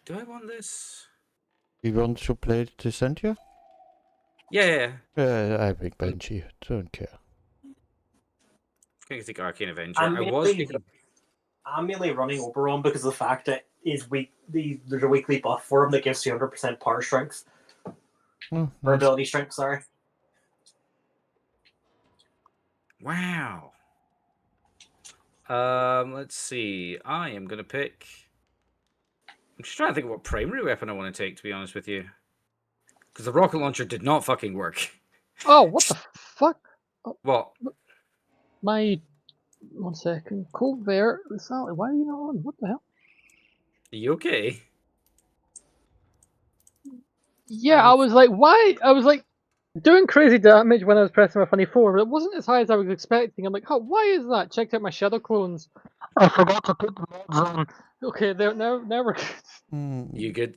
Do I want this? You want to play Descendia? Yeah. I pick Banshee. Don't care. I can take Arcane Avenger. I'm mainly running Oberon because of the fact that there's a weekly buff for him that gives 200% power strength. Oh, Or nice. ability strength, sorry. Wow. Let's see. I am gonna pick. I'm just trying to think of what primary weapon I want to take, to be honest with you. Because the rocket launcher did not fucking work. Oh, what the fuck? What? My 1 second. Colbert, Sally, why are you not on? What the hell? Are you okay? Yeah, I was like, why? I was like doing crazy damage when I was pressing my funny 4, but it wasn't as high as I was expecting. I'm like, oh, why is that? Checked out my shadow clones. I forgot to put the mods on. Okay, now we're good. You good?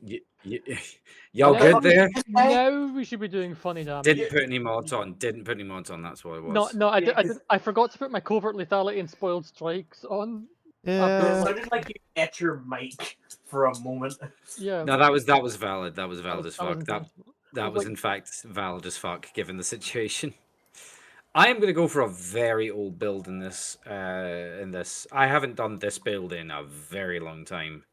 Y'all good there? Now we should be doing funny damage. Didn't put any mods on. Didn't put any mods on. That's what it was. No, I did. I forgot to put my covert lethality and spoiled strikes on. It Yeah. sounded like you ate your mic for a moment. Yeah. No, that was valid. That was valid as fuck. intentional. That was in fact valid as fuck given the situation. I am going to go for a very old build in this. I haven't done this build in a very long time.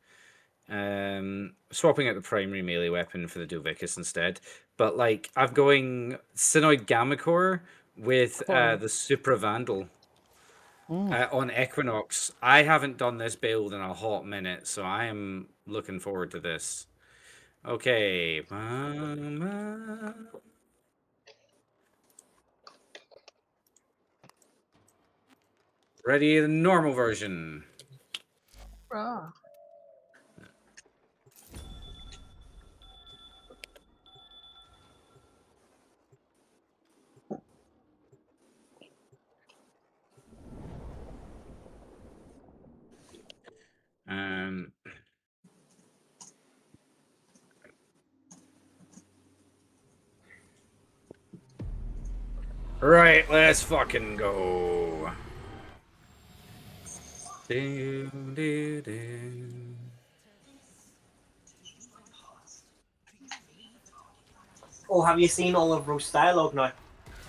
Swapping out the primary melee weapon for the Dovicus instead. But like, I'm going Synoid Gamma Core with the Supra Vandal on Equinox. I haven't done this build in a hot minute, so I am looking forward to this. Okay. Ready, the normal version. Ah. Right, let's fucking go. Oh, have you seen all of Roast's dialogue now?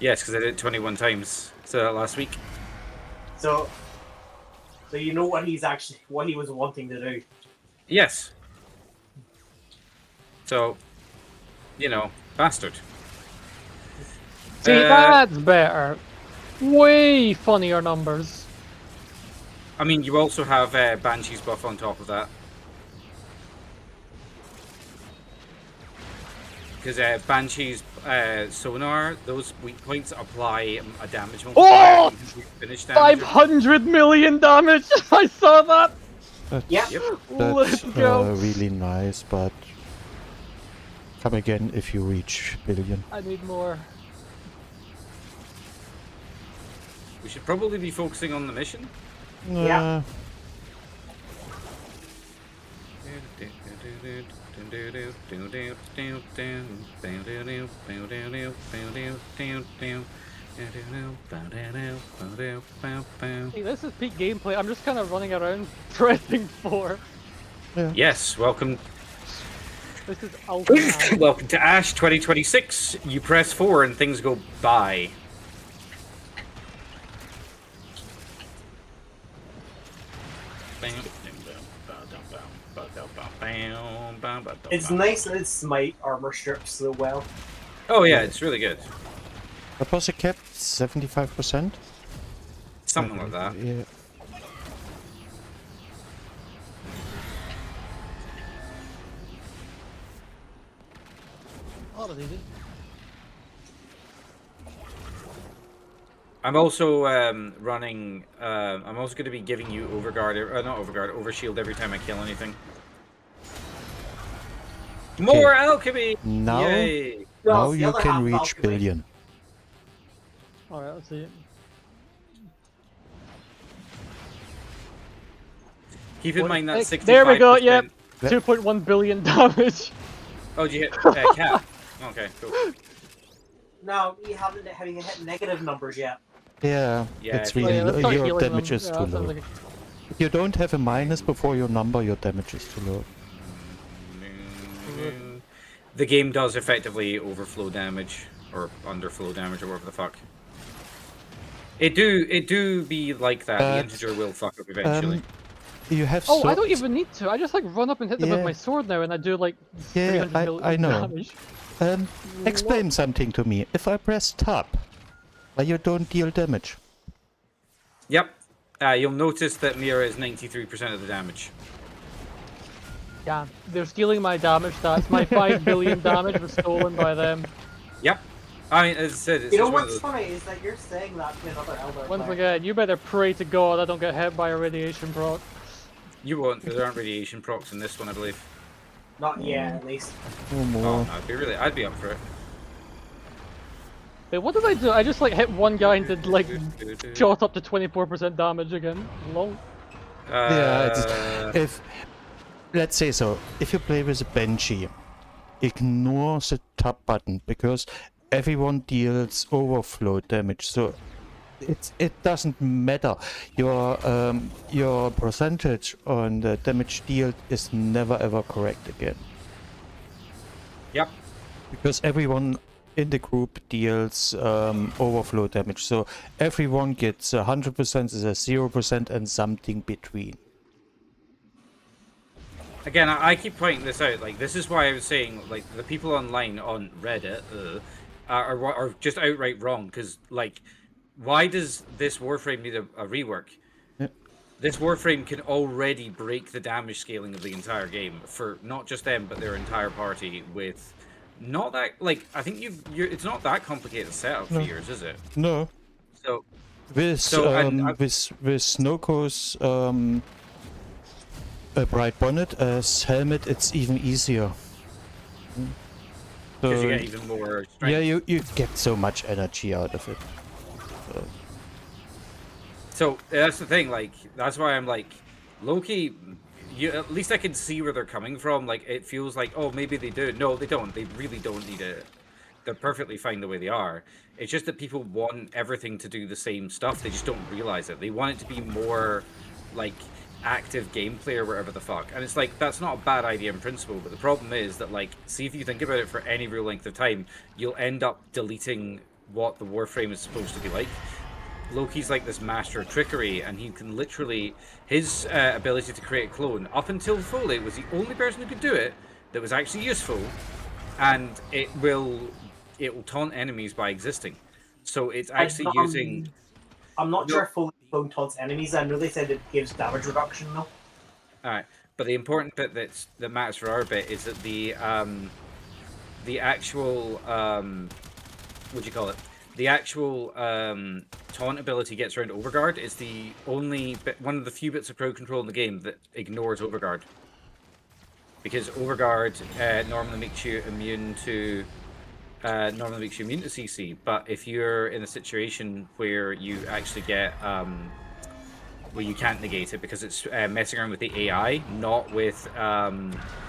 Yes, because I did it 21 times. So last week. So you know what he was wanting to do. Yes. So, you know, bastard. See, that's better. Way funnier numbers. I mean, you also have Banshee's buff on top of that. Because Banshee's sonar, those weak points apply a damage multiplier. Finish damage. 500 million damage! I saw that! Yep. Let's That's go. really nice, but come again if you reach billion. I need more. We should probably be focusing on the mission. Yeah. Hey, this is peak gameplay. I'm just kind of running around pressing 4. Yes, welcome. This is ultimate. Welcome to Ash 2026. You press 4 and things go by. It's nice that its smite armor strips so well. Oh yeah, it's really good. What was it kept? 75%? Something like that. Yeah. Oh, that's easy. I'm also running. I'm also going to be giving you overguard, not overguard, overshield every time I kill anything. More alchemy! Now, Yay! Well, now it's the you other can half reach alchemy. billion. Alright, let's see. Keep in mind that 65%. There we go, yep. Yep. 2.1 billion damage. Oh, did you hit cap? Okay, cool. No, you haven't hit negative numbers yet. Yeah, Yeah, it's oh, really yeah, let's low. start Your healing damage them. is Yeah, too that sounds low. like If you don't have a minus before your number, your damage is too low. The game does effectively overflow damage or underflow damage or whatever the fuck. It do be like that. The integer will fuck up eventually. You have Oh, I so- don't even need to. I just like run up and hit them with Yeah. my sword now, and I do like Yeah, 300 million I know. damage. Explain something to me. If I press tab, why you don't deal damage? Yep. You'll notice that Mira is 93% of the damage. Yeah, they're stealing my damage stats. My 5 billion damage was stolen by them. Yep. I mean, as I said, it's You know just one of what's those... funny is that you're saying that to another elder Once player. again, you better pray to God I don't get hit by a radiation proc. You won't. There aren't radiation procs in this one, I believe. Not yet, at least. No Oh, more. no, I'd be up for it. Wait, what did I do? I just like hit one guy and did like shot up to 24% damage again. Lol. Yeah, if let's say so, if you play with a Banshee, ignore the top button because everyone deals overflow damage. So it doesn't matter. Your percentage on the damage dealt is never ever correct again. Yep. Because everyone in the group deals overflow damage. So everyone gets 100%, there's 0%, and something between. Again, I keep pointing this out. Like, this is why I was saying, like, the people online on Reddit are just outright wrong. Because, like, why does this Warframe need a rework? Yep. This Warframe can already break the damage scaling of the entire game for not just them, but their entire party with not that, like, I think it's not that complicated setup for yours, is it? No. So, With with Snoko's a bright bonnet as helmet, it's even easier. because you get even more strength. yeah, you get so much energy out of it. So that's the thing, like, that's why I'm like, Loki, at least I can see where they're coming from. Like, it feels like, oh, maybe they do. No, they don't. They really don't need it. They're perfectly fine the way they are. It's just that people want everything to do the same stuff. They just don't realize it. They want it to be more, like, active gameplay or whatever the fuck. And it's like, that's not a bad idea in principle, but the problem is that, like, see if you think about it for any real length of time, you'll end up deleting what the Warframe is supposed to be like. Loki's like this master of trickery, and he can literally, his ability to create a clone, up until Foley, was the only person who could do it that was actually useful, and it will taunt enemies by existing. So it's actually using... I'm not sure if Fully Clone taunts enemies. I know they said it gives damage reduction though. Alright, but the important bit that matters for our bit is that the actual what do you call it? The actual taunt ability gets around Overguard. It's the only bit, one of the few bits of crowd control in the game that ignores Overguard, because Overguard normally makes you immune to CC. But if you're in a situation where you actually get where you can't negate it because it's messing around with the AI, not with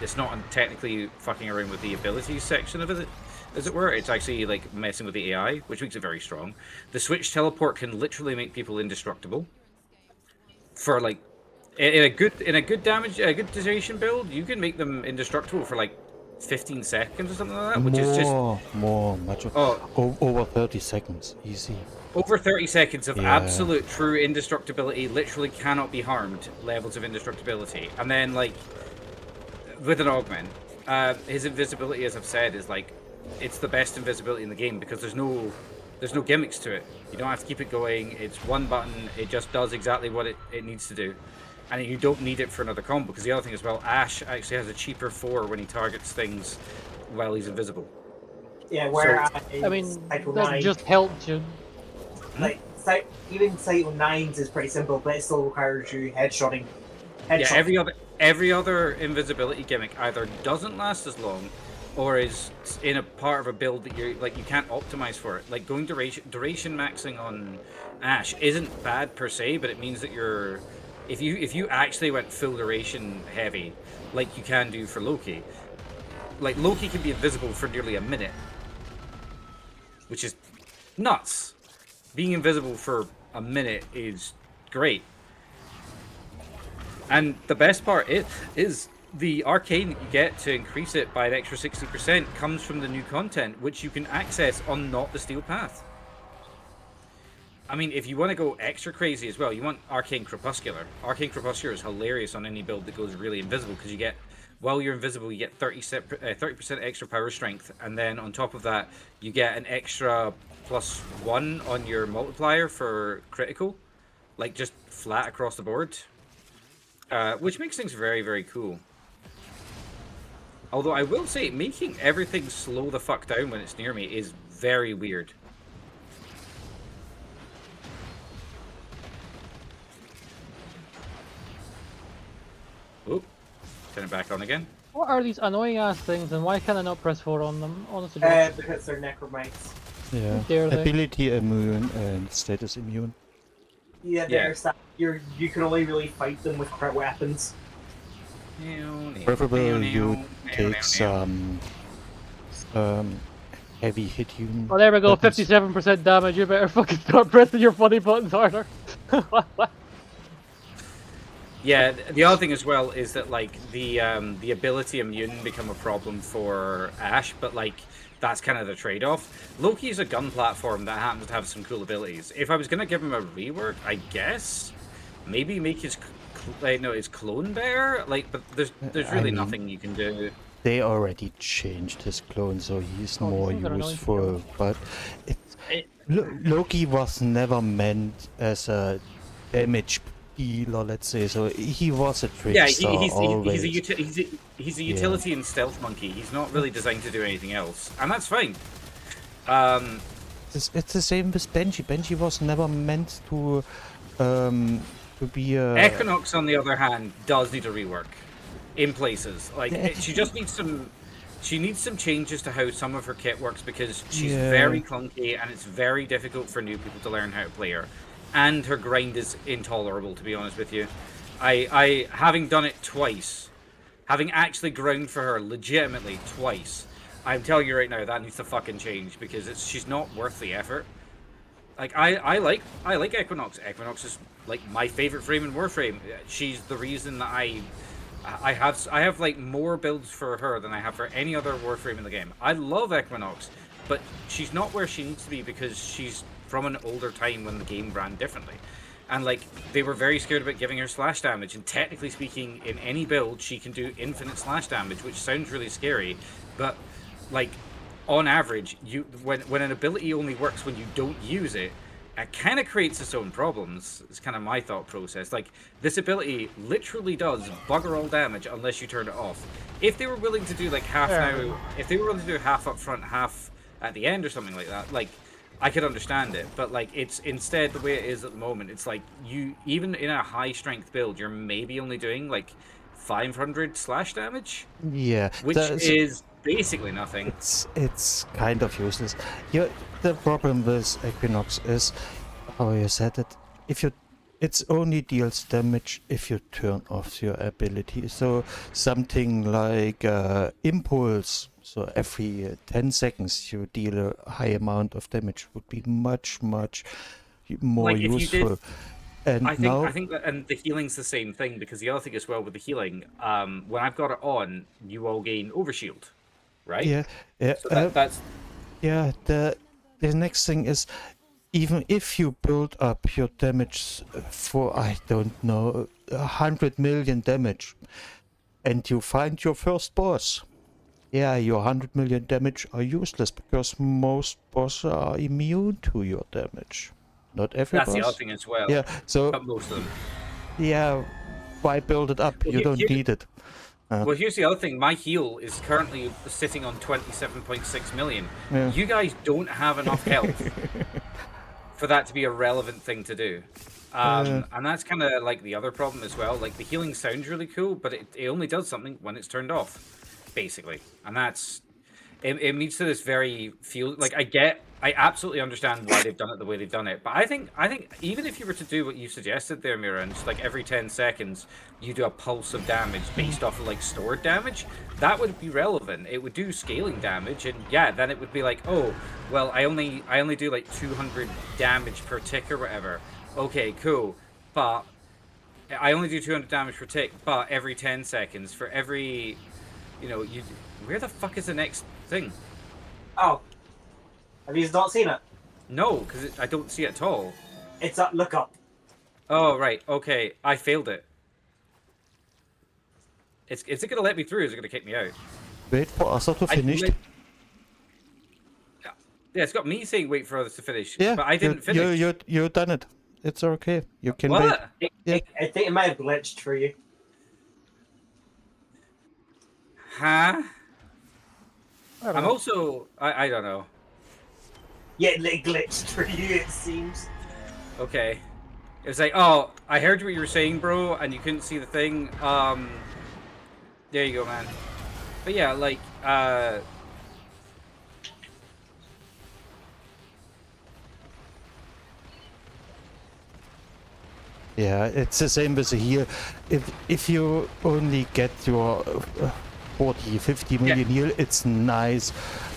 it's not technically fucking around with the abilities section of it, as it were. It's actually like messing with the AI, which makes it very strong. The switch teleport can literally make people indestructible. For like in a good duration build, you can make them indestructible for like 15 seconds or something like that, which is just much oh, over 30 seconds, easy. over 30 seconds of Yeah. absolute true indestructibility, literally cannot be harmed levels of indestructibility. And then like with an augment, his invisibility, as I've said, is like it's the best invisibility in the game because there's no gimmicks to it. You don't have to keep it going. It's one button. It just does exactly what it needs to do. And you don't need it for another combo, because the other thing as well, Ash actually has a cheaper 4 when he targets things while he's invisible. Yeah, whereas I mean, Cycle that 9, just helped you. like even Cycle 9's is pretty simple, but it still requires you headshotting. Yeah, every other invisibility gimmick either doesn't last as long, or is in a part of a build that you can't optimize for it. Like going duration maxing on Ash isn't bad per se, but it means that you're if you actually went full duration heavy, like you can do for Loki, like Loki can be invisible for nearly a minute, which is nuts. Being invisible for a minute is great. And the best part is the arcane that you get to increase it by an extra 60% comes from the new content, which you can access on not the Steel Path. I mean, if you want to go extra crazy as well, you want Arcane Crepuscular. Arcane Crepuscular is hilarious on any build that goes really invisible, because you get, while you're invisible, you get 30% extra power strength, and then on top of that, you get an extra +1 on your multiplier for critical, like just flat across the board, which makes things very, very cool. Although I will say, making everything slow the fuck down when it's near me is very weird. Oop, turn it back on again. What are these annoying ass things, and why can I not press 4 on them? Honestly, Because they're necromites. Yeah, dare they? ability immune and status immune. Yeah, Yeah. You can only really fight them with crit weapons. Preferably you take some heavy hit you. oh, there we go, weapons. 57% damage. You better fucking start pressing your funny buttons harder. Yeah, the other thing as well is that like the ability immune become a problem for Ash, but like that's kind of the trade-off. Loki is a gun platform that happens to have some cool abilities. If I was gonna give him a rework, I guess maybe make his his clone better. Like, but there's really nothing you can do. They already changed his clone, so he's more these things are annoying to useful. But Loki was never meant as a damage dealer, let's say. So he was a trickster. He's a utility and stealth monkey. He's not really designed to do anything else, and that's fine. It's the same with Benji. Benji was never meant to be a... Equinox, on the other hand, does need a rework in places. Like she just needs some. She needs some changes to how some of her kit works, because she's very clunky and it's very difficult for new people to learn how to play her. And her grind is intolerable, to be honest with you. I having done it twice, having actually ground for her legitimately twice, I'm telling you right now that needs to fucking change, because she's not worth the effort. Like I like Equinox. Equinox is like my favorite frame in Warframe. She's the reason that I have like more builds for her than I have for any other Warframe in the game. I love Equinox, but she's not where she needs to be, because she's from an older time when the game ran differently. And like they were very scared about giving her slash damage, and technically speaking, in any build she can do infinite slash damage, which sounds really scary, but like on average, when an ability only works when you don't use it, it kind of creates its own problems. It's kind of my thought process. Like, this ability literally does bugger all damage unless you turn it off. If they were willing to do like half now, if they were willing to do half up front, half at the end or something like that, like I could understand it. But like it's instead the way it is at the moment, it's like you, even in a high strength build, you're maybe only doing like 500 slash damage. Yeah, which is basically nothing. It's kind of useless. The problem with Equinox is, how you said it, if you It's only deals damage if you turn off your ability. So something like impulse. So every 10 seconds you deal a high amount of damage would be much more Like, if you did- useful. And I now, think that, and the healing's the same thing, because the other thing as well with the healing, when I've got it on, you all gain overshield, right? yeah, So that's yeah. The next thing is, even if you build up your damage for, I don't know, 100 million damage, and you find your first boss, yeah, your 100 million damage are useless because most bosses are immune to your damage. Not every that's the other boss. thing as well. Yeah, so But most of them. yeah, why build it up? Well, You don't need it. Well, here's the other thing. My heal is currently sitting on 27.6 million. Yeah. You guys don't have enough health for that to be a relevant thing to do. And that's kind of like the other problem as well. Like, the healing sounds really cool, but it only does something when it's turned off, basically. And that's... It leads to this very feel... Like, I absolutely understand why they've done it the way they've done it. But I think even if you were to do what you suggested there, Mira, and just like every 10 seconds you do a pulse of damage based off of like stored damage, that would be relevant. It would do scaling damage, and yeah, then it would be like, oh, well, I only do like 200 damage per tick or whatever. Okay, cool. But I only do 200 damage per tick, but every 10 seconds for every, you know, where the fuck is the next thing? Oh. Have you not seen it? No, because I don't see it at all. It's up. Look up. Oh, right. Okay. I failed it. Is it going to let me through, or is it going to kick me out? Wait for us to finish. Yeah, it's got me saying wait for others to finish. Yeah, but I didn't finish. You done it. It's okay. You can wait. What? Yeah. I think it might have glitched for you. Huh? don't I'm know. also... I don't know. Yeah, it glitched for you, it seems. Okay. It was like, oh, I heard what you were saying, bro, and you couldn't see the thing. There you go, man. But yeah, like, Yeah, it's the same with the heal. If you only get your 40, 50 million heal, it's nice,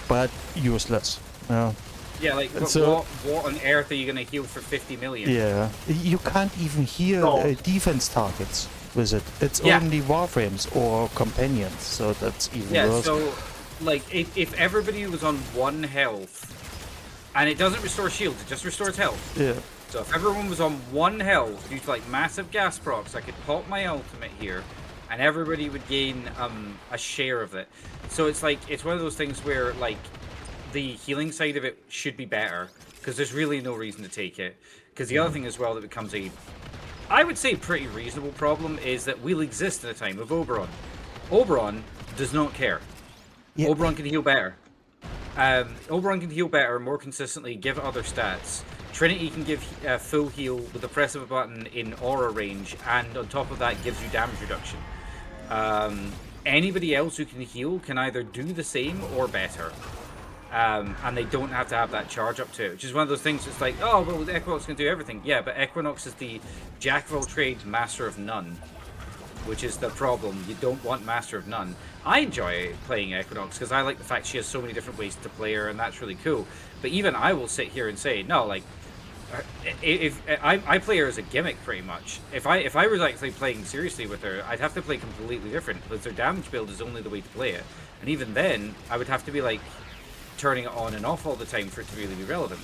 but useless. yeah, like, So- what on earth are you going to heal for 50 million? Yeah, you can't even heal No. defense targets with it. It's Yeah. only warframes or companions, so that's even Yeah, worse. so, like, if everybody was on 1 health, and it doesn't restore shields, it just restores health. Yeah. So if everyone was on 1 health due to like massive gas procs, I could pop my ultimate here, and everybody would gain a share of it. So it's like, it's one of those things where like the healing side of it should be better, because there's really no reason to take it. Because the other thing as well that becomes a, I would say, pretty reasonable problem is that we'll exist in a time of Oberon. Oberon does not care. Yeah. Oberon can heal better. Oberon can heal better, more consistently, give other stats. Trinity can give full heal with the press of a button in aura range, and on top of that gives you damage reduction. Anybody else who can heal can either do the same or better. And they don't have to have that charge up to it, which is one of those things that's like, oh, well, Equinox can do everything. Yeah, but Equinox is the jack of all trades, master of none, which is the problem. You don't want master of none. I enjoy playing Equinox because I like the fact she has so many different ways to play her, and that's really cool. But even I will sit here and say, no, like, if I play her as a gimmick pretty much. If I was actually playing seriously with her, I'd have to play completely different, because their damage build is only the way to play it. And even then, I would have to be like turning it on and off all the time for it to really be relevant.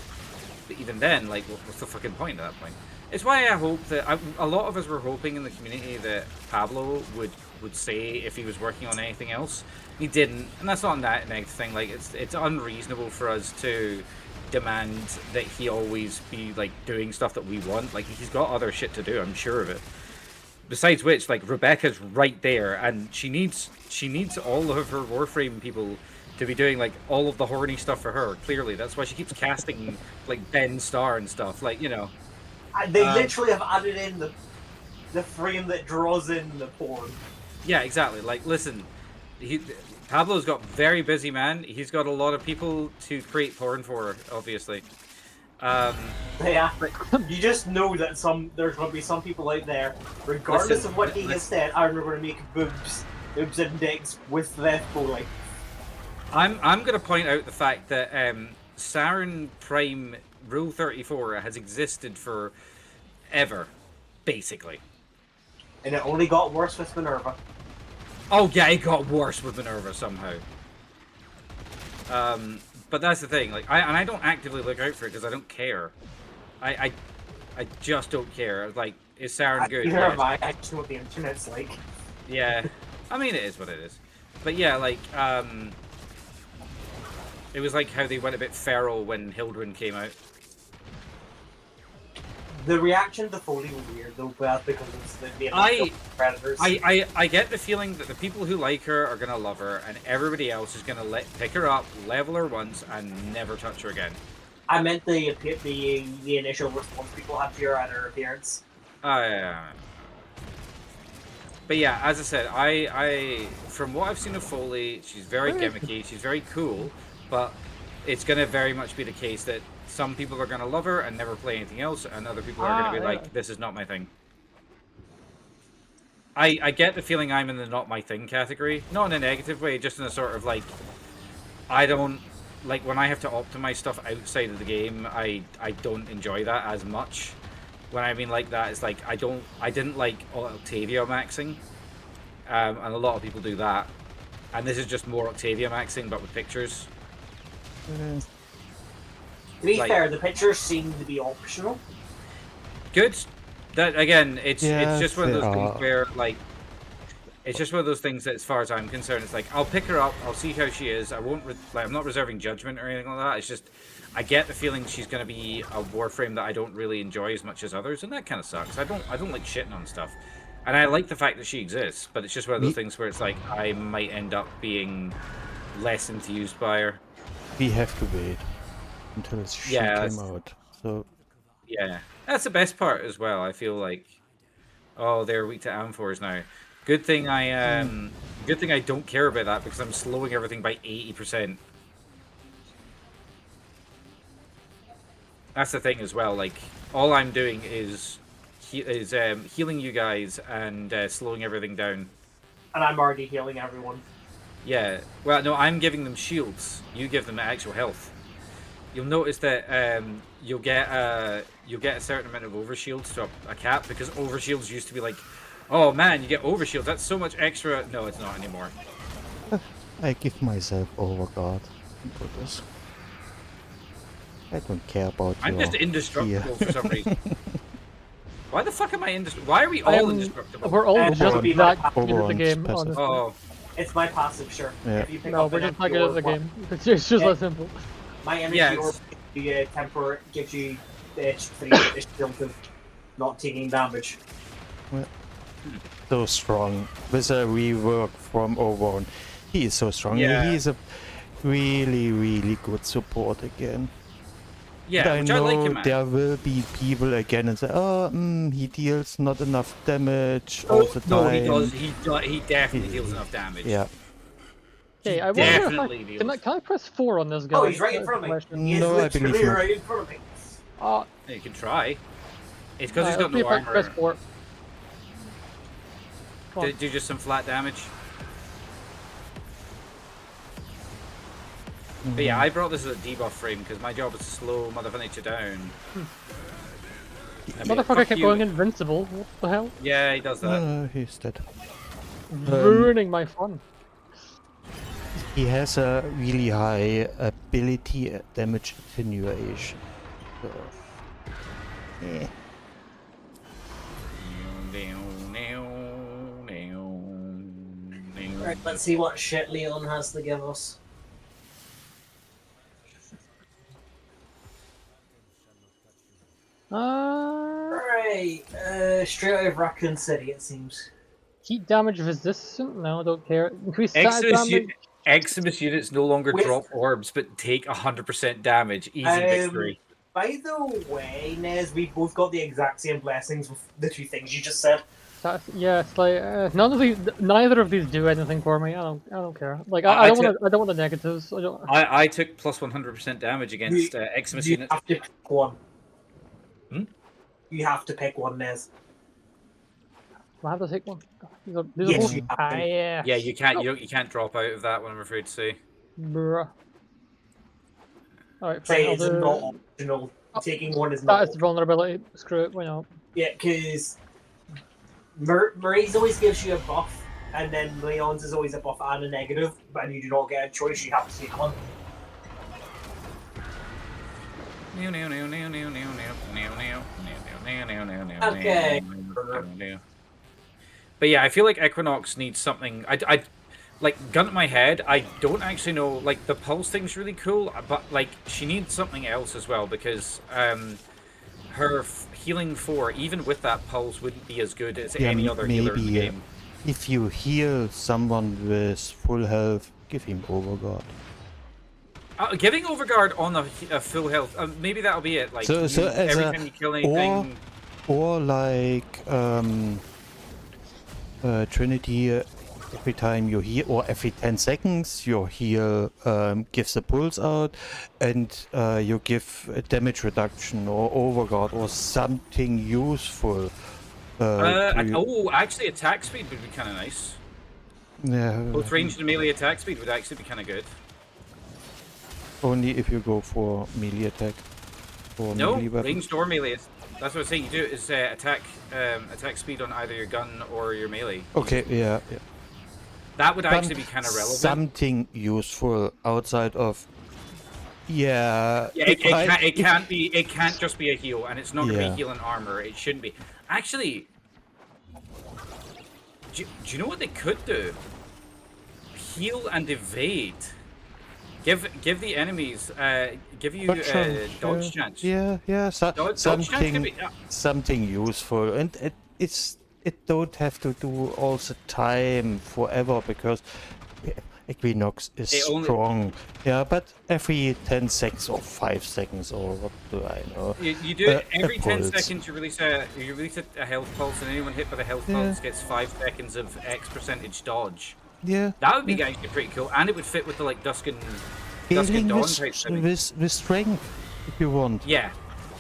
But even then, like, what's the fucking point at that point? It's why I hope that a lot of us were hoping in the community that Pablo would say if he was working on anything else. He didn't, and that's not a negative thing. Like, it's unreasonable for us to demand that he always be like doing stuff that we want. Like, he's got other shit to do, I'm sure of it. Besides which, like, Rebecca's right there, and she needs all of her Warframe people to be doing like all of the horny stuff for her. Clearly, that's why she keeps casting like Ben Starr and stuff. Like, you know, They literally have added in the frame that draws in the porn. yeah, exactly. Like, listen, Pablo's got very busy, man. He's got a lot of people to create porn for, obviously. Yeah, you just know that there's going to be some people out there, regardless Listen, of what he has said, are going to make boobs index with the Foley. I'm going to point out the fact that Saturn Prime Rule 34 has existed for ever, basically. And it only got worse with Minerva. Oh yeah, it got worse with Minerva somehow. But that's the thing. Like, I don't actively look out for it because I don't care. I just don't care. Like, is Saturn good? Neither Yes. am I. I just know what the internet's like. Yeah, I mean it is what it is. But yeah, like it was like how they went a bit feral when Hildryn came out. The reaction to Foley was weird though, but that's because it's the Predators. I get the feeling that the people who like her are gonna love her, and everybody else is gonna pick her up, level her once, and never touch her again. I meant the initial response people had to her appearance. Yeah. But yeah, as I said, I from what I've seen of Foley, she's very gimmicky, she's very cool, but it's gonna very much be the case that some people are gonna love her and never play anything else, and other people are gonna be like, this is not my thing. I get the feeling I'm in the not my thing category, not in a negative way, just in a sort of like, I don't like when I have to optimize stuff outside of the game. I don't enjoy that as much. When I mean like that, it's like I didn't like Octavia maxing, and a lot of people do that, and this is just more Octavia maxing but with pictures. To be fair, the pictures seem to be optional. Good. That again, it's just one of those they things are. where like, it's just one of those things that, as far as I'm concerned, it's like I'll pick her up, I'll see how she is. I won't I'm not reserving judgment or anything like that. It's just I get the feeling she's going to be a Warframe that I don't really enjoy as much as others, and that kind of sucks. I don't like shitting on stuff, and I like the fact that she exists, but it's just one of those things where it's like I might end up being less enthused by her. We have to wait until she came out. So yeah, that's the best part as well. I feel like, oh, they're weak to amphors now. Good thing I don't care about that because I'm slowing everything by 80%. That's the thing as well. Like, all I'm doing is healing you guys and slowing everything down. And I'm already healing everyone. Yeah. Well, no, I'm giving them shields. You give them actual health. You'll notice that you'll get a certain amount of overshields to a cap, because overshields used to be like, oh man, you get overshields. That's so much extra. No, it's not anymore. I give myself overguard for this. I don't care about I'm your just indestructible fear. for some reason. Why the fuck am I indestructible? Why are we all indestructible? We're all just Overrun. that good at the Overrun's game, passive. honestly. Oh, It's my passive, sure. Yeah. If you pick No, up we're an just not empty good at the orb, game. It's just that simple. My energy Yeah, orb gives you the 3 shield of not taking damage. So strong. With a rework from Overrun. He is so strong. Yeah. He is a really, really good support again. yeah, And which I I know like him, man. there will be people again and say, oh, he deals not enough damage all the time. No, he does. He definitely deals enough damage. Yeah. Okay, I wonder if Definitely I, deals. can I press 4 on this guy? Oh, he's right in front of me. Question. He is No, I believe literally not. right in front of me. You can try. It's because he's got let's see no if I can press armor. 4. Come on. Do just some flat damage. But yeah, I brought this as a debuff frame because my job is to slow Mother Nature down. I mean, Motherfucker fuck kept you. going invincible. What the hell? Yeah, he does that. He's dead. Ruining my fun. He has a really high ability damage attenuation. So, yeah. Right, let's see what shit Leon has to give us. Right, straight out of Raccoon City, it seems. Heat damage resistant? No, I don't care. Increased stat damage? Eximus units no longer With- drop orbs, but take 100% damage. Easy victory. By the way, Nez, we both got the exact same blessings with the 2 things you just said. stats. Yeah, it's like neither of these do anything for me. I don't care. Like I don't want the negatives. I took plus 100% damage against Xmas You units. have to pick one. Hmm? You have to pick one, Nez. I have to take one. These are Yes, both. you have to. Yeah, you can't drop out of that one. I'm afraid to say. Bruh. All right, Say fine. it's not optional. Taking one is not. That is vulnerability. Screw it. Why not? Yeah, because Marie's always gives you a buff, and then Leon's is always a buff and a negative, but you do not get a choice. You have to take one. Okay. But yeah, I feel like Equinox needs something. I like, gun to my head, I don't actually know. Like, the pulse thing's really cool, but like she needs something else as well, because her healing 4, even with that pulse, wouldn't be as good as any other healer in the game. If you heal someone with full health, give him Overguard. Giving Overguard on a full health, maybe that'll be it. Like, So every time you kill anything, or like Trinity, every time you heal, or every 10 seconds, your heal gives a pulse out, and you give a damage reduction or Overguard or something useful. actually, attack speed would be kind of nice. Yeah. Both ranged and melee attack speed would actually be kind of good. Only if you go for melee attack. Or No, melee weapon. ranged or melee. That's what I'm saying. You do is attack speed on either your gun or your melee. Okay, yeah. That would actually be kind of relevant. Something useful outside of. Yeah. Yeah, it can't just be a heal, and it's not going to be heal and armor. It shouldn't be. Actually, do you know what they could do? Heal and evade. Give the enemies give you dodge chance. Yeah. Dodge chance could be, something useful, and it don't have to do all the time forever, because Equinox is strong. Yeah, but every 10 seconds or 5 seconds, or what do I know? You do it every 10 seconds. You release a health pulse, and anyone hit by the health pulse gets 5 seconds of X% dodge. Yeah. That would be actually pretty cool, and it would fit with the like Dusk and Dawn type thing. With strength, if you want. Yeah.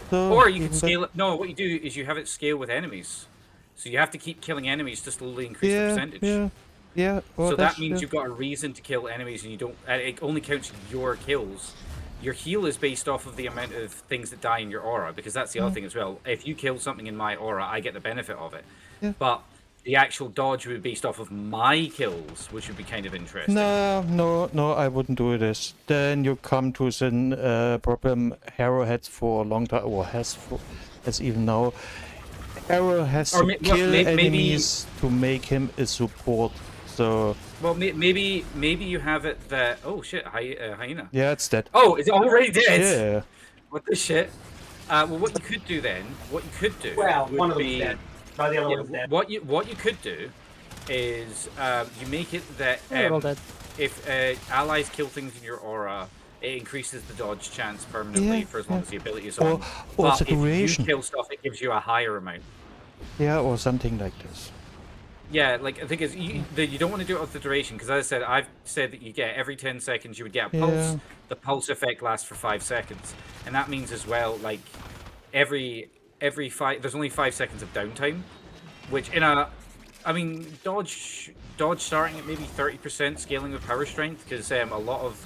So or you can scale it. No, what you do is you have it scale with enemies. So you have to keep killing enemies to slowly increase the percentage. Yeah. Well, so that means you've got a reason to kill enemies, and you don't. It only counts your kills. Your heal is based off of the amount of things that die in your aura, because that's the other thing as well. If you kill something in my aura, I get the benefit of it. Yeah. But the actual dodge would be based off of my kills, which would be kind of interesting. No, I wouldn't do this. Then you come to the problem Hero had for a long time, or has even now. Hero has to kill enemies to make him a support. So. Well, maybe you have it that. Oh shit, hyena. Yeah, it's dead. Oh, is it already dead? Yeah. What the shit? Well, what you could do then? Well, one of them's dead. No, the other one's dead. What you could do is you make it that if allies kill things in your aura, it increases the dodge chance permanently for as long as the ability is on. But if you kill stuff, it gives you a higher amount. Yeah, or something like this. Yeah, like the thing is, you don't want to do it with the duration, because as I said, I've said that you get every 10 seconds you would get a pulse. Yeah. The pulse effect lasts for 5 seconds, and that means as well, like every 5, there's only 5 seconds of downtime, which dodge starting at maybe 30% scaling with power strength, because a lot of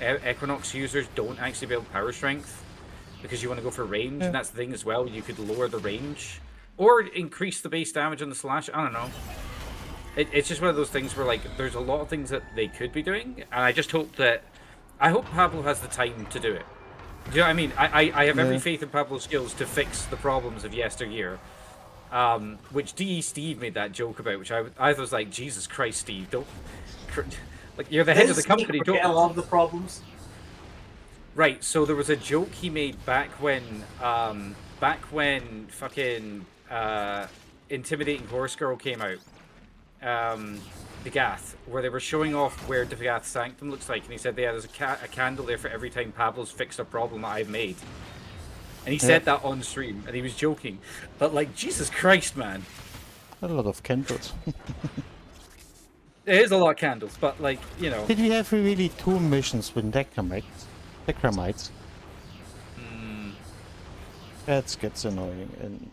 Equinox users don't actually build power strength because you want to go for range, and that's the thing as well. You could lower the range or increase the base damage on the slash. I don't know. It's just one of those things where like there's a lot of things that they could be doing, and I just hope Pablo has the time to do it. Do you know what I mean? I have every faith in Pablo's skills to fix the problems of yesteryear. Which DE Steve made that joke about, which I was like, Jesus Christ, Steve, don't, like, you're the head of the company, don't. A lot of the problems. Right. So there was a joke he made back when fucking Intimidating Horse Girl came out, Dagath, where they were showing off where Dagath's Sanctum looks like, and he said, "Yeah, there's a candle there for every time Pablo's fixed a problem that I've made." And he said that on stream, and he was joking. But like, Jesus Christ, man. A lot of candles. It is a lot of candles, but like, you know. Did we have really 2 missions with necromites? That gets annoying and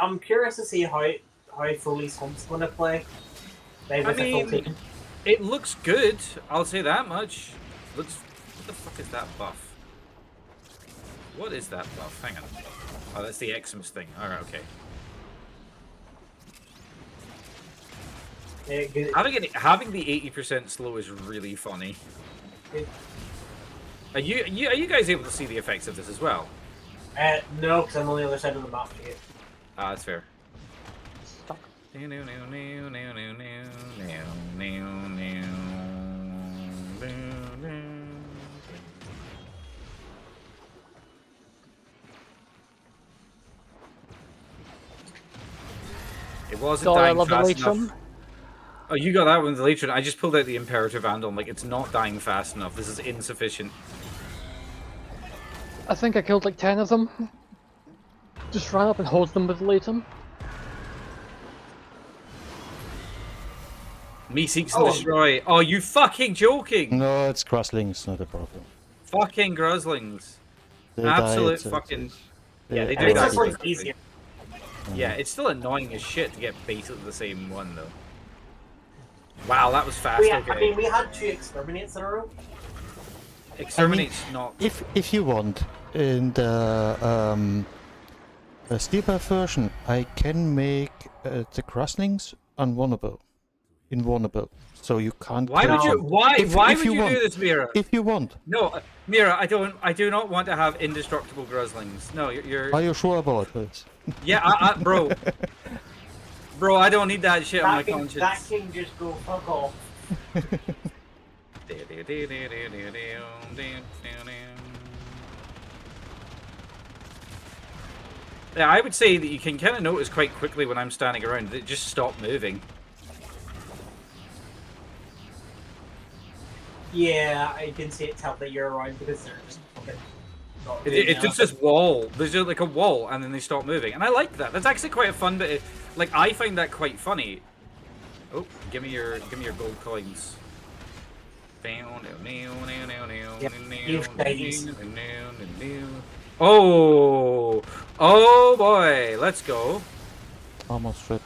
I'm curious to see how Foley's Hump's gonna play. Maybe I with a full mean, team. it looks good. I'll say that much. Looks. What the fuck is that buff? What is that buff? Hang on. Oh, that's the Xmas thing. All right, okay. Yeah, good. Having the 80% slow is really funny. Good. Are you guys able to see the effects of this as well? No, because I'm on the other side of the map here. Ah, that's fair. Stuck. It wasn't Sorry, I dying love the fast Leitrim. enough. Oh, you got that one, the Leitrim. I just pulled out the Imperative Vandal. I'm like, it's not dying fast enough. This is insufficient. I think I killed like 10 of them. Just ran up and hosed them with Leitrim. Me seeks and destroy. Oh, you fucking joking! no, it's crosslings, not a problem. Fucking Gruslings. They die, Absolute it's- fucking. they- Yeah, they I do mean, that. this one's easier. Yeah, it's still annoying as shit to get basically the same one though. Wow, that was fast. I Okay. mean, we had 2 exterminates in a row. Exterminate's not. If you want, in the Steelboy version, I can make the crosslings invulnerable, so you can't. Why kill would you? them. Why? If- Why if would you you want. do this, Mira? If you want, No, Mira, I do not want to have indestructible Gruslings. No, you're. are you sure about this? Yeah, bro. Bro, I don't need that shit on my conscience. That can just go fuck off. Yeah, I would say that you can kind of notice quite quickly when I'm standing around that it just stopped moving. Yeah, I can see it tell that you're around because they're just fucking not doing It's just anything. this wall. There's just like a wall, and then they stop moving, and I like that. That's actually quite a fun bit. Like I find that quite funny. Oh, give me your gold coins. Oh, oh boy, let's go. Almost fit.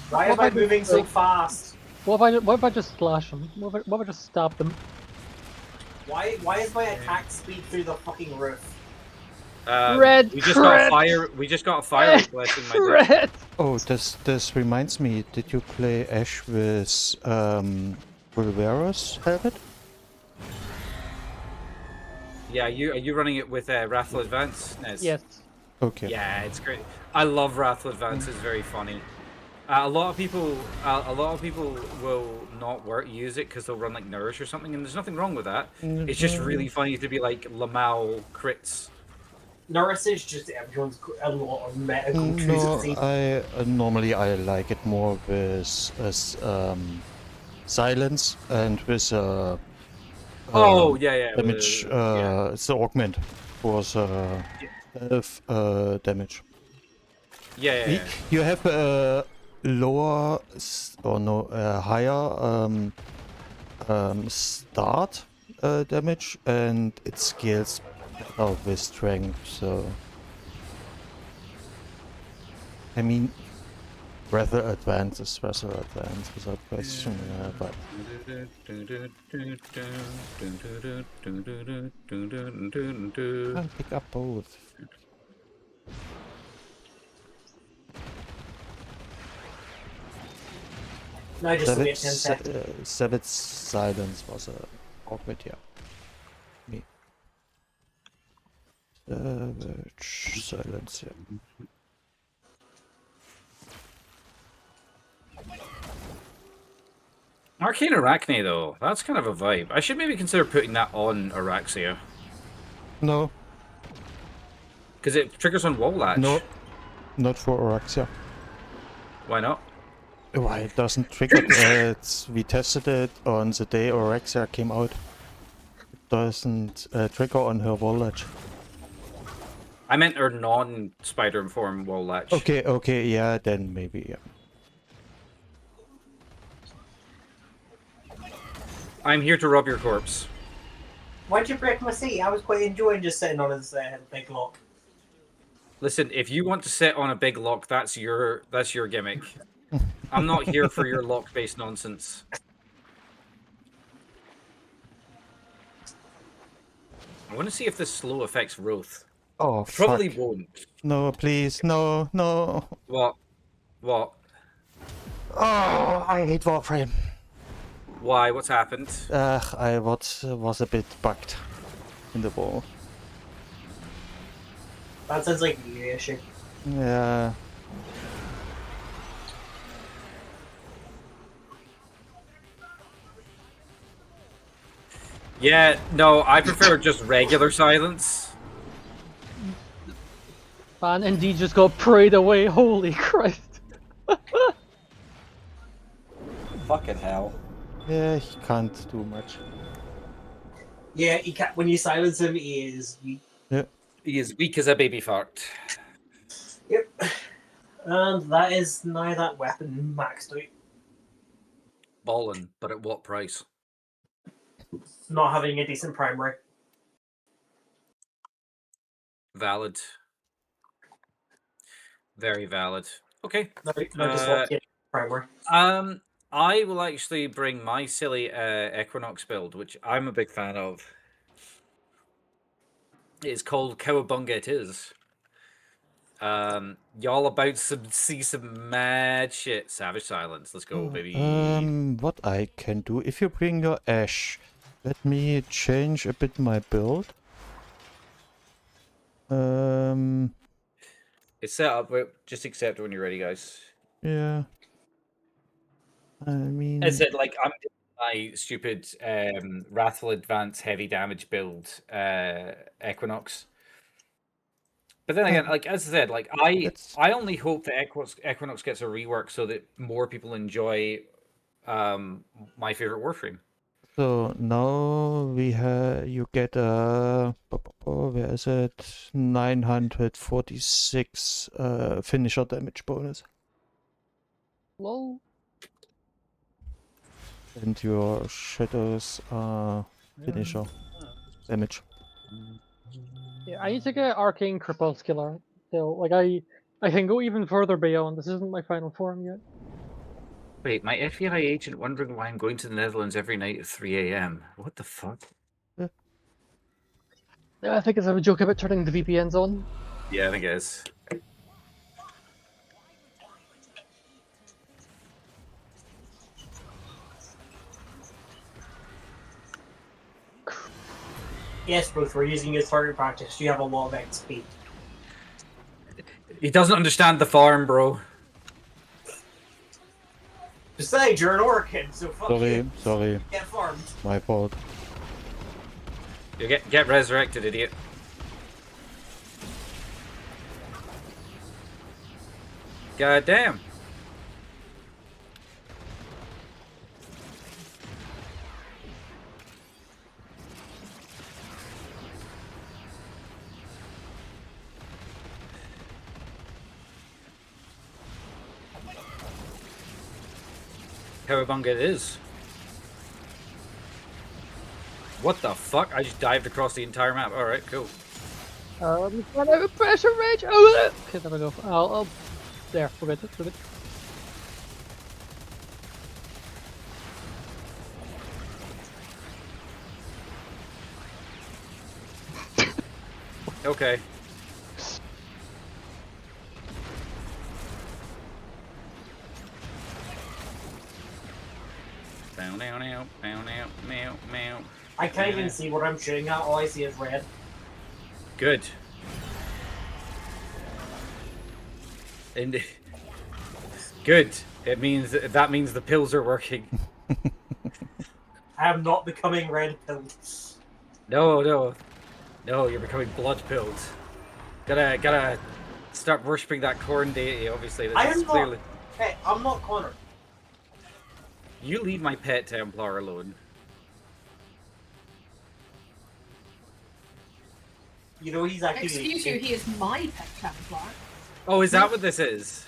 Why am I moving so fast? What if I just slash them? What if I just stab them? Why is my attack speed through the fucking roof? Red We just got a crit! fire. We just got a fire blessing, my dude. Red! Oh, this reminds me. Did you play Ash with Bulvero's helmet? Yeah, are you running it with Wrathful Advance, Nez? Yes. Okay. Yeah, it's great. I love Wrathful Advance. It's very funny. A lot of people will not use it because they'll run like Nourish or something, and there's nothing wrong with that. It's just really funny to be like Lamau crits. Norris is just everyone's a lot of medical No, truth. I normally I like it more with silence and with Oh yeah. damage. It's the augment for the health damage. Yeah. You have a lower higher start damage, and it scales better with strength. So I mean, rather advanced without question. Yeah, but I'll pick up both. No, just wait 10 seconds. Savage silence was a awkward, yeah. Me. Savage silence, yeah. Arcane Arachne though, that's kind of a vibe. I should maybe consider putting that on Araxia No, because it triggers on Wall Latch. no, not for Araxia. Why not? Why it doesn't trigger? We tested it on the day Araxia came out. It doesn't trigger on her wall ledge. I meant her non-spider form wall latch. Okay, yeah, then maybe, yeah. I'm here to rob your corpse. Why'd you break my seat? I was quite enjoying just sitting on his big lock. Listen, if you want to sit on a big lock, that's your gimmick. I'm not here for your lock-based nonsense. I want to see if this slow affects Roth. Oh, Probably fuck. won't. No, please, no, no. What? What? Oh, I hate Warframe. Why? What's happened? I was a bit bugged in the wall. That sounds like a new issue. Yeah. Yeah, no, I prefer just regular silence. Man, indeed just got prayed away. Holy Christ. Fucking hell. Yeah, he can't do much. Yeah, he can't, when you silence him, he is. Yeah. He is weak as a baby fart. Yep. And that is now that weapon maxed out. Ballin', but at what price? Not having a decent primary. Valid. Very valid. Okay. No, just what primary. I will actually bring my silly Equinox build, which I'm a big fan of. It's called Cowabunga It Is. Y'all about to see some mad shit. Savage Silence. Let's go, baby. What I can do, if you bring your ash, let me change a bit my build. It's set up. Just accept it when you're ready, guys. Yeah. I mean... As I said, like, I'm doing my stupid Wrathful Advance heavy damage build Equinox. But then again, like as I said, like I only hope that Equinox gets a rework so that more people enjoy my favorite Warframe. So now we have, you get a, where is it, 946 finisher damage bonus. Lol. And your shadows are finisher damage. Yeah, I need to get Arcane Crepuscular still. Like, I can go even further beyond. This isn't my final form yet. Wait, my FBI agent wondering why I'm going to the Netherlands every night at 3 a.m. What the fuck? Yeah, I think it's a joke about turning the VPNs on. Yeah, I think it is. Yes, Bruce, we're using his target practice. You have a lot of XP. He doesn't understand the farm, bro. Besides, you're an Orkin, so fuck you. Sorry. Get farmed. My fault. You get resurrected, idiot. God damn. Cowabunga it is. What the fuck? I just dived across the entire map. Alright, cool. Run out of pressure range! Oh, okay, there we go. I'll there, we're good, we're good. Okay. I can't even see what I'm shooting at. All I see is red. Good. And good. It means that means the pills are working. I am not becoming red pilled. No, you're becoming blood pilled. Gotta start worshipping that corn deity. Obviously, I that's am clearly. not. Hey, I'm not Connor. You leave my pet Templar alone. You know, he's actually. Excuse you, he is my pet Templar. Oh, is that what this is?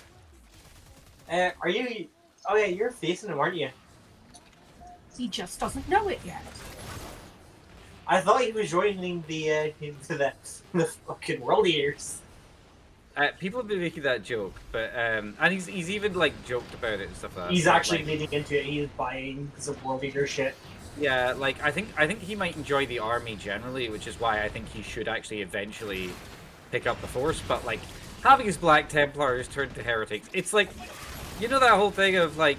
Are you? Oh yeah, you're facing him, aren't you? He just doesn't know it yet. I thought he was joining the fucking World Eaters. People have been making that joke, but and he's even like joked about it and stuff like that. He's but, actually like, leading into it. He's buying some World Eater shit. yeah, like I think he might enjoy the army generally, which is why I think he should actually eventually pick up the force. But like having his Black Templars turned to heretics, it's like, you know, that whole thing of like,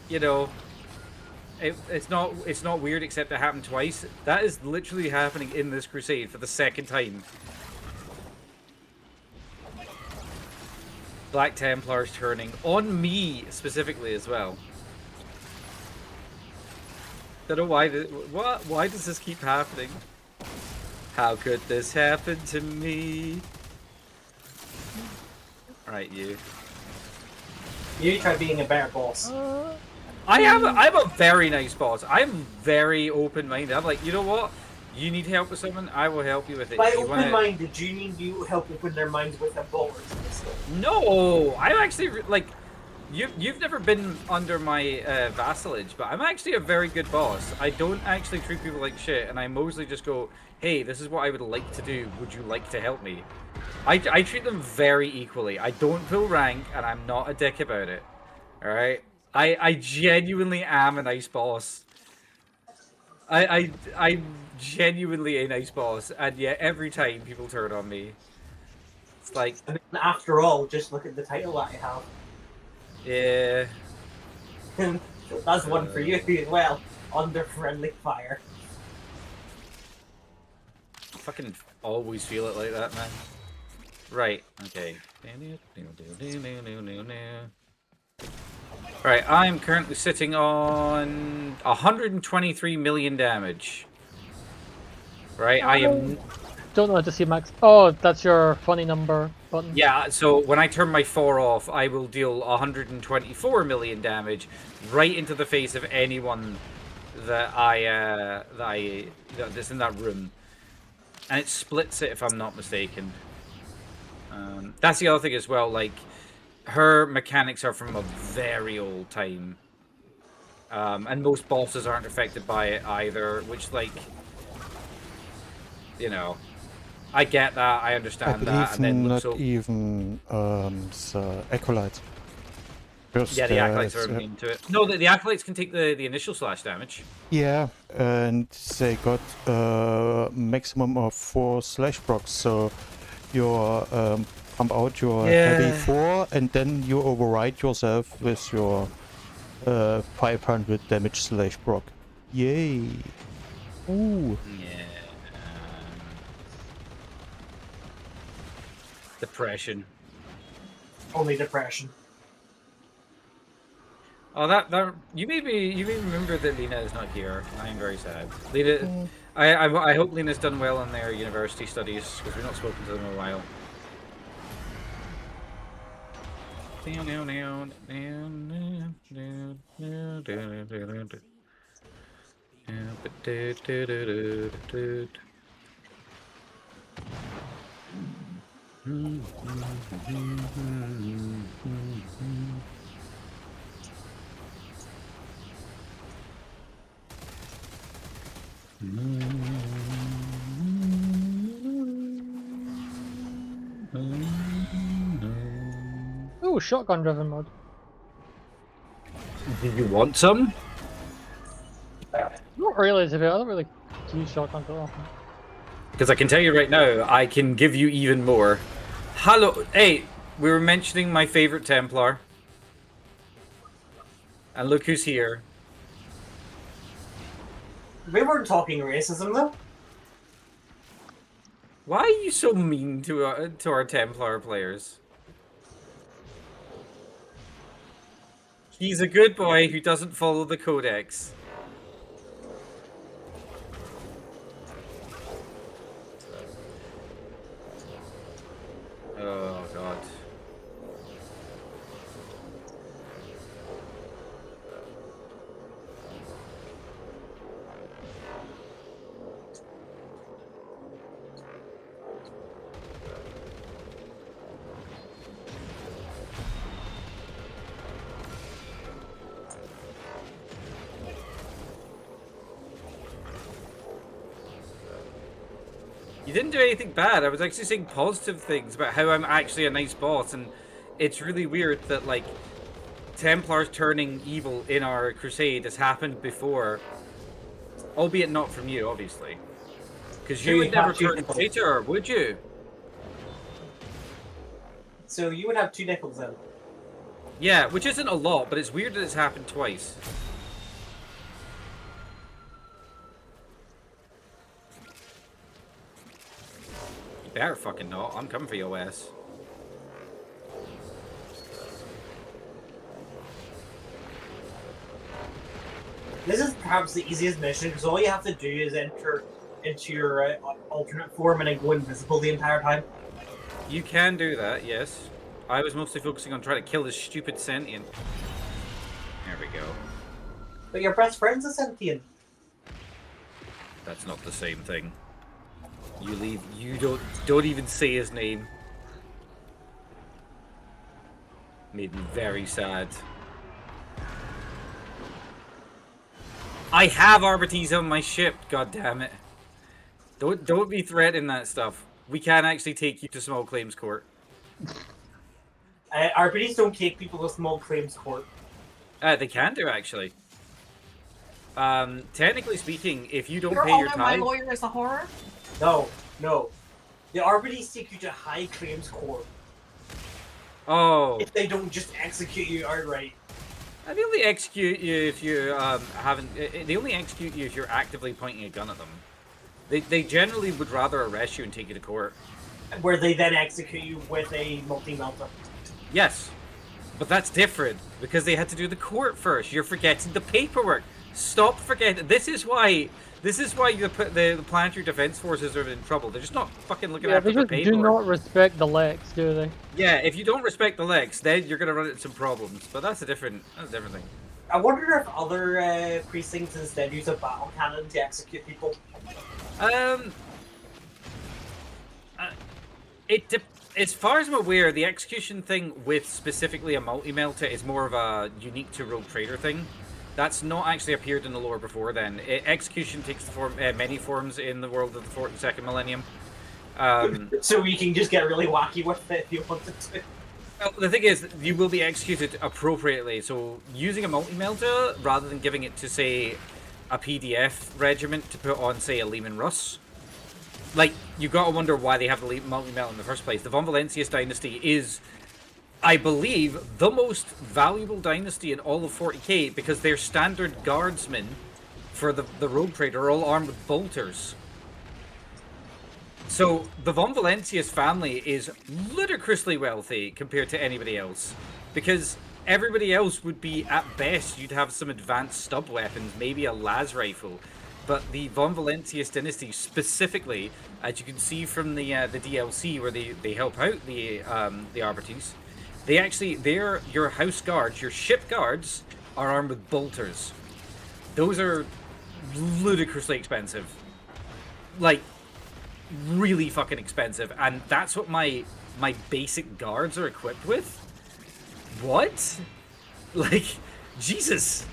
you know, it's not weird except it happened twice. That is literally happening in this crusade for the second time. Black Templars turning on me specifically as well. Don't know why. Why does this keep happening? How could this happen to me? Right, you. You try being a better boss. I'm a very nice boss. I'm very open-minded. I'm like, you know what? You need help with something, I will help you with it. By open-minded, do you mean you help open their minds with a bullet? No, I'm actually like, you've never been under my vassalage, but I'm actually a very good boss. I don't actually treat people like shit, and I mostly just go, hey, this is what I would like to do. Would you like to help me? I treat them very equally. I don't pull rank, and I'm not a dick about it. All right. I genuinely am a nice boss. I'm genuinely a nice boss, and yet every time people turn on me, it's like. I mean, after all, just look at the title that I have. Yeah. That's one for you as well. Under friendly fire. I fucking always feel it like that, man. Right. Okay. Right, I'm currently sitting on 123 million damage. Right, I am... Don't know how to see max. Oh, that's your funny number button. Yeah, so when I turn my 4 off, I will deal 124 million damage right into the face of anyone that's in that room. And it splits it if I'm not mistaken. That's the other thing as well, like, her mechanics are from a very old time. And most bosses aren't affected by it either, which, like, you know, I get that, I understand that, and then not even the acolytes. Just, yeah, the acolytes are immune to it. No, the acolytes can take the initial slash damage. Yeah, and they got maximum of 4 slash procs, so you pump out your heavy 4, and then you override yourself with your 500 damage slash proc. Yay! Ooh. Yeah. Depression. Only depression. Oh, that you made me remember that Lena is not here. I am very sad. Lena, I hope Lena's done well in their university studies because we've not spoken to them in a while. Ooh, shotgun driven mod. Do you want some? Not really, to be honest. I don't really use shotguns that often. Because I can tell you right now, I can give you even more. Hello, hey, we were mentioning my favorite Templar. And look who's here. We weren't talking racism, though. Why are you so mean to our Templar players? He's a good boy who doesn't follow the codex. Oh, God. You didn't do anything bad. I was actually saying positive things about how I'm actually a nice boss, and it's really weird that, like, Templars turning evil in our crusade has happened before. Albeit not from you, obviously. Because So you you would never have two turn nickels. traitor, would you? So you would have 2 nickels then. Yeah, which isn't a lot, but it's weird that it's happened twice. You better fucking not. I'm coming for your ass. This is perhaps the easiest mission because all you have to do is enter into your alternate form and then go invisible the entire time. You can do that, yes. I was mostly focusing on trying to kill this stupid sentient. There we go. But your best friend's a sentient. That's not the same thing. You don't even say his name. Made me very sad. I have Arbites on my ship, god damn it. Don't be threatening that stuff. We can actually take you to small claims court. RPDs don't take people to small claims court. They can do actually. Technically speaking, if you don't You're pay all your know my tithe, lawyer is a horror? No. The RPDs take you to high claims court oh, if they don't just execute you outright. they only execute you if you haven't. They only execute you if you're actively pointing a gun at them. They generally would rather arrest you and take you to court. Where they then execute you with a multi-melter. Yes, but that's different because they had to do the court first. You're forgetting the paperwork. Stop forgetting. This is why the planetary defense forces are in trouble. They're just not fucking looking Yeah, after they the just paperwork. do not respect the Lex, do they? Yeah, if you don't respect the legs, then you're gonna run into some problems. But that's a different thing. I wonder if other precincts instead use a battle cannon to execute people. As far as I'm aware, the execution thing with specifically a multi-melta is more of a unique to Rogue Trader thing. That's not actually appeared in the lore before then. Execution takes the form, many forms in the world of the 42nd millennium. So you can just get really wacky with it if you wanted to. Well, the thing is, you will be executed appropriately. So using a multi-melta, rather than giving it to, say, a PDF regiment to put on, say, a Lehman Russ, like, you gotta wonder why they have the multi-melta in the first place. The Von Valentius dynasty is, I believe, the most valuable dynasty in all of 40k because their standard guardsmen for the Rogue Trader are all armed with bolters. So the Von Valentius family is ludicrously wealthy compared to anybody else, because everybody else would be, at best, you'd have some advanced stub weapons, maybe a las rifle, but the Von Valentius dynasty specifically, as you can see from the DLC where they help out the Arbites, they're your house guards, your ship guards are armed with bolters. Those are ludicrously expensive. Like, really fucking expensive, and that's what my basic guards are equipped with. What? Like, Jesus.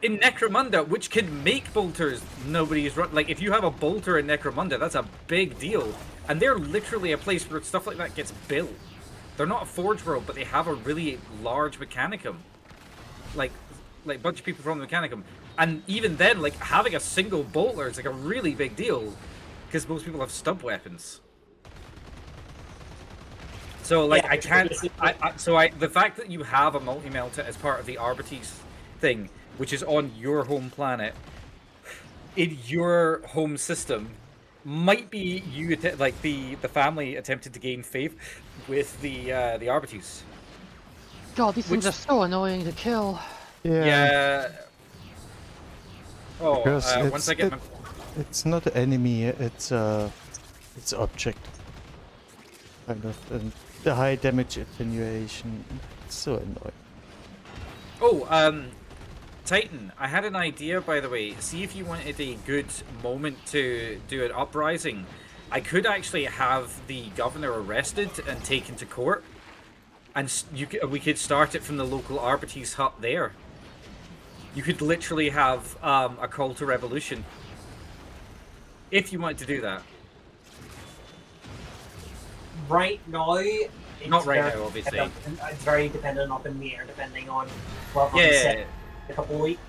In Necromunda, which can make bolters, nobody's run. Like, if you have a bolter in Necromunda, that's a big deal, and they're literally a place where stuff like that gets built. They're not a Forge World, but they have a really large Mechanicum. Like a bunch of people from the Mechanicum, and even then, like, having a single bolter is like a really big deal. Because most people have stub weapons. So, like, Yeah, I can't... the fact that you have a multi-melta as part of the Arbites thing, which is on your home planet, in your home system, might be you, like, the family attempted to gain faith with the Arbites. God, these things are so annoying to kill. Yeah. Oh, Because once I get my... it's not enemy, it's object. Kind of, and the high damage attenuation, it's so annoying. Oh, Titan, I had an idea, by the way. See if you wanted a good moment to do an uprising. I could actually have the governor arrested and taken to court, and we could start it from the local Arbites hut there. You could literally have a call to revolution. If you wanted to do that. right now, it's Not right very now, obviously. It's very dependent up in the air, depending on what Yeah, set in a couple of weeks.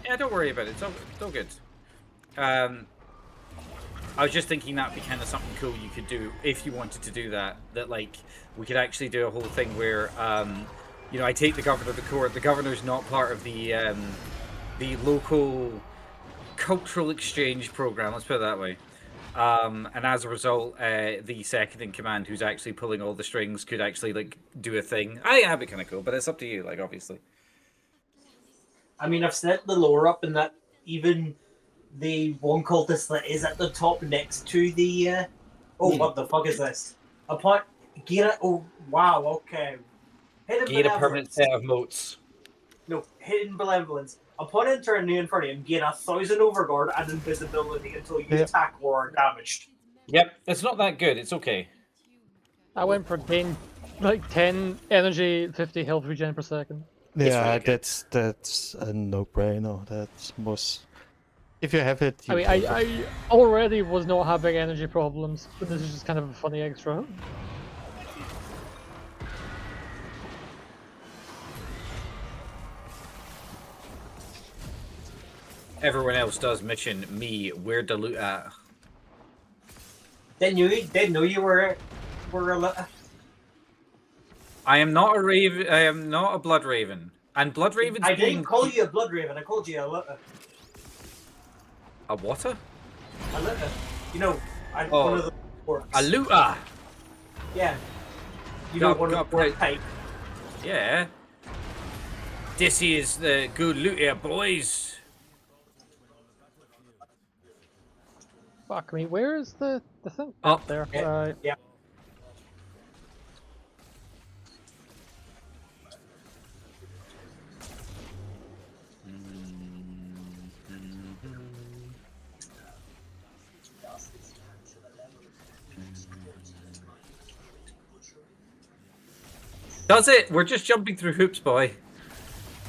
yeah, don't worry about it. It's all good. I was just thinking that'd be kind of something cool you could do if you wanted to do that. That like we could actually do a whole thing where, you know, I take the governor to court. The governor's not part of the local cultural exchange program. Let's put it that way. And as a result, the second in command, who's actually pulling all the strings, could actually like do a thing. I think that'd be kind of cool, but it's up to you. Like obviously. I mean, I've set the lore up in that even the one cultist that is at the top next to the what the fuck is this? Upon gain a wow, okay. Gain a permanent set of moats. No, hidden benevolence. Upon entering the Infernium, gain 1,000 overguard and invisibility until you attack or are damaged. Yep, it's not that good. It's okay. I went for gain like 10 energy, 50 health regen per second. Yeah, really good. that's a no-brainer. That's most. If you have it, I mean, I already was not having energy problems, but this is just kind of a funny extra. Everyone else does mission. Me, where the loot at? Didn't know you were a I am not a raven. I am not a blood raven. And blood ravens. I didn't call you a blood raven. I called you a water. You know, Oh. one of the orcs. A looter. Yeah. You know, Got- one got of the orc right. type. Yeah. This is the good loot here, boys. Fuck me, where is the thing? Up There. Yeah. Right. Yeah. Does it? We're just jumping through hoops, boy.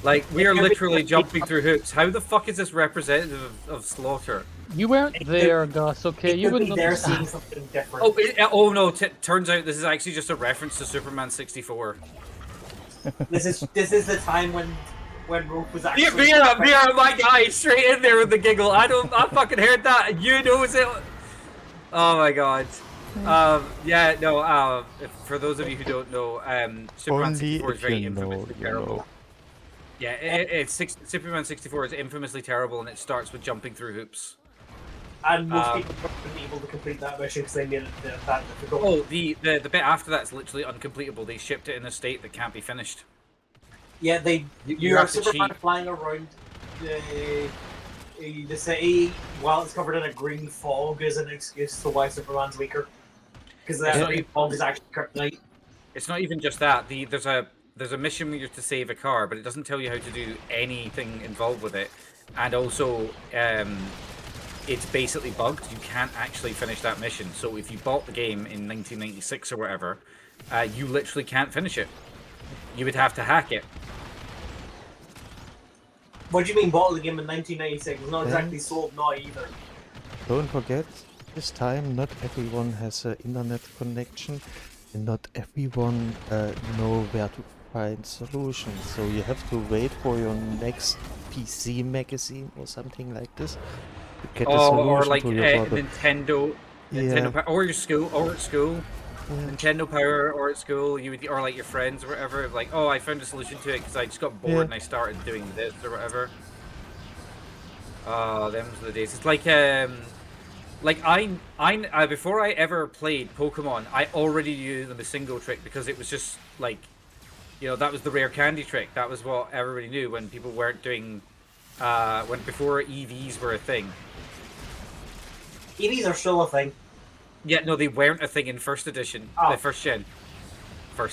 Like, we are literally jumping through hoops. How the fuck is this representative of slaughter? You weren't there, Gus, okay? It You could be wouldn't there understand. seeing something different. Oh no! Turns out this is actually just a reference to Superman 64. This is the time when Rope was actually. Mira, my guy, straight in there with the giggle. I fucking heard that. You knows it. Oh my god. Yeah, no. For those of you who don't know, Superman Only 64 is if very you know, infamously you terrible. know. Yeah, Superman 64 is infamously terrible, and it starts with jumping through hoops. And most people weren't able to complete that mission because they made it that difficult. Oh, the bit after that's literally uncompletable. They shipped it in a state that can't be finished. Yeah, You you are have to Superman cheat. flying around the city while it's covered in a green fog is an excuse to why Superman's weaker. Because that green fog is actually kryptonite. It's not even just that. There's a mission where you're to save a car, but it doesn't tell you how to do anything involved with it. And also, it's basically bugged. You can't actually finish that mission. So if you bought the game in 1996 or whatever, you literally can't finish it. You would have to hack it. What do you mean bought the game in 1996? It's not exactly sold now either. Don't forget, this time not everyone has an internet connection, and not everyone know where to find solutions. So you have to wait for your next PC magazine or something like this to get a solution Or like to your problem. Nintendo Yeah. or your school, or at school. Yeah. Nintendo Power, or at school, you would, or like your friends or whatever. Like, oh, I found a solution to it because I just got bored Yeah. and I started doing this or whatever. Oh, them's the days. It's like I before I ever played Pokemon, I already knew the single trick because it was just like, you know, that was the rare candy trick. That was what everybody knew when people weren't doing, before EVs were a thing. EVs are still a thing. Yeah, no, they weren't a thing in first edition. Oh. The first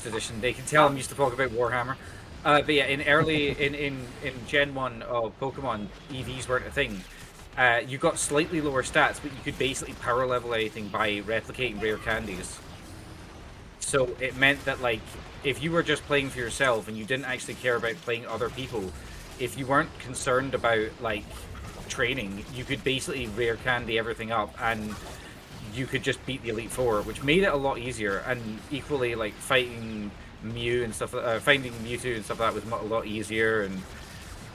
edition. They can tell I'm used to talk about Warhammer. But yeah, in Gen 1 of Pokemon, EVs weren't a thing. You got slightly lower stats, but you could basically power level anything by replicating rare candies. So it meant that, like, if you were just playing for yourself and you didn't actually care about playing other people, if you weren't concerned about, like, training, you could basically rare candy everything up, and you could just beat the Elite Four, which made it a lot easier. And equally, like fighting Mew and stuff, finding Mewtwo and stuff like that was a lot easier. And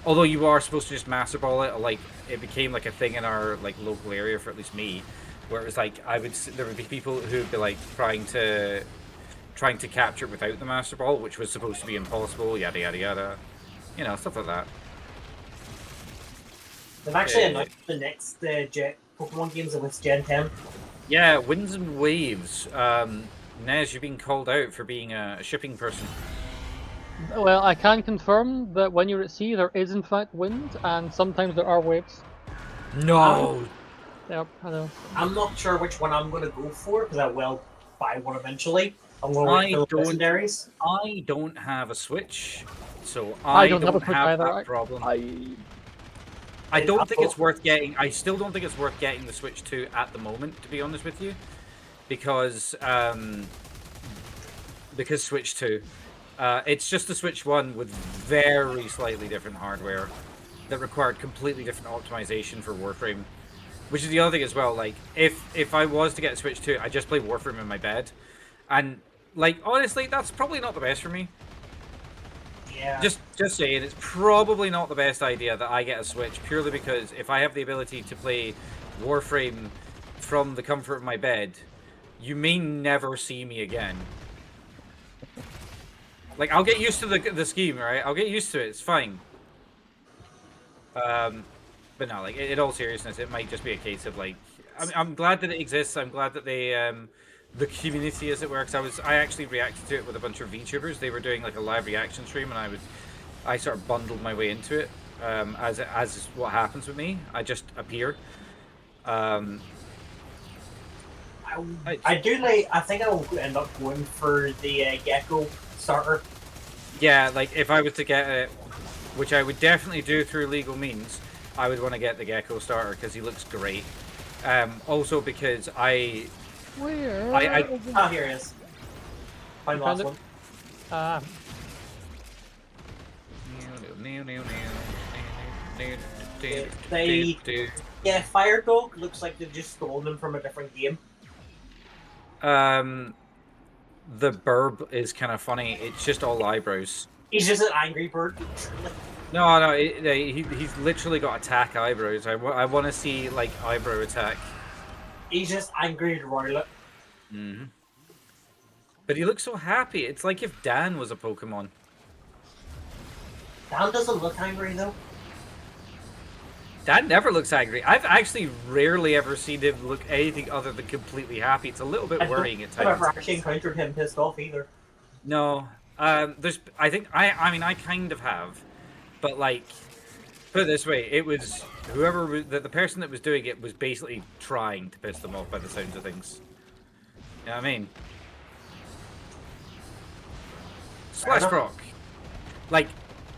although you are supposed to just Master Ball it, like it became like a thing in our like local area for at least me, where it was like there would be people who would be like trying to capture it without the Master Ball, which was supposed to be impossible. Yada yada yada, you know, stuff like that. They've actually announced the next Pokemon games with Gen 10. Yeah, Winds and Waves. Nez, you've been called out for being a shipping person. Well, I can confirm that when you're at sea, there is in fact wind, and sometimes there are waves. No! Yep, I know. I'm not sure which one I'm going to go for, because I will buy one eventually. I'm going to wait for the legendaries. I don't have a Switch, so I don't have that problem. I don't think it's worth getting. I still don't think it's worth getting the Switch 2 at the moment, to be honest with you, because Switch 2, it's just the Switch 1 with very slightly different hardware that required completely different optimization for Warframe, which is the other thing as well. Like if I was to get a Switch 2, I just play Warframe in my bed, and like honestly, that's probably not the best for me. Yeah. Just saying, it's probably not the best idea that I get a Switch, purely because if I have the ability to play Warframe from the comfort of my bed, you may never see me again. Like, I'll get used to the scheme, right? I'll get used to it, it's fine. But no, like, in all seriousness, it might just be a case of, like, I'm glad that it exists, I'm glad that they, the community, as it works. I actually reacted to it with a bunch of VTubers. They were doing like a live reaction stream, and I sort of bundled my way into it. As is what happens with me. I just appear. I do like. I think I will end up going for the Gecko starter. Yeah, like if I was to get it, which I would definitely do through legal means, I would want to get the Gecko starter because he looks great. Also because Where? Oh, here he is. Find the last one. Yeah, Fire Dog looks like they've just stolen him from a different game. The burb is kind of funny. It's just all eyebrows. He's just an angry bird. No, he's literally got attack eyebrows. I want to see like eyebrow attack. He's just angry Roilet. Mm-hmm. But he looks so happy. It's like if Dan was a Pokemon. Dan doesn't look angry though. Dan never looks angry. I've actually rarely ever seen him look anything other than completely happy. It's a little bit worrying at times. I've never actually encountered him pissed off either. No. I mean I kind of have. But like, put it this way, it was whoever the person that was doing it was basically trying to piss them off by the sounds of things. You know what I mean? Slash Proc. Like,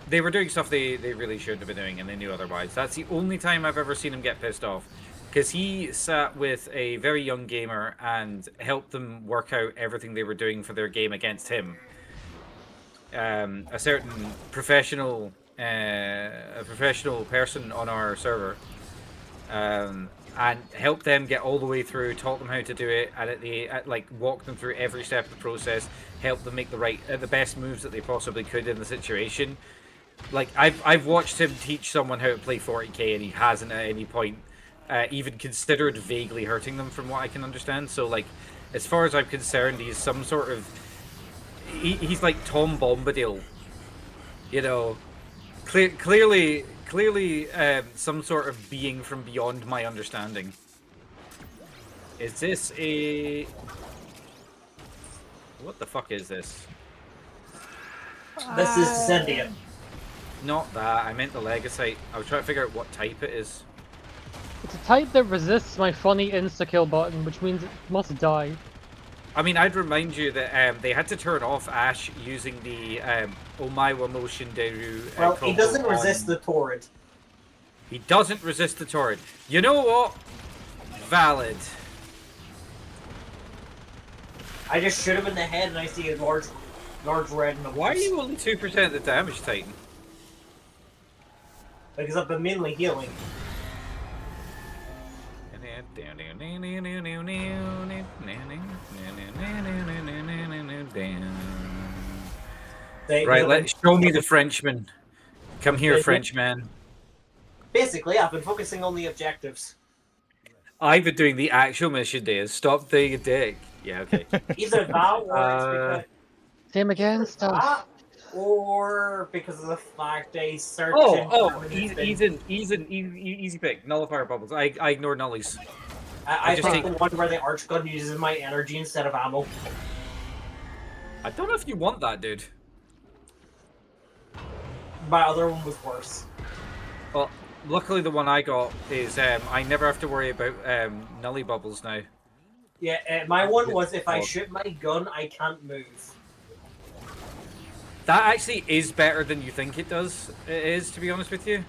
they were doing stuff they really shouldn't have been doing, and they knew otherwise. That's the only time I've ever seen him get pissed off. Because he sat with a very young gamer and helped them work out everything they were doing for their game against him. A certain professional person on our server. And help them get all the way through, taught them how to do it, and like walk them through every step of the process, help them make the best moves that they possibly could in the situation. Like I've watched him teach someone how to play 40k, and he hasn't at any point even considered vaguely hurting them, from what I can understand. So like, as far as I'm concerned, he's some sort of he's like Tom Bombadil, you know, clearly some sort of being from beyond my understanding. Is this a... What the fuck is this? This is Zendia. Not that, I meant the Legasite. I was trying to figure out what type it is. It's a type that resists my funny insta-kill button, which means it must die. I mean, I'd remind you that they had to turn off Ash using the Omaiwa Motion Deru. Well, he doesn't resist the Torrid. He doesn't resist the Torrid. You know what? Valid. I just shoot him in the head and I see a large red in the Why are you only 2% of the damage, Titan? Because I've been mainly healing. And then Right, let's show me the Frenchman. Come here, Frenchman. Basically, I've been focusing on the objectives. I've been doing the actual mission days. Stop being a dick. Yeah, okay. Either that, or it's because Same again, stuff. or because of the fact they searching. Easy pick. Nullifier bubbles. I ignore nullies. I just think take- the one where the archgun uses my energy instead of ammo. I don't know if you want that, dude. My other one was worse. Well, luckily the one I got is I never have to worry about nully bubbles now. Yeah, my one was if I shoot my gun, I can't move. That actually is better than you think it does. It is, to be honest with you.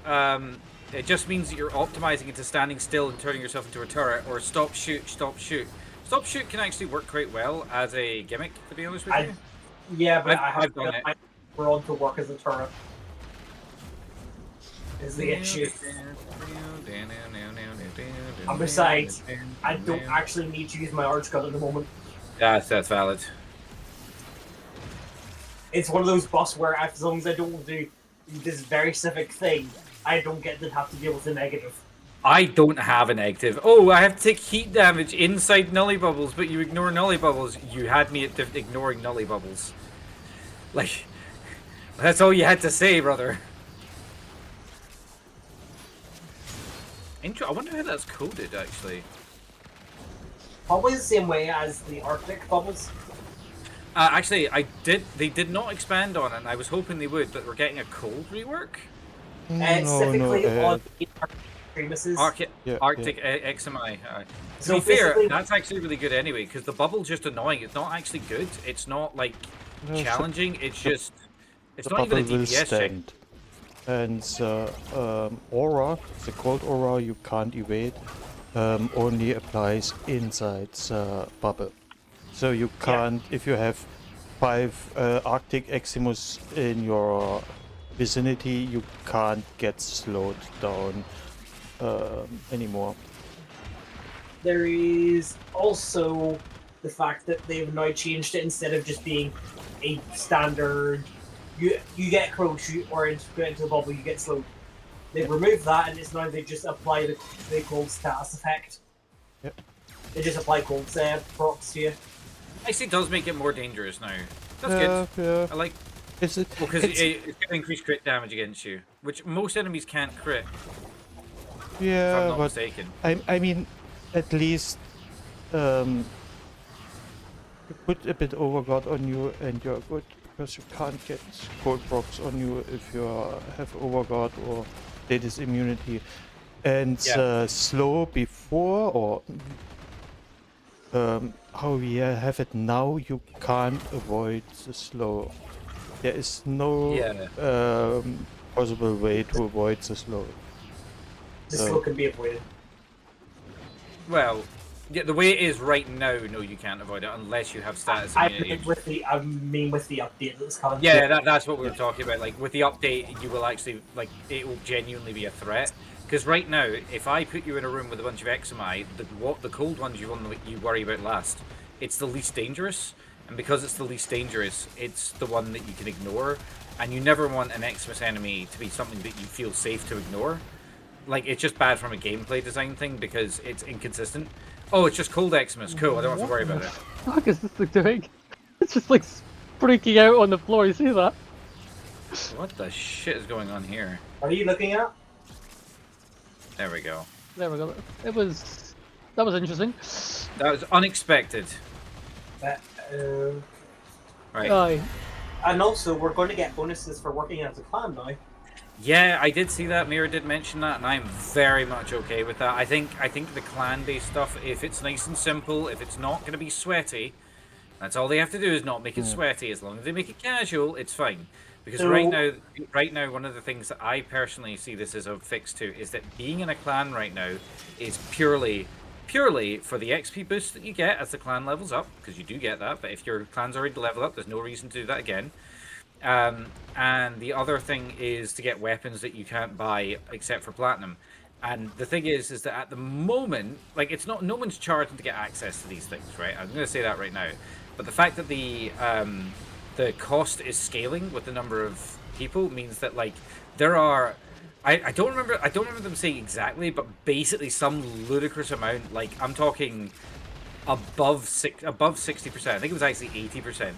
It just means that you're optimizing into standing still and turning yourself into a turret, or stop shoot, stop shoot. Stop shoot can actually work quite well as a gimmick, to be honest with you. Yeah, but I have I've done it. we're on to work as a turret. Is the issue. And besides, I don't actually need to use my arch gun at the moment. That's valid. It's one of those buffs where as long as I don't do this very specific thing, I don't get to have to deal with the negative. I don't have a negative. Oh, I have to take heat damage inside nully bubbles, but you ignore nully bubbles. You had me at ignoring nully bubbles. Like, that's all you had to say, brother. I wonder how that's coded, actually. Probably the same way as the Arctic bubbles. Actually, they did not expand on it, and I was hoping they would, but we're getting a cold rework? Specifically on the Arctic premises. Arctic XMI. To be fair, that's actually really good anyway, because the bubble's just annoying. It's not actually good. It's not, like, challenging. It's just... It's not even a DPS check. And the aura, the cold aura you can't evade, only applies inside the bubble. So you can't, if you have 5 Arctic Eximus in your vicinity, you can't get slowed down anymore. There is also the fact that they've now changed it. Instead of just being a standard, you get crowd shoot or into the bubble, you get slowed. They've removed that, and it's now they just apply the cold status effect. Yep. They just apply cold procs to you. Actually, it does make it more dangerous now. That's good. Yeah. I like... Is it? Because it's going to increase crit damage against you, which most enemies can't crit. Yeah, if I'm not but mistaken. I mean, at least you put a bit overguard on you and you're good, because you can't get cold procs on you if you have overguard or status immunity. And slow before, or how we have it now, you can't avoid the slow. There is no possible way to avoid the slow. The slow can be avoided. Well, yeah, the way it is right now, no, you can't avoid it unless you have status immunity. I mean with the update that's coming. Yeah, that's what we were talking about. Like, with the update, you will actually, like, it will genuinely be a threat. Because right now, if I put you in a room with a bunch of XMI, the cold ones you worry about last, it's the least dangerous. And because it's the least dangerous, it's the one that you can ignore. And you never want an Xmas enemy to be something that you feel safe to ignore. Like, it's just bad from a gameplay design thing because it's inconsistent. Oh, it's just cold Xmas. Cool, I don't have to worry about it. What the fuck is this thing doing? It's just like freaking out on the floor, you see that? What the shit is going on here? What are you looking at? There we go. There we go. That was interesting. That was unexpected. Right. Aye. And also, we're going to get bonuses for working as a clan now. Yeah, I did see that. Mira did mention that, and I'm very much okay with that. I think the clan-based stuff, if it's nice and simple, if it's not going to be sweaty, that's all they have to do is not make it sweaty. As long as they make it casual, it's fine. Because So- right now, one of the things that I personally see this as a fix to is that being in a clan right now is purely for the XP boost that you get as the clan levels up, because you do get that. But if your clan's already leveled up, there's no reason to do that again. And the other thing is to get weapons that you can't buy except for platinum. And the thing is that at the moment, like, it's not, no one's charging to get access to these things, right? I'm going to say that right now. But the fact that the cost is scaling with the number of people means that, like, there are, I don't remember them saying exactly, but basically some ludicrous amount, like, I'm talking above 60%. I think it was actually 80%.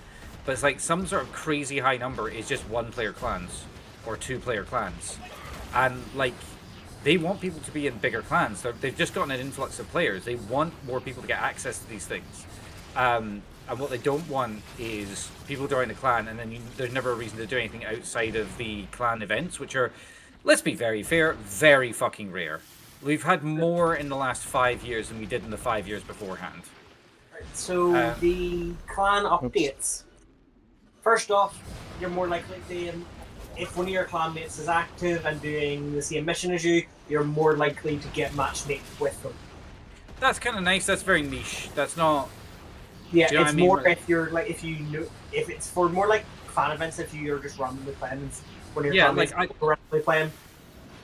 But it's like some sort of crazy high number is just 1-player clans or 2-player clans. And, like, they want people to be in bigger clans. They've just gotten an influx of players. They want more people to get access to these things. And what they don't want is people join the clan and then there's never a reason to do anything outside of the clan events, which are, let's be very fair, very fucking rare. We've had more in the last 5 years than we did in the 5 years beforehand. So the clan updates. First off, you're more likely to, if one of your clanmates is active and doing the same mission as you, you're more likely to get matchmade with them. That's kind of nice. That's very niche. That's not. Yeah, you know it's what I mean? more if you're like if it's for more like fan events if you're just randomly playing when your clanmates randomly playing.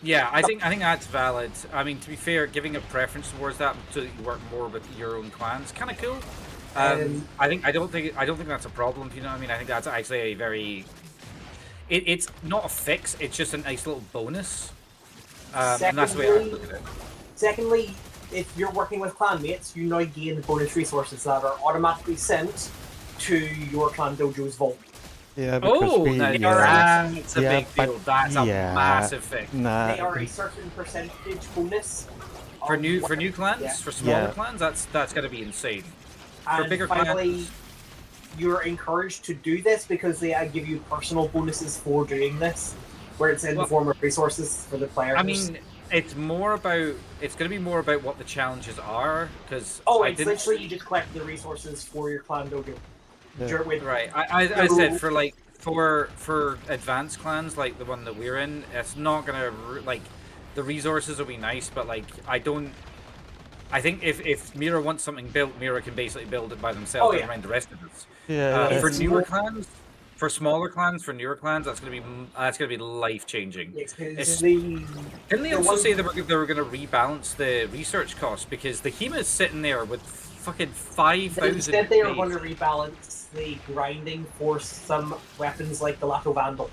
Yeah, I think that's valid. I mean, to be fair, giving a preference towards that so that you work more with your own clans, kind of cool. I don't think that's a problem. You know what I mean? I think that's actually a very. It's not a fix. It's just a nice little bonus. And that's the way I look at it. Secondly, if you're working with clanmates, you now gain bonus resources that are automatically sent to your clan dojo's vault. Yeah, because that's a big deal. That's a massive thing. They are a certain percentage bonus. For new clans, for smaller clans, that's going to be insane. And for bigger finally, clans, you're encouraged to do this because they give you personal bonuses for doing this, where it's in the form of resources for the players. I mean, it's going to be more about what the challenges are, because it's literally you just collect the resources for your clan dojo. Yeah. Right. I said for advanced clans like the one that we're in, it's not gonna like the resources will be nice, but like I think if Mira wants something built, Mira can basically build it by themselves and remind the rest of us. Yeah. For newer clans, for smaller clans, for newer clans, that's gonna be life changing. Didn't they also say they were gonna rebalance the research costs because the HEMA is sitting there with fucking 5,000. Instead, they are going to rebalance the grinding for some weapons like the Lato Vandal.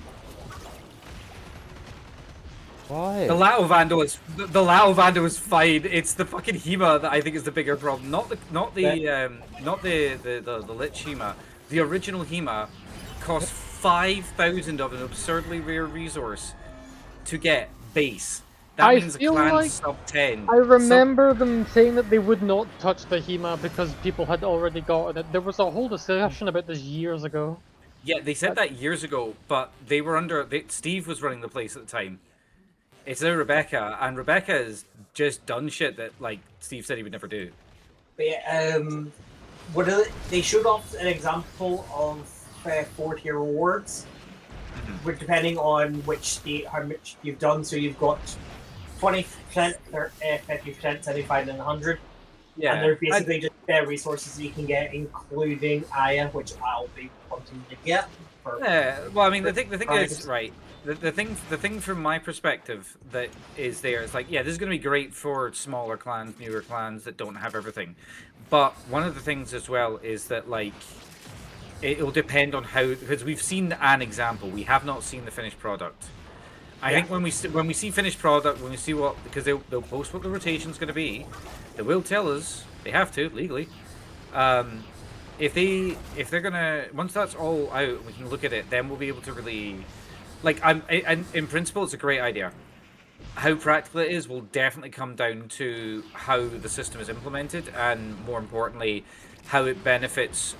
Why? The Lao Vandal is fine. It's the fucking HEMA that I think is the bigger problem. Not the Lich HEMA. The original HEMA cost 5,000 of an absurdly rare resource to get base. That means a clan sub 10. I remember them saying that they would not touch the HEMA because people had already gotten it. There was a whole discussion about this years ago. Yeah, they said that years ago, but they were Steve was running the place at the time. It's now Rebecca, and Rebecca has just done shit that like Steve said he would never do. But yeah, they showed off an example of 4-tier rewards, which depending on which state, how much you've done. So you've got 20%, 50%, 75, and 100. Yeah, and they're basically just resources you can get, including Aya, which I'll be wanting to get. Well, I mean, the thing is, right. The thing from my perspective that is there is like, yeah, this is going to be great for smaller clans, newer clans that don't have everything. But one of the things as well is that like it'll depend on how, because we've seen an example, we have not seen the finished product. I think when we see finished product, when we see what, because they'll post what the rotation's going to be, they will tell us, they have to legally. If they're gonna, once that's all out, we can look at it. Then we'll be able to really, like, in principle, it's a great idea. How practical it is will definitely come down to how the system is implemented, and more importantly, how it benefits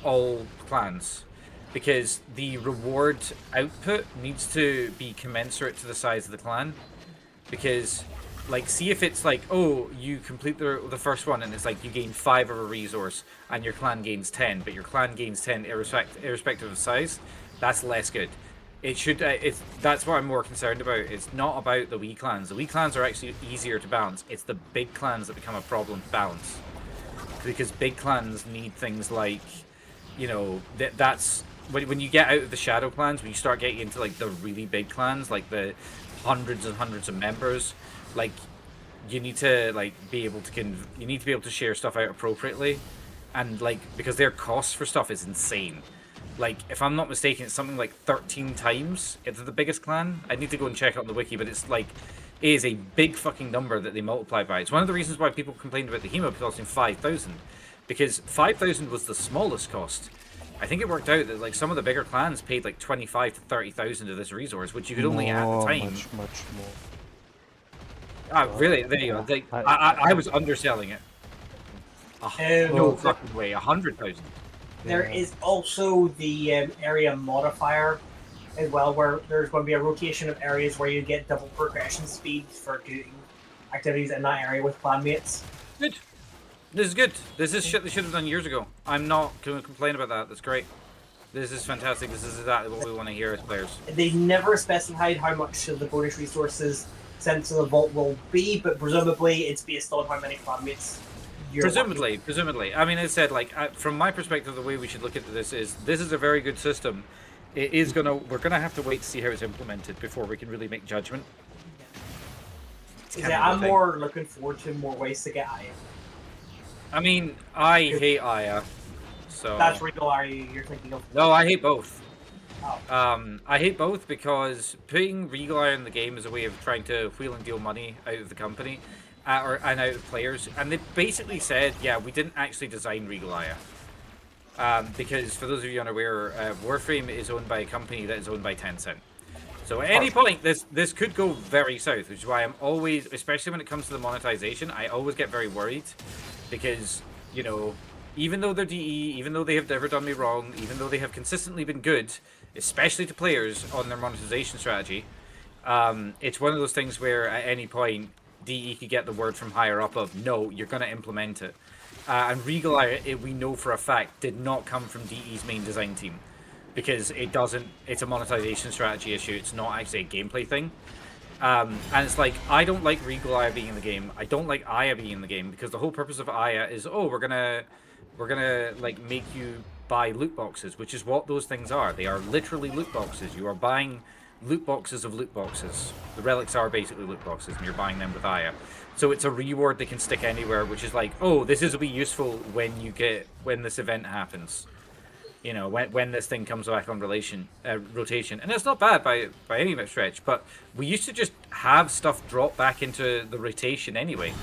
all clans. Because the reward output needs to be commensurate to the size of the clan. Because, like, see if it's like, oh, you complete the first one and it's like you gain 5 of a resource and your clan gains 10, but your clan gains 10 irrespective of size. That's less good. It should. That's what I'm more concerned about. It's not about the wee clans. The wee clans are actually easier to balance. It's the big clans that become a problem to balance. Because big clans need things like, you know, that's. When you get out of the shadow clans, when you start getting into like the really big clans, like the hundreds and hundreds of members, Like, you need to be able to share stuff out appropriately, and like because their cost for stuff is insane. Like, if I'm not mistaken, it's something like 13 times into the biggest clan. I need to go and check out on the wiki, but it's like, it is a big fucking number that they multiply by. It's one of the reasons why people complained about the Hemo costing 5,000, because 5,000 was the smallest cost. I think it worked out that like some of the bigger clans paid like 25 to 30,000 of this resource, which you could only at the time. Much more. Ah, really? There you go. Like, I was underselling it. No fucking way. 100,000. There is also the area modifier as well, where there's going to be a rotation of areas where you get double progression speed for doing activities in that area with clanmates. Good. This is good. This is shit they should have done years ago. I'm not going to complain about that. That's great. This is fantastic. This is exactly what we want to hear as players. They never specified how much of the bonus resources sent to the vault will be, but presumably it's based on how many clanmates you're Presumably. I mean, as I said, like, from my perspective, the way we should look at this is a very good system. It is we're gonna have to wait to see how it's implemented before we can really make judgment. Yeah, I'm more looking forward to more ways to get Aya. I mean, I hate Aya, so... That's Regal Aya you're thinking of? No, I hate both. Oh. I hate both because putting Regal Aya in the game is a way of trying to wheel and deal money out of the company, and out of players. And they basically said, yeah, we didn't actually design Regal Aya. Because, for those of you unaware, Warframe is owned by a company that is owned by Tencent. So at any point, this could go very south, which is why I'm always, especially when it comes to the monetization, I always get very worried. Because, you know, even though they're DE, even though they have never done me wrong, even though they have consistently been good, especially to players on their monetization strategy, it's one of those things where at any point, DE could get the word from higher up of, no, you're going to implement it. And Regal Aya, we know for a fact, did not come from DE's main design team. Because it's a monetization strategy issue, it's not actually a gameplay thing. And it's like, I don't like Regal Aya being in the game, I don't like Aya being in the game, because the whole purpose of Aya is, oh, we're gonna like make you buy loot boxes, which is what those things are. They are literally loot boxes. You are buying loot boxes of loot boxes. The relics are basically loot boxes, and you're buying them with Aya. So it's a reward that can stick anywhere, which is like, oh, this will be useful when this event happens. You know, when this thing comes back on rotation, and it's not bad by any stretch. But we used to just have stuff drop back into the rotation anyway.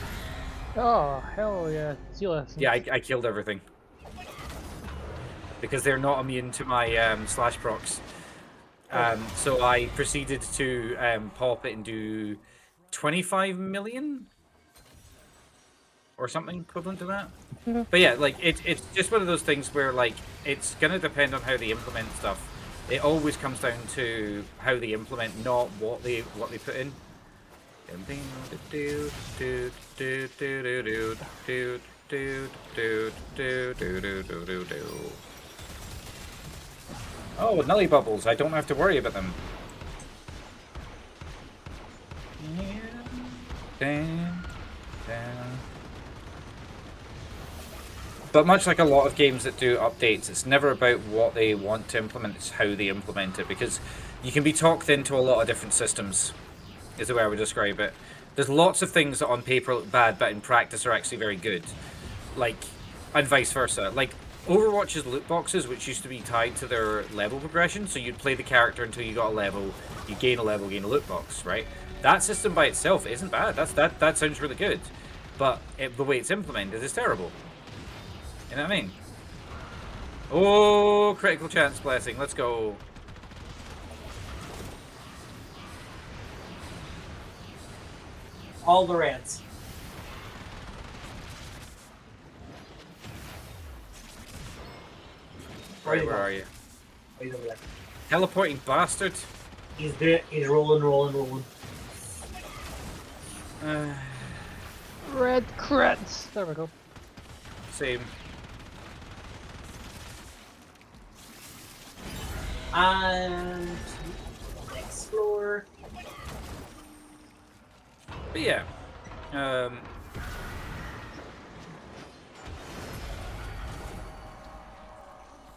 Oh hell yeah! Yeah, I killed everything because they're not immune to my slash procs. So I proceeded to pop it and do 25 million or something equivalent to that. But yeah, like it's just one of those things where like it's gonna depend on how they implement stuff. It always comes down to how they implement, not what they put in. Oh, Nully Bubbles, I don't have to worry about them. But much like a lot of games that do updates, it's never about what they want to implement, it's how they implement it. Because you can be talked into a lot of different systems, is the way I would describe it. There's lots of things that on paper look bad, but in practice are actually very good. Like, and vice versa. Like, Overwatch's loot boxes, which used to be tied to their level progression, so you'd play the character until you got a level, you gain a level, gain a loot box, right? That system by itself isn't bad. That sounds really good. But the way it's implemented is terrible. You know what I mean? Oh, critical chance blessing. Let's go. All the reds. Right, where are you? He's over there. Teleporting bastard. He's rolling. Red crits. There we go. Same. And next floor. But yeah.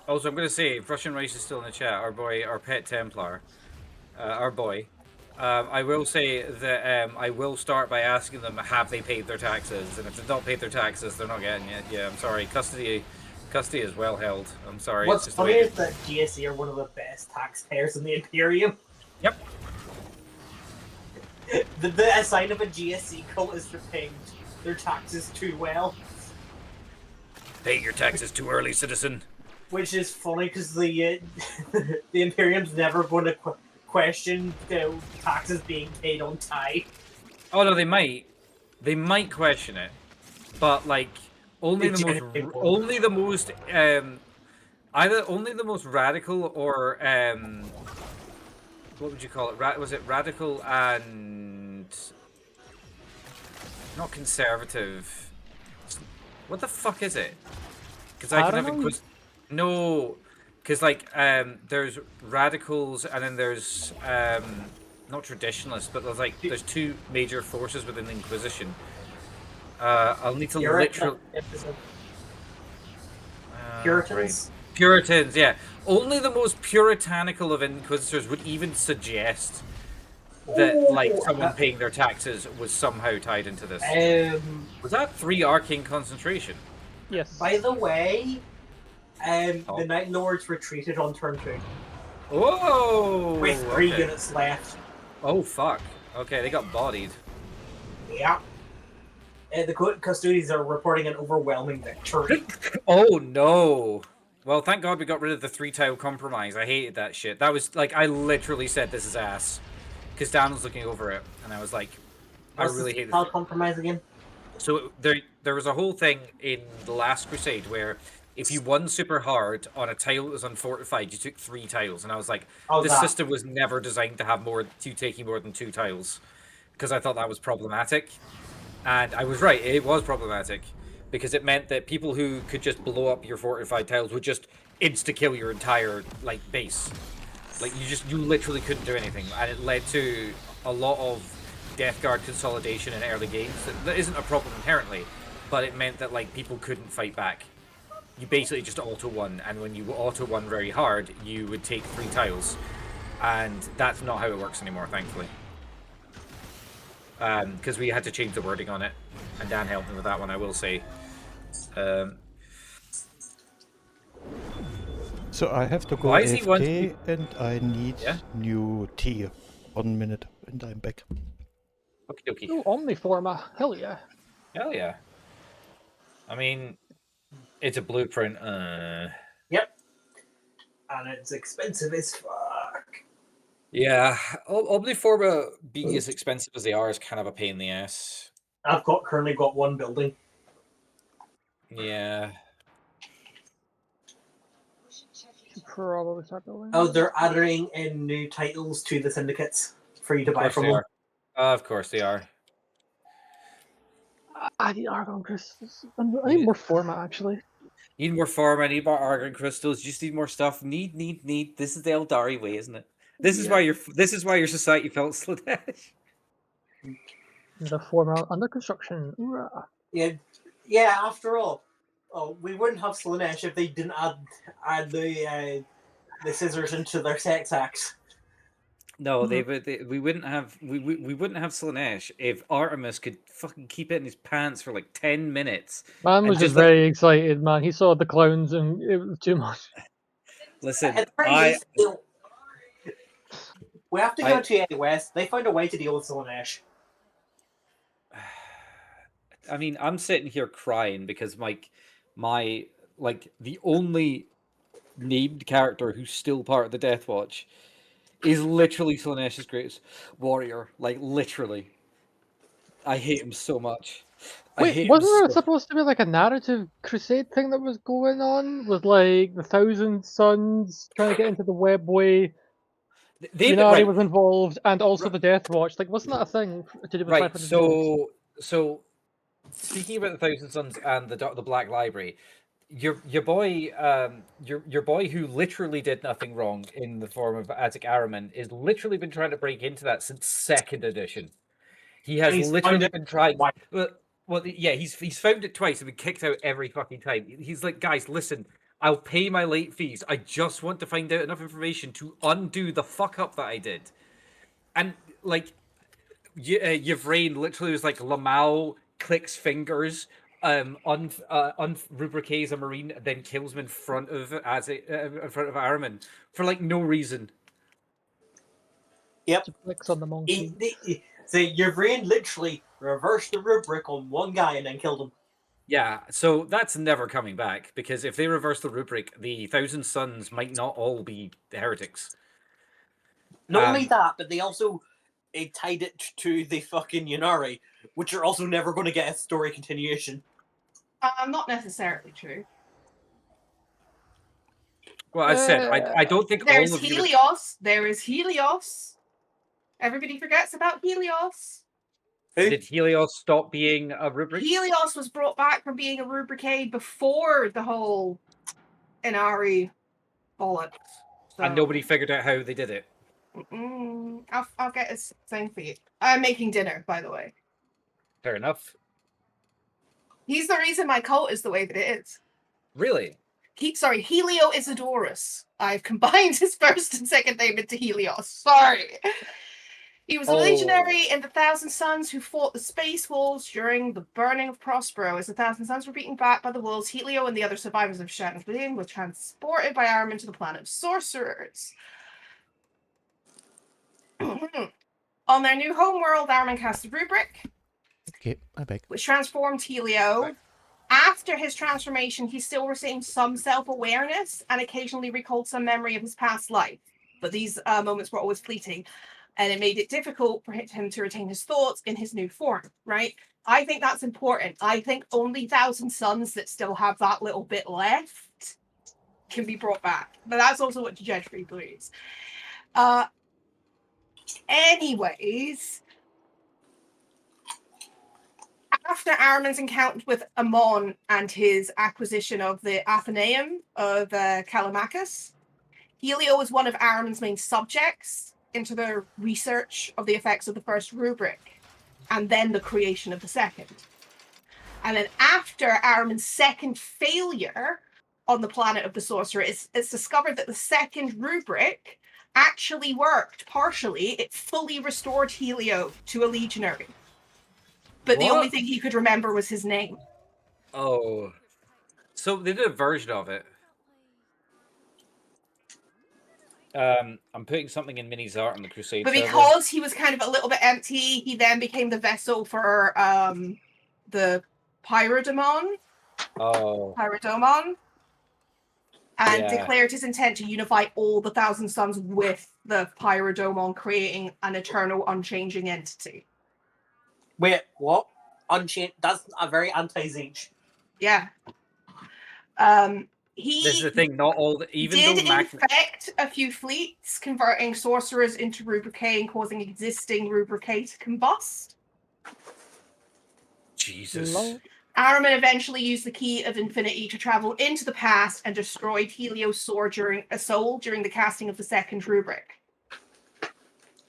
Also, I'm going to say, if Russian Rice is still in the chat, our boy, our pet Templar, our boy, I will say that I will start by asking them, have they paid their taxes? And if they've not paid their taxes, they're not getting it. Yeah, I'm sorry. Custody is well held. I'm sorry. What's it's just the funny way is that GSE are one of the best taxpayers in the Imperium. Yep. The sign of a GSE cult is they're paying their taxes too well. Pay your taxes too early, citizen. Which is funny because the the Imperium's never going to question taxes being paid on time. Oh no, they might question it, but like only the most either only the most radical or what would you call it? Was it radical and not conservative? What the fuck is it? Because I can have no, because like there's radicals and then there's not traditionalists, but there's two major forces within the Inquisition. I'll need to literally Puritans. Puritans, yeah. Only the most puritanical of Inquisitors would even suggest that like someone paying their taxes was somehow tied into this. Was that 3 arcane concentration? Yes. By the way, the Night Lords retreated on turn 2. Oh! With 3 units left. Oh fuck. Okay, they got bodied. Yeah. The Custodians are reporting an overwhelming victory. Oh no! Well, thank God we got rid of the 3-tile compromise. I hated that shit. That was like, I literally said this is ass. Because Dan was looking over it, and I was like, I really hate the compromise again. So there was a whole thing in the last Crusade where if you won super hard on a tile that was unfortified, you took 3 tiles, and I was like, this system was never designed to have taking more than 2 tiles, because I thought that was problematic, and I was right. It was problematic because it meant that people who could just blow up your fortified tiles would just insta kill your entire like base. Like you literally couldn't do anything, and it led to a lot of Death Guard consolidation in early games. That isn't a problem inherently, but it meant that like people couldn't fight back. You basically just auto-won, and when you auto-won very hard, you would take 3 tiles, and that's not how it works anymore, thankfully. Because we had to change the wording on it, and Dan helped me with that one, I will say. So I have to go AFK, and I need new tea. 1 minute, and I'm back. Okie dokie. Oh, Omniforma. Hell yeah. Hell yeah. I mean, it's a blueprint. Yep. And it's expensive as fuck. Yeah. Omniforma being as expensive as they are is kind of a pain in the ass. I've currently got 1 building. Yeah. Probably start building. Oh, they're adding in new titles to the syndicates for you to buy from them. Of course they are. I need Argon crystals. I need more format, actually. Need more format, need more Argon crystals, you just need more stuff. Need. This is the Eldari way, isn't it? This is why your society felt Slaanesh. The format under construction. Hoorah. Yeah, after all. Oh, we wouldn't have Slaanesh if they didn't add the scissors into their sex acts. No, we wouldn't have Slaanesh if Artemis could fucking keep it in his pants for like 10 minutes. Man was just very excited, man. He saw the clowns and it was too much. Listen, we have to go to West. They found a way to deal with Slaanesh. I mean, I'm sitting here crying because my the only named character who's still part of the Death Watch is literally Slaanesh's greatest warrior. Like, literally. I hate him so much. Wait, wasn't there supposed to be like a narrative crusade thing that was going on with like the Thousand Sons trying to get into the webway? Unari was involved, and also the Death Watch. Like, wasn't that a thing to do with right? So speaking about the Thousand Sons and the Black Library, your boy who literally did nothing wrong in the form of Attic Araman is literally been trying to break into that since 2nd edition. He has literally been trying. Well, yeah, he's found it twice and been kicked out every fucking time. He's like, guys, listen, I'll pay my late fees. I just want to find out enough information to undo the fuck up that I did. And like Yvrain literally was like Lamau clicks fingers, unrubricates a marine, then kills him in front of Araman for like no reason. Yep. Flicks on the monkey. So your brain literally reversed the rubric on one guy and then killed him. Yeah, so that's never coming back, because if they reverse the rubric, the Thousand Sons might not all be heretics. Not only that, but they also tied it to the fucking Yunari, which are also never going to get a story continuation. Not necessarily true. Well, as I said, I don't think There's all of you... Helios. There is Helios. Everybody forgets about Helios. Did Helios stop being a rubric? Helios was brought back from being a rubricade before the whole Inari bollocks. So... And nobody figured out how they did it. I'll get his thing for you. I'm making dinner, by the way. Fair enough. He's the reason my cult is the way that it is. Really? Helio Isidorus. I've combined his first and second name into Helios. Sorry. He was a legionary in the Thousand Sons who fought the Space Wolves during the burning of Prospero. As the Thousand Sons were beaten back by the wolves, Helio and the other survivors of Shattered Flame were transported by Araman to the planet of Sorcerers. On their new homeworld, Araman cast a rubric, Okay, I'm back. which transformed Helio. Right. After his transformation, he still retained some self-awareness and occasionally recalled some memory of his past life. But these moments were always fleeting, and it made it difficult for him to retain his thoughts in his new form, right? I think that's important. I think only Thousand Sons that still have that little bit left can be brought back. But that's also what Judgefree believes. Anyways, after Araman's encounter with Amon and his acquisition of the Athenaeum of Callimachus, Helio was one of Araman's main subjects into the research of the effects of the first rubric, and then the creation of the second. And then after Araman's second failure on the planet of the Sorcerer, it's discovered that the second rubric actually worked partially. It fully restored Helio to a legionary. But the only thing he could remember was his name. Oh. So they did a version of it. I'm putting something in Minnie's art on the Crusade But server. because he was kind of a little bit empty, he then became the vessel for the Pyrodomon. Oh. Pyrodomon. And Yeah. declared his intent to unify all the Thousand Sons with the Pyrodomon, creating an eternal, unchanging entity. Wait, what? Unchained? That's a very anti-Zeech. Yeah. He This is the thing, not all even did though infect a few fleets, converting sorcerers into rubricate and causing existing rubricate to combust. Jesus. Araman eventually used the Key of Infinity to travel into the past and destroyed Helio's soul during the casting of the second rubric.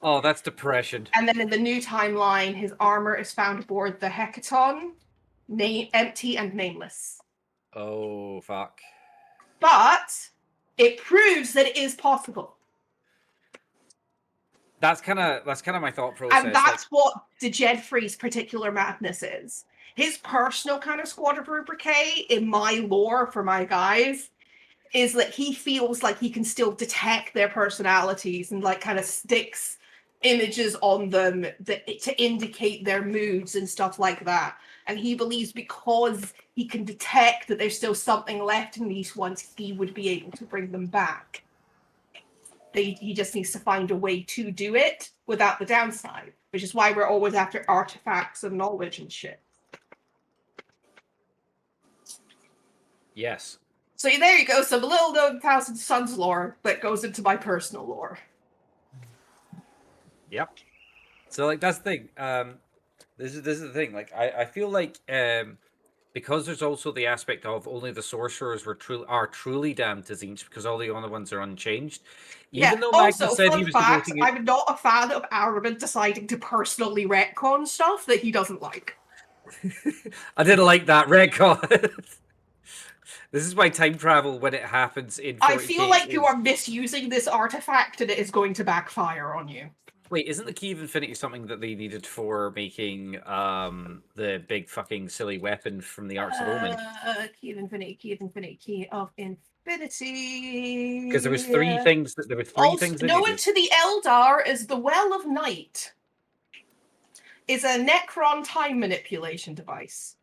Oh, that's depression. And then in the new timeline, his armor is found aboard the Hecaton, empty and nameless. Oh, fuck. But it proves that it is possible. That's kind of my thought process. And that's what the Jedfrey's particular madness is. His personal kind of squad of rubricate, in my lore for my guys, is that he feels like he can still detect their personalities and like kind of sticks images on them to indicate their moods and stuff like that. And he believes because he can detect that there's still something left in these ones, he would be able to bring them back. He just needs to find a way to do it without the downside, which is why we're always after artifacts and knowledge and shit. Yes. So there you go, some little known Thousand Sons lore that goes into my personal lore. Yep. So like that's the thing. This is the thing. Like I feel like because there's also the aspect of only the sorcerers are truly damned to Tzeentch because all the other ones are unchanged. Even though also, Magnus said he was devoting it... I'm not a fan of Araman deciding to personally retcon stuff that he doesn't like. I didn't like that retcon. This is why time travel, when it happens in 40K, I feel like you are misusing this artifact and it is going to backfire on you. Wait, isn't the Key of Infinity something that they needed for making the big fucking silly weapon from the Arcs of Omen? Key of Infinity, Key of Infinity, Key of Infinity. Because there was three things that Also, they known needed. to the Eldar as the Well of Night, is a Necron time manipulation device.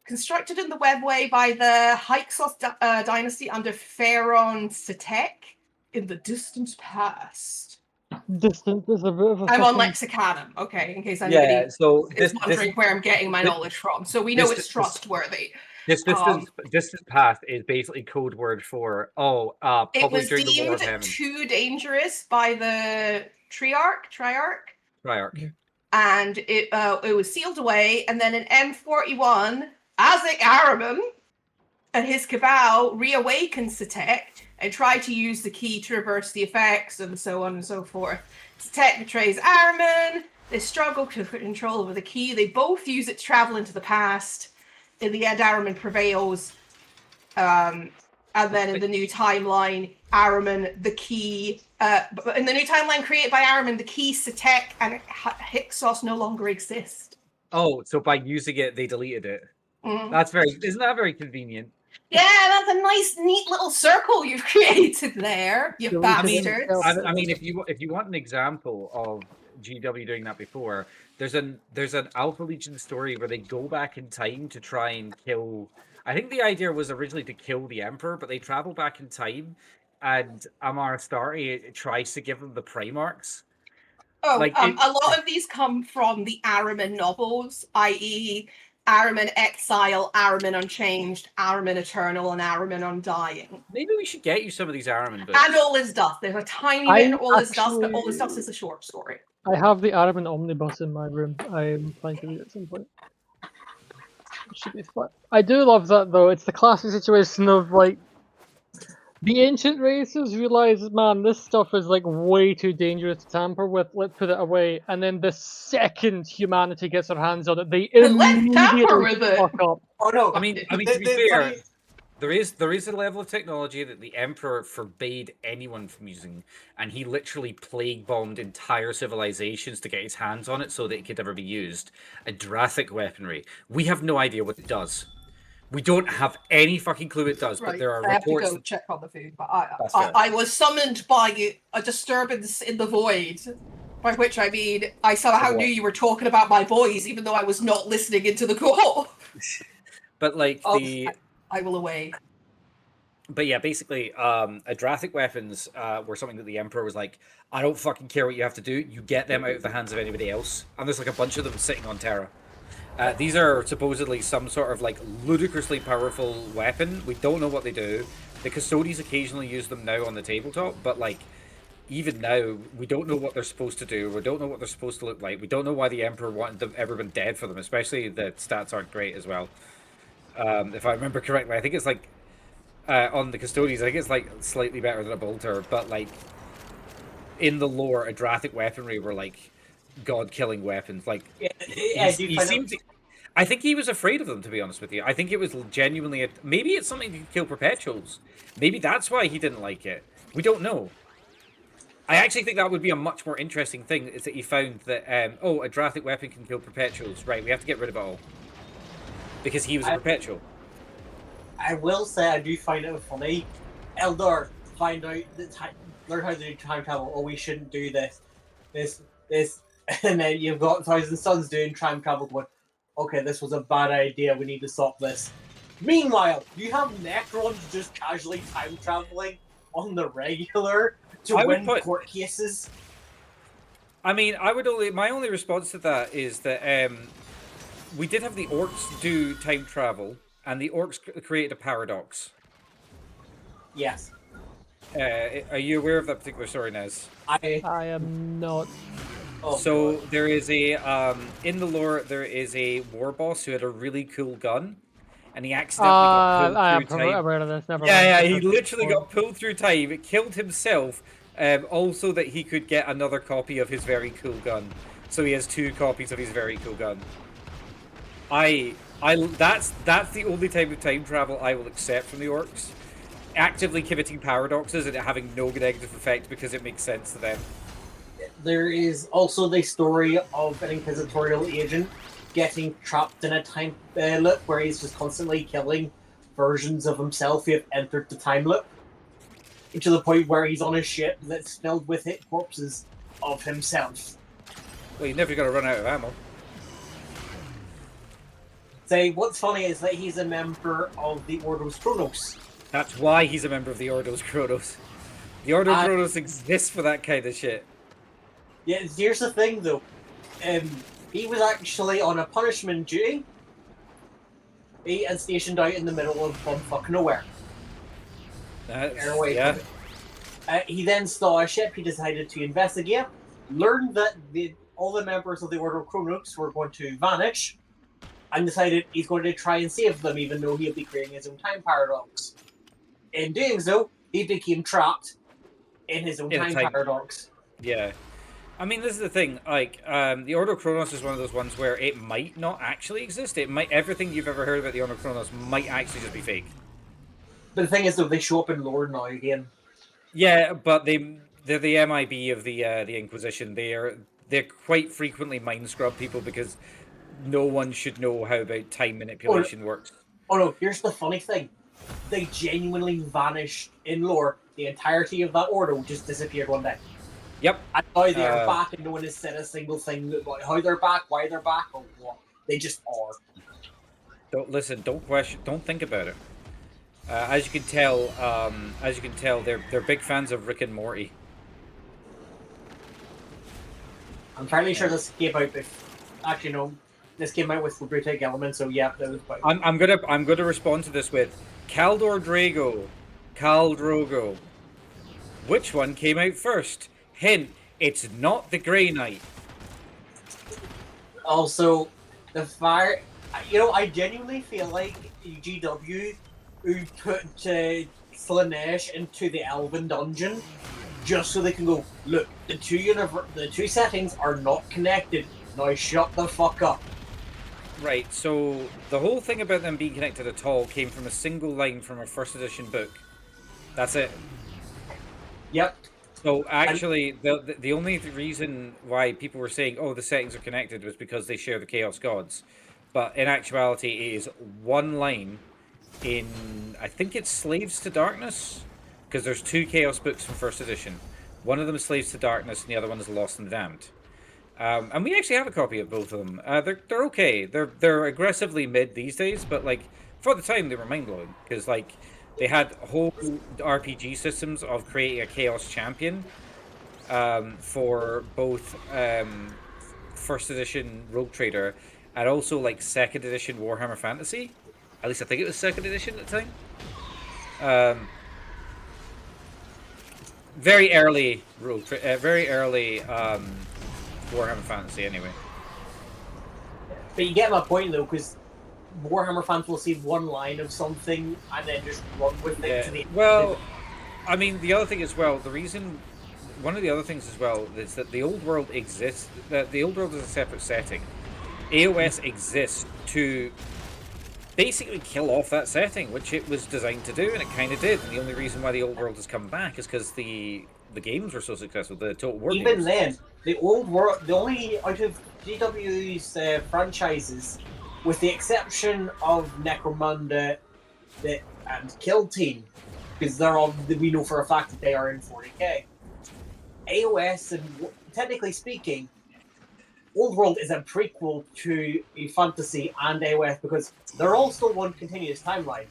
Constructed in the webway by the Hyksos dynasty under Pharaoh Setek in the distant past. Distant is a bit of a I'm on fucking- Lexicanum, okay, in case anybody so is wondering where I'm getting my knowledge from. So we know it's trustworthy. Distant past is basically code word for It probably was during the War of deemed Heaven. too dangerous by the Triarch, Triarch. and it was sealed away. And then in M41, Azek Araman and his cabal reawakened Setek and tried to use the key to reverse the effects and so on and so forth. Setek betrays Araman. They struggle to put control over the key. They both use it to travel into the past. In the end, Araman prevails. And then in the new timeline, Araman, the key... in the new timeline created by Araman, the key, Setek, and Hyksos no longer exist. Oh, so by using it, they deleted it. Isn't that very convenient? Yeah, that's a nice, neat little circle you've created there, you bastards. I mean, if you want an example of GW doing that before, there's an Alpha Legion story where they go back in time to try and kill. I think the idea was originally to kill the Emperor, but they travel back in time, and Amar Astarte tries to give them the Primarchs. A lot of these come from the Araman novels, i.e. Araman Exile, Araman Unchanged, Araman Eternal, and Araman Undying. Maybe we should get you some of these Araman books. And All Is Dust. There's a tiny bit in All Is Dust, but All Is Dust is a short story. I have the Araman Omnibus in my room. I'm planning to read it at some point. It should be fun. I do love that though. It's the classic situation of like the ancient races realize, man, this stuff is like way too dangerous to tamper with. Let's put it away. And then the second humanity gets their hands on it, they immediately fuck up. Oh no! I mean, to be fair, there is a level of technology that the Emperor forbade anyone from using, and he literally plague bombed entire civilizations to get his hands on it so that it could ever be used. Adrathic weaponry. We have no idea what it does. We don't have any fucking clue it does, but there are reports. I have to go check on the food, but I was summoned by a disturbance in the void, by which I mean I somehow knew you were talking about my boys, even though I was not listening into the call. But like I will away. But yeah, basically, Adrathic weapons were something that the Emperor was like, I don't fucking care what you have to do, you get them out of the hands of anybody else. And there's like a bunch of them sitting on Terra. These are supposedly some sort of like ludicrously powerful weapon. We don't know what they do. The Custodies occasionally use them now on the tabletop, but like even now we don't know what they're supposed to do. We don't know what they're supposed to look like. We don't know why the Emperor wanted them everyone dead for them, especially the stats aren't great as well. If I remember correctly, I think it's like on the Custodies, I think it's like slightly better than a Bolter, but like in the lore, Adrathic weaponry were like god-killing weapons. Like he seemed to, I think he was afraid of them, to be honest with you. I think it was genuinely maybe it's something to kill perpetuals. Maybe that's why he didn't like it. We don't know. I actually think that would be a much more interesting thing, is that he found that a Adrathic weapon can kill perpetuals. Right, we have to get rid of it all. Because he was a perpetual. I will say I do find it funny. Eldar find out that learn how to do time travel. Oh, we shouldn't do this, and then you've got Thousand Sons doing time travel, going, okay, this was a bad idea. We need to stop this. Meanwhile, you have Necrons just casually time traveling on the regular to win court cases. I mean, my only response to that is that we did have the Orcs do time travel, and the Orcs created a paradox. Yes. Are you aware of that particular story, Nez? I am not. Oh, so God. There is a in the lore there is a war boss who had a really cool gun, and he accidentally got pulled through time. Aware of this. Never mind. He literally got pulled through time. It killed himself, also that he could get another copy of his very cool gun. So he has 2 copies of his very cool gun. That's the only type of time travel I will accept from the Orcs. Actively committing paradoxes and it having no negative effect because it makes sense to them. there is also the story of an inquisitorial agent getting trapped in a time loop where he's just constantly killing versions of himself who have entered the time loop, to the point where he's on a ship that's filled with hit corpses of himself. Well, you're never going to run out of ammo. So what's funny is that he's a member of the Ordos Chronos. That's why he's a member of the Ordos Chronos. The Ordo Chronos exists for that kind of shit. Yeah, here's the thing though. He was actually on a punishment duty. And stationed out in the middle of bumfuck nowhere. Yeah. He then saw a ship he decided to investigate, learned that all the members of the Order of Chronos were going to vanish, and decided he's going to try and save them even though he'll be creating his own time paradox. In doing so, he became trapped in his own time paradox. Yeah. I mean, this is the thing, like, the Ordo Chronos is one of those ones where it might not actually exist. It might, everything you've ever heard about the Ordo Chronos might actually just be fake. But the thing is, though, they show up in lore now again. Yeah, but they're the MIB of the Inquisition. They're quite frequently mind scrub people because no one should know how about time manipulation works. Oh no, here's the funny thing. They genuinely vanished in lore. The entirety of that order just disappeared one day. Yep. And now they are back and no one has said a single thing about how they're back, why they're back, or what. They just are. Don't listen, don't question, don't think about it. As you can tell, they're big fans of Rick and Morty. I'm fairly sure this came out with, actually no, this came out with Brutic elements, so yeah, that was about. I'm gonna respond to this with Khal Drogo. Which one came out first? Hint: it's not the Grey Knight. Also, the fire. I genuinely feel like GW who put Slanesh into the Elven dungeon just so they can go, look, the two settings are not connected. Now shut the fuck up. Right, so the whole thing about them being connected at all came from a single line from a first edition book. That's it. Yep. So actually, the only reason why people were saying, oh, the settings are connected was because they share the Chaos Gods. But in actuality, it is one line in, I think it's Slaves to Darkness, because there's two Chaos books from first edition. One of them is Slaves to Darkness, and the other one is Lost and Damned. And we actually have a copy of both of them. They're okay. They're aggressively mid these days, but like for the time they were mind blowing because like they had whole RPG systems of creating a Chaos Champion for both first edition Rogue Trader and also like second edition Warhammer Fantasy. At least I think it was second edition at the time. Very early Warhammer Fantasy, anyway. But you get my point though, because Warhammer fans will see one line of something and then just run with it to the. Well, I mean, the other thing as well, one of the other things as well is that the old world exists. That the old world is a separate setting. AOS exists to basically kill off that setting, which it was designed to do, and it kind of did. And the only reason why the old world has come back is because the games were so successful. The Total War Even games. then, the old world, the only out of GW's franchises, with the exception of Necromunda and Kill Team, because they're all, we know for a fact that they are in 40k. AOS, and technically speaking, Old World is a prequel to a fantasy and AOS because they're all still one continuous timeline.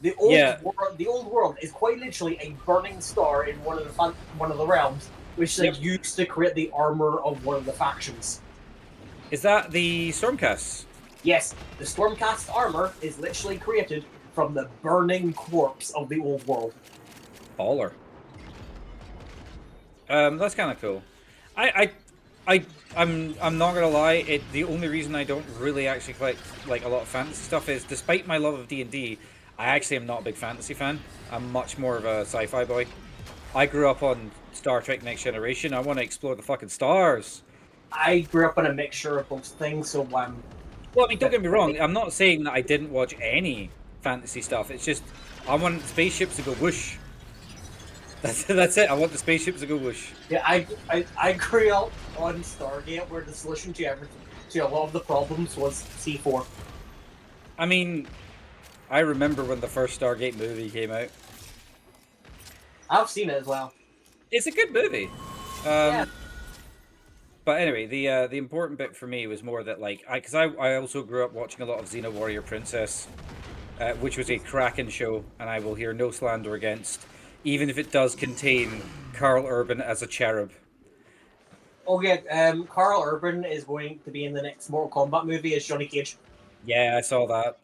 The old world is quite literally a burning star in one of the realms, which they used to create the armor of one of the factions. Is that the Stormcast? Yes, the Stormcast armor is literally created from the burning corpse of the old world. Baller. That's kind of cool. I'm not gonna lie. The only reason I don't really actually collect like a lot of fantasy stuff is, despite my love of D&D, I actually am not a big fantasy fan. I'm much more of a sci-fi boy. I grew up on Star Trek Next Generation. I want to explore the fucking stars. I grew up on a mixture of both things, so well, I mean, don't get me wrong. I'm not saying that I didn't watch any fantasy stuff. It's just I want spaceships to go whoosh. That's it. I want the spaceships to go whoosh. Yeah, I grew up on Stargate, where the solution to everything, to a lot of the problems, was C4. I mean, I remember when the first Stargate movie came out. I've seen it as well. It's a good movie. Yeah. But anyway, the important bit for me was more that like I also grew up watching a lot of Xena Warrior Princess, which was a cracking show, and I will hear no slander against, even if it does contain Carl Urban as a cherub. Oh yeah, Carl Urban is going to be in the next Mortal Kombat movie as Johnny Cage. Yeah, I saw that.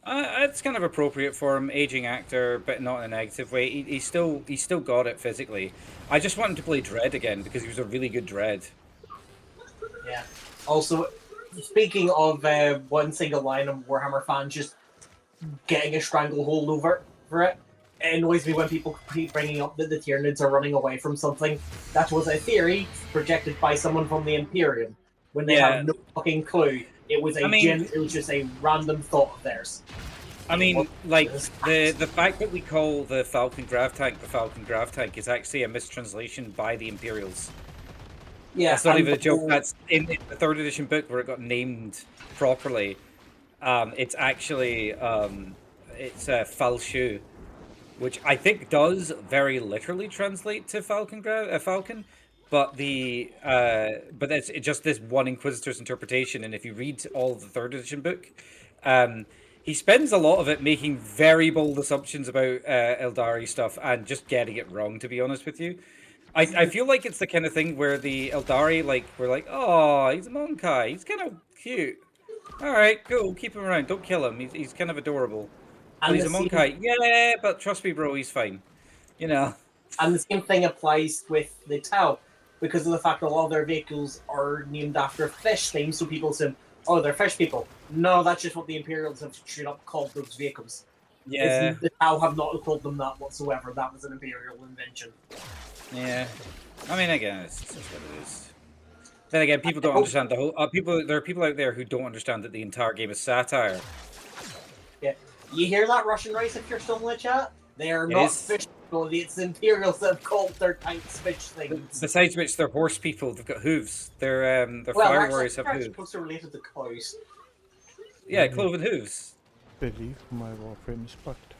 It's kind of appropriate for him, aging actor, but not in a negative way. He's still got it physically. I just want him to play Dredd again because he was a really good Dredd. Yeah. Also, speaking of one single line of Warhammer fans just getting a stranglehold over it, it annoys me when people keep bringing up that the Tyranids are running away from something. That was a theory projected by someone from the Imperium when they Yeah. have no fucking clue. It was it was just a random thought of theirs. I mean, like the fact that we call the Falcon Grav Tank is actually a mistranslation by the Imperials. Yeah, that's not even a joke. That's in the 3rd edition book where it got named properly. It's actually it's Falshu, which I think does very literally translate to Falcon, but but it's just this one Inquisitor's interpretation. And if you read all of the 3rd edition book, he spends a lot of it making very bold assumptions about Eldari stuff and just getting it wrong. To be honest with you, I feel like it's the kind of thing where the Eldari we're like, oh, he's a Monkai, he's kind of cute. All right, cool, keep him around, don't kill him. He's kind of adorable. But he's a Monkai, yeah, but trust me, bro, he's fine. You know. And the same thing applies with the Tau, because of the fact that a lot of their vehicles are named after fish things, so people say, oh, they're fish people. No, that's just what the Imperials have straight up called those vehicles. Yeah. The Tau have not called them that whatsoever. That was an Imperial invention. Yeah. I mean, again, it's just what it is. Then again, people don't understand the whole... there are people out there who don't understand that the entire game is satire. Yeah. You hear that, Russian race, if you're still in the chat? They are not fish people. It's the Imperials that have called their tanks fish things. Besides which, they're horse people. They've got hooves. Their well, fire warriors have hooves. Closely related to cows. Yeah, cloven hooves. Believe my Warframe is bugged.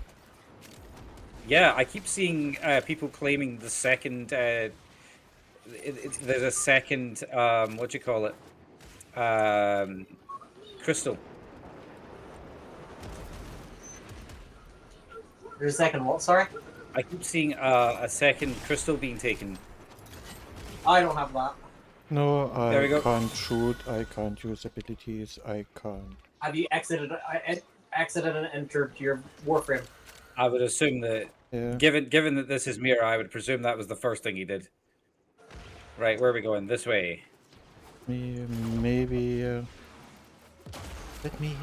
Yeah, I keep seeing people claiming the second... there's a second... what do you call it? Crystal. There's a second what, sorry? I keep seeing a second crystal being taken. I don't have that. No, There we I go. can't shoot, I can't use abilities, I can't. Have you exited and entered your Warframe? I would assume that, Yeah. given that this is Mira, I would presume that was the first thing he did. Right, where are we going? This way. Maybe... let me...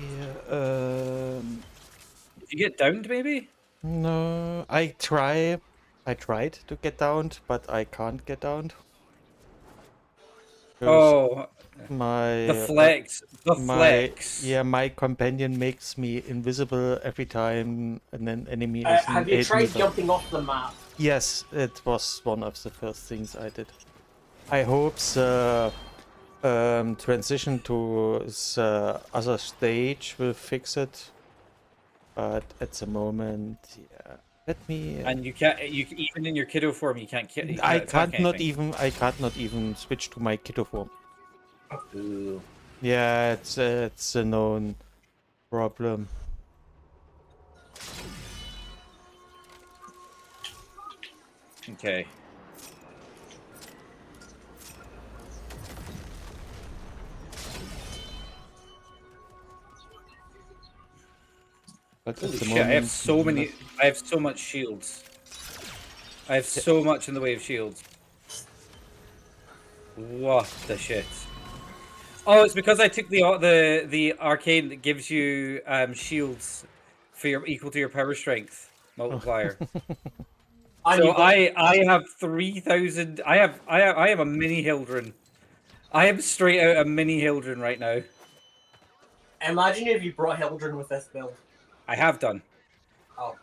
Did you get downed, maybe? No, I tried to get downed, but I can't get downed. Oh, my the flex. The flex. Yeah, my companion makes me invisible every time an enemy is in Have you 8 tried meters. jumping off the map? Yes, it was one of the first things I did. I hope the transition to the other stage will fix it, but at the moment, yeah. Let me. And you can't. Even in your kiddo form, you can't. I can't not even switch to my kiddo form. Ooh. Yeah, it's a known problem. Okay. But Holy at the shit! I have moment, so many. I have so much shields. I have so much in the way of shields. What the shit? Oh, it's because I took the arcane that gives you shields for your equal to your power strength multiplier. So I have 3,000. I am a mini Hildren. I am straight out a mini Hildren right now. Imagine if you brought Hildren with this build. I have done. Oh.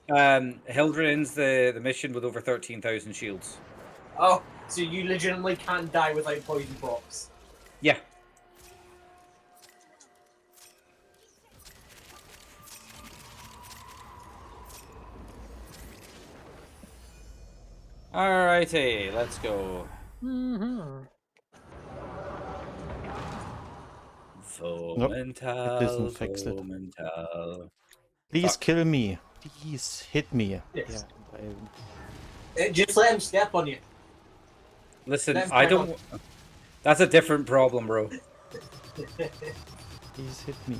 Hildred ends the mission with over 13,000 shields. Oh, so you legitimately can't die without poison procs. Yeah. Alrighty, let's go. Fomental, it doesn't fix it. Fomental. Please Fuck. kill me. Please hit me. Yes. Yeah, Just let him step on you. Listen, Let him I step don't. That's a different problem, bro. please hit me.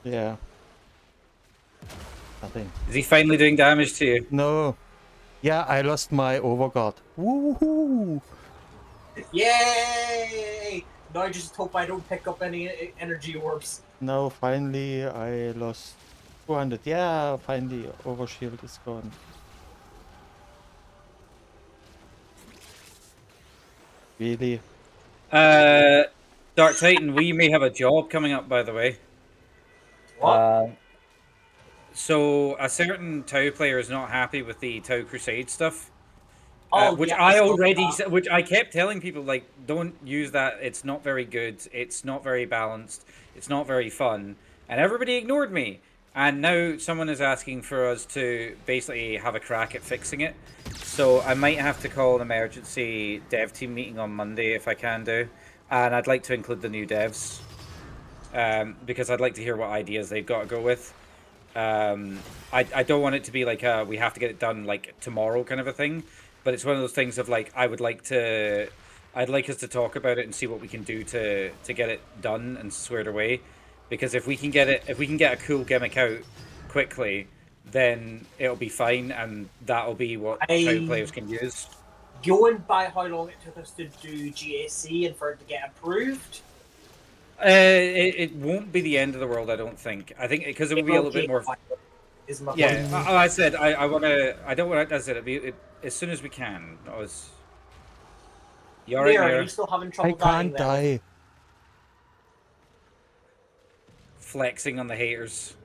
Yeah. Nothing. Is he finally doing damage to you? No. Yeah, I lost my overguard. Woohoo! Yay! Now I just hope I don't pick up any energy orbs. Now finally I lost 200. Yeah, finally overshield is gone. Really? Dark Titan, we may have a job coming up, by the way. What? So a certain Tau player is not happy with the Tau Crusade stuff. Oh, Which yeah, I saw already that. said, which I kept telling people, like, don't use that. It's not very good. It's not very balanced. It's not very fun. And everybody ignored me. And now someone is asking for us to basically have a crack at fixing it. So I might have to call an emergency dev team meeting on Monday if I can do. And I'd like to include the new devs. Because I'd like to hear what ideas they've got to go with. I don't want it to be like we have to get it done like tomorrow kind of a thing, but it's one of those things of like I'd like us to talk about it and see what we can do to get it done and squared away, because if we can get a cool gimmick out quickly, then it'll be fine, and that'll be what Tau players can use. Going by how long it took us to do GSC and for it to get approved. It won't be the end of the world, I don't think. I think because it will be a little bit more. Is my Yeah, point. I said I want to. I don't want to. I said as soon as we can. I was. You alright, Mira, are Mira? you still having I trouble dying can't there? die. Flexing on the haters.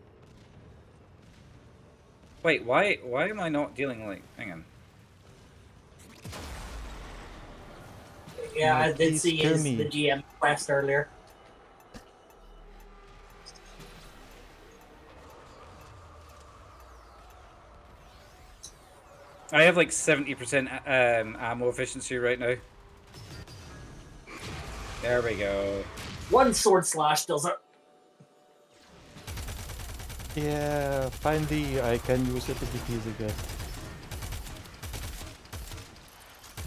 Wait, why am I not dealing like? Hang on. Yeah, I did Please see kill his me. the GM quest earlier. I have like 70% ammo efficiency right now. There we go. One sword slash does it. Yeah, finally I can use abilities again.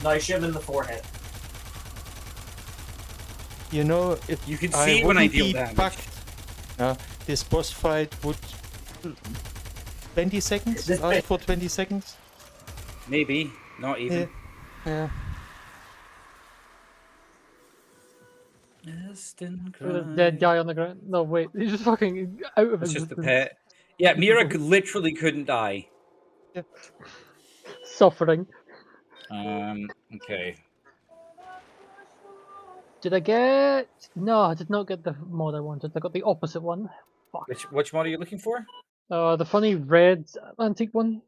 Nice shim in the forehead. You know, if You can see when I wouldn't deal be damage. bugged, this boss fight would 20 seconds? Last for 20 seconds? Maybe not even. Yeah. With a dead guy on the ground. No, wait, he's just fucking out of It's just the existence. pet. Yeah, Mira literally couldn't die. Suffering. Okay. Did I get? No, I did not get the mod I wanted. I got the opposite one. Fuck. Which mod are you looking for? The funny red antique one.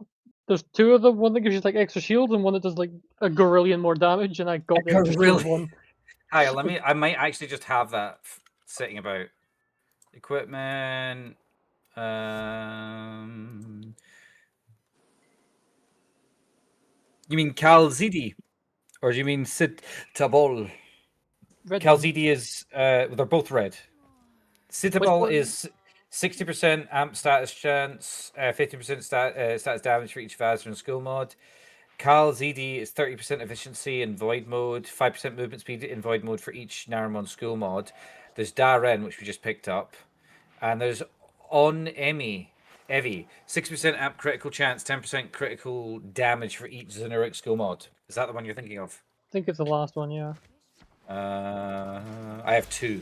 There's two of them. One that gives you like extra shield, and one that does like a gorillion more damage. And I got the extra shield one. Hi, I might actually just have that sitting about. Equipment. You mean Calzidi? Or do you mean Citabol? Red Calzidi is they're both red. Citabol one? is 60% amp status chance, 50% status damage for each Vazer and skill mod. Calzidi is 30% efficiency in void mode, 5% movement speed in void mode for each Naramon school mod. There's Darren, which we just picked up. And there's On Evie, 6% amp critical chance, 10% critical damage for each Zenuric skill mod. Is that the one you're thinking of? I think it's the last one, yeah. I have two.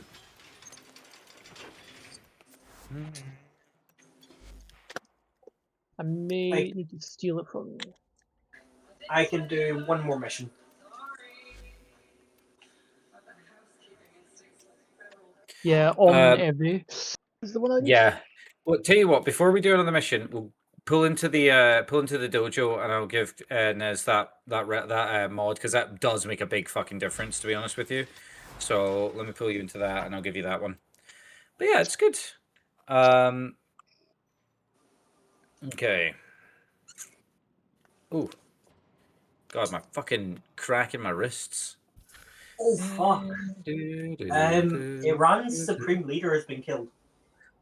I may need to steal it from you. I can do one more mission. Yeah, on every is the one I need. Yeah. Well, tell you what. Before we do another mission, we'll pull into the dojo, and I'll give Nez that mod, because that does make a big fucking difference, to be honest with you. So let me pull you into that, and I'll give you that one. But yeah, it's good. Okay. Oh, God, my fucking cracking my wrists. Oh fuck! Iran's supreme leader has been killed.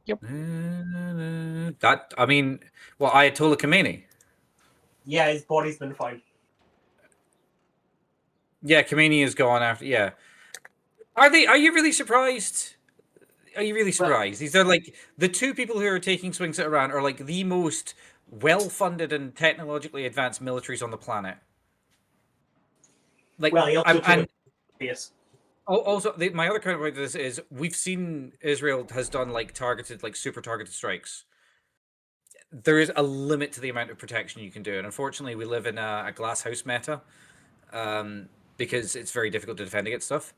Yep. That, I mean, well, Ayatollah Khomeini. Yeah, his body's been found. Yeah, Khomeini is gone after. Yeah. Are you really surprised? Are you really surprised? These are like the two people who are taking swings at Iran are like the most well-funded and technologically advanced militaries on the planet. Like, well, he also also, my other comment about this is we've seen Israel has done like targeted, like super targeted strikes. There is a limit to the amount of protection you can do, and unfortunately, we live in a glass house meta, because it's very difficult to defend against stuff.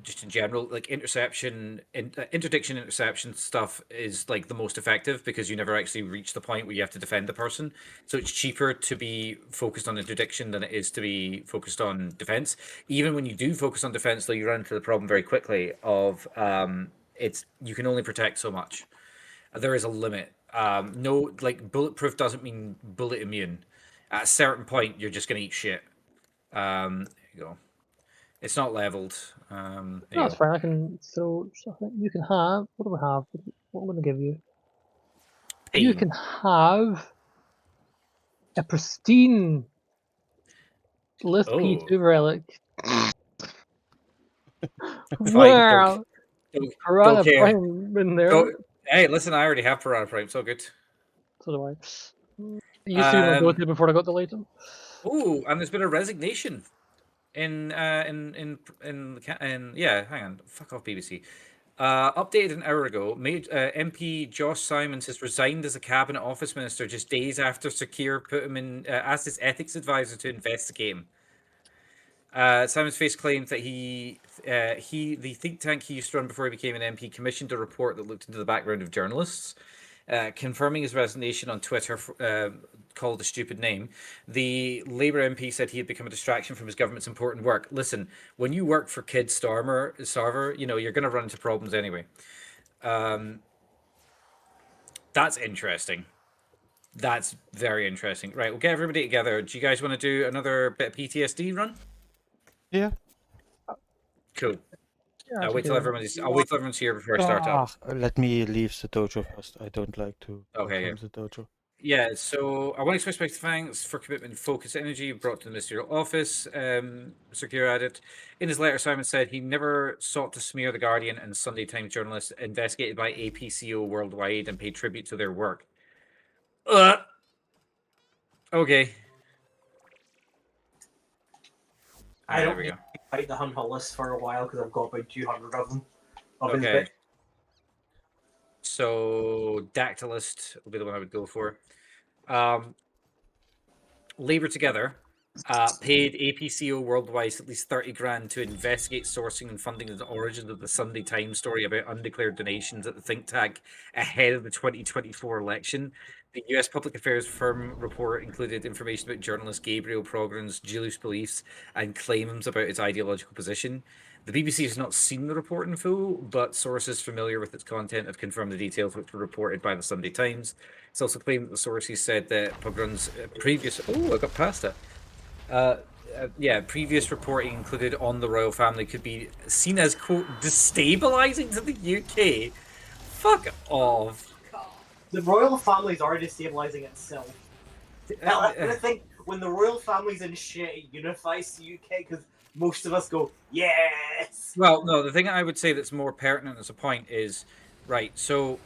Just in general, like interdiction interception stuff is like the most effective because you never actually reach the point where you have to defend the person. So it's cheaper to be focused on interdiction than it is to be focused on defense. Even when you do focus on defense, though, you run into the problem very quickly of you can only protect so much. There is a limit. No, like bulletproof doesn't mean bullet immune. At a certain point, you're just gonna eat shit. There you go. It's not leveled. No, that's fine. I can throw stuff in. You can have. What do we have? What am I going to give you? Pain. You can have a pristine List P2 relic. Wow. Piranha Prime in there. Hey, listen, I already have Piranha Prime. So good. So do I. It used to be my go-to before I got the item. Oh, and there's been a resignation in yeah, hang on, fuck off BBC. Updated an hour ago, MP Josh Simons has resigned as a cabinet office minister just days after Secure put him in, asked his ethics advisor to investigate him. Simons faced claims that the think tank he used to run before he became an MP commissioned a report that looked into the background of journalists. Confirming his resignation on Twitter, called a stupid name, the Labour MP said he had become a distraction from his government's important work. Listen, when you work for Kid Starver, you know, you're going to run into problems anyway. That's interesting. That's very interesting. Right, we'll get everybody together. Do you guys want to do another bit of PTSD run? Yeah. Cool. Yeah, I'll wait till everyone's here before I start up. Let me leave the dojo first. I don't like to go from the dojo. Yeah, so I want to express my thanks for commitment and focus energy brought to the ministerial office. Secure added. In his letter, Simon said he never sought to smear The Guardian and Sunday Times journalists investigated by APCO worldwide and pay tribute to their work. Okay. I don't need to fight the Hun list for a while because I've got about 200 of them. Okay. So Dactylist will be the one I would go for. Labour Together paid APCO worldwide at least 30 grand to investigate sourcing and funding of the origins of the Sunday Times story about undeclared donations at the think tank ahead of the 2024 election. The US public affairs firm report included information about journalist Gabriel Progran's Jewish beliefs and claims about his ideological position. The BBC has not seen the report in full, but sources familiar with its content have confirmed the details which were reported by the Sunday Times. It's also claimed that the sources said that Pogron's previous... Oh, I got past it. Previous reporting included on the royal family could be seen as, quote, destabilising to the UK. Fuck off. The royal family's already destabilising itself. I think when the royal family's in shit, it unifies the UK because most of us go, yes! Well, no, the thing I would say that's more pertinent as a point is, right, so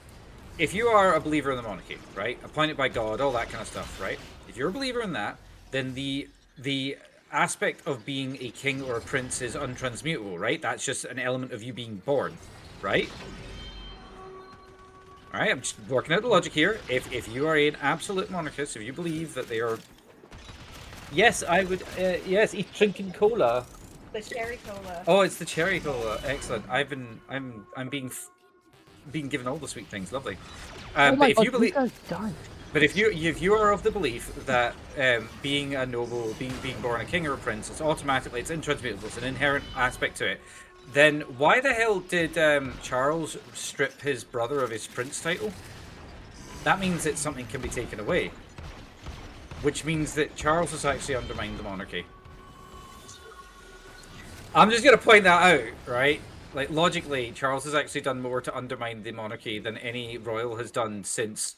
if you are a believer in the monarchy, right, appointed by God, all that kind of stuff, right, if you're a believer in that, then the aspect of being a king or a prince is untransmutable, right? That's just an element of you being born, right? All right, I'm just working out the logic here. If you are an absolute monarchist, if you believe that they are, yes, I would. Yes, he's drinking cola. The cherry cola. Oh, it's the cherry cola. Excellent. I'm being given all the sweet things. Lovely. Oh But my if god, you believe, these guys died. but if you are of the belief that being a noble, being born a king or a prince, it's intransmutable, it's an inherent aspect to it, then why the hell did Charles strip his brother of his prince title? That means that something can be taken away, which means that Charles has actually undermined the monarchy. I'm just going to point that out, right? Like, logically, Charles has actually done more to undermine the monarchy than any royal has done since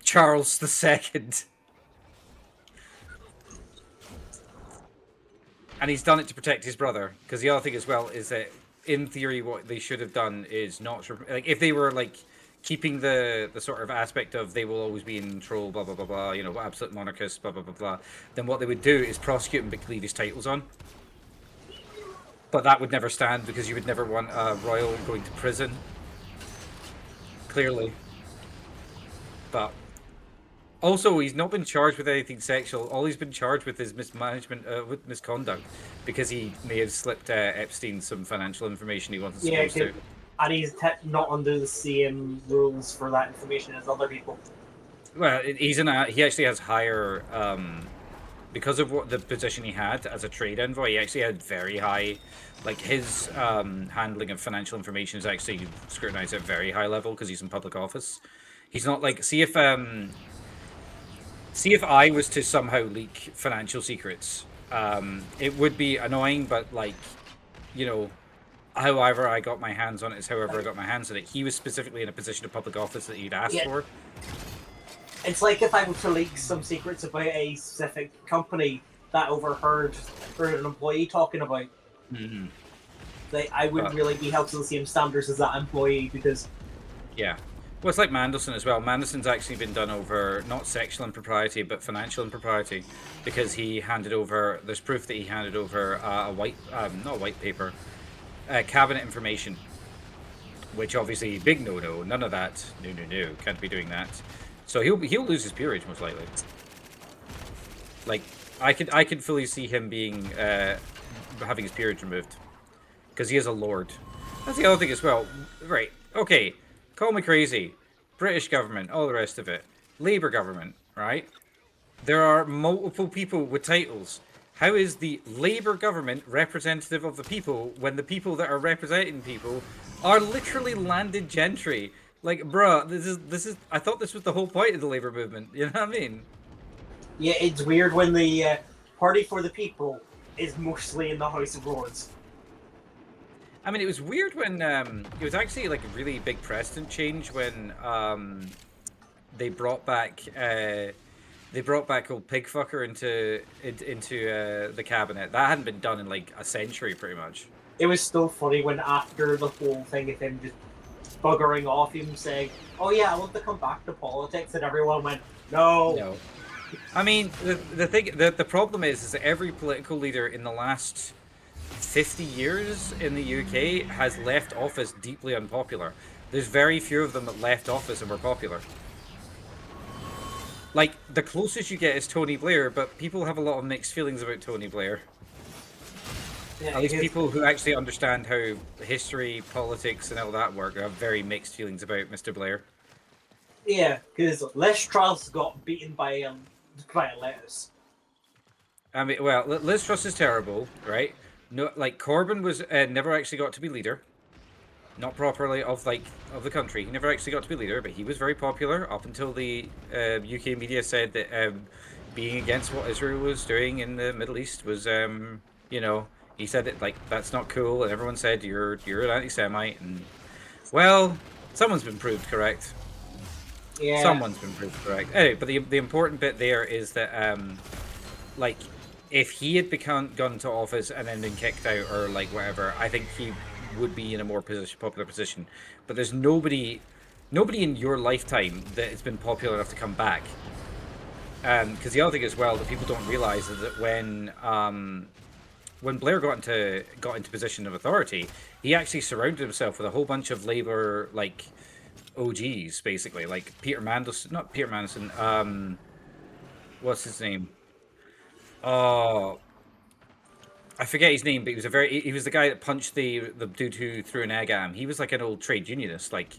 Charles II. And he's done it to protect his brother. Because the other thing as well is that, in theory, what they should have done is not... Like, if they were, like, keeping the sort of aspect of they will always be in control, blah, blah, blah, blah, you know, absolute monarchists, blah, blah, blah, blah, then what they would do is prosecute him but leave his titles on. But that would never stand because you would never want a royal going to prison. Clearly. But also, he's not been charged with anything sexual. All he's been charged with is mismanagement, with misconduct, because he may have slipped Epstein some financial information he wasn't supposed to. And he's not under the same rules for that information as other people. Well, he actually has higher, because of what the position he had as a trade envoy, he actually had very high, like his handling of financial information is actually scrutinized at a very high level because he's in public office. He's not like, see if I was to somehow leak financial secrets, it would be annoying, but like, you know, however I got my hands on it is however I got my hands on it. He was specifically in a position of public office that he'd asked for. It's like if I were to leak some secrets about a specific company that overheard an employee talking about. Mm-hmm. I wouldn't really be held to the same standards as that employee because... Yeah. Well, it's like Mandelson as well. Mandelson's actually been done over, not sexual impropriety, but financial impropriety, because he handed over, there's proof that he handed over not a white paper, cabinet information, which obviously, big no-no, none of that, no, can't be doing that. So he'll lose his peerage most likely. Like I could fully see him being having his peerage removed because he is a lord. That's the other thing as well. Right? Okay. Call me crazy. British government, all the rest of it. Labour government, right? There are multiple people with titles. How is the Labour government representative of the people when the people that are representing people are literally landed gentry? Like, bruh, this is. I thought this was the whole point of the Labour movement. You know what I mean? Yeah, it's weird when the Party for the People is mostly in the House of Lords. I mean, it was weird when it was actually like a really big precedent change when they brought back old Pigfucker into the cabinet. That hadn't been done in like a century, pretty much. It was still funny when after the whole thing of him just buggering off, him saying, "Oh yeah, I want to come back to politics," and everyone went, "No." No. I mean, the problem is that every political leader in the last 50 years in the UK has left office deeply unpopular. There's very few of them that left office and were popular. Like, the closest you get is Tony Blair, but people have a lot of mixed feelings about Tony Blair. Yeah, At least people who actually understand how history, politics, and all that work have very mixed feelings about Mr. Blair. Yeah, because Les Truss got beaten by a lettuce. I mean, well, Liz Truss is terrible, right? No, like Corbyn was never actually got to be leader, not properly of the country. He never actually got to be leader, but he was very popular up until the UK media said that being against what Israel was doing in the Middle East was, you know, he said it like that's not cool, and everyone said you're an anti-Semite, and well, someone's been proved correct. Yeah. Someone's been proved correct. Anyway, but the important bit there is that like, if he had gone to office and then been kicked out or like whatever, I think he would be in a more popular position. But there's nobody in your lifetime that has been popular enough to come back. Because the other thing as well that people don't realize is that when Blair got into position of authority, he actually surrounded himself with a whole bunch of Labour OGs, basically, like Peter Mandelson, not Peter Mandelson, what's his name? Oh, I forget his name, but he was the guy that punched the dude who threw an egg at him. He was like an old trade unionist, like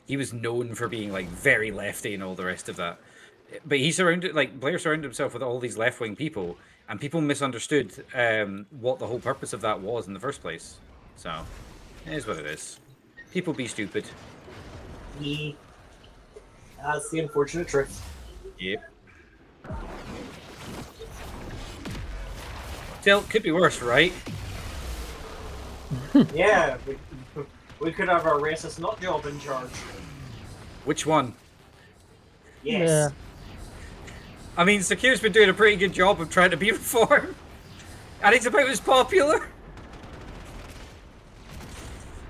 he was known for being like very lefty and all the rest of that. But Blair surrounded himself with all these left-wing people, and people misunderstood what the whole purpose of that was in the first place. So, it is what it is. People be stupid. That's the unfortunate truth. Yep. Still, could be worse, right? Yeah, we could have our racist nut job in charge. Which one? Yes. Yeah. I mean, Sakir's been doing a pretty good job of trying to be reformed. And he's about as popular.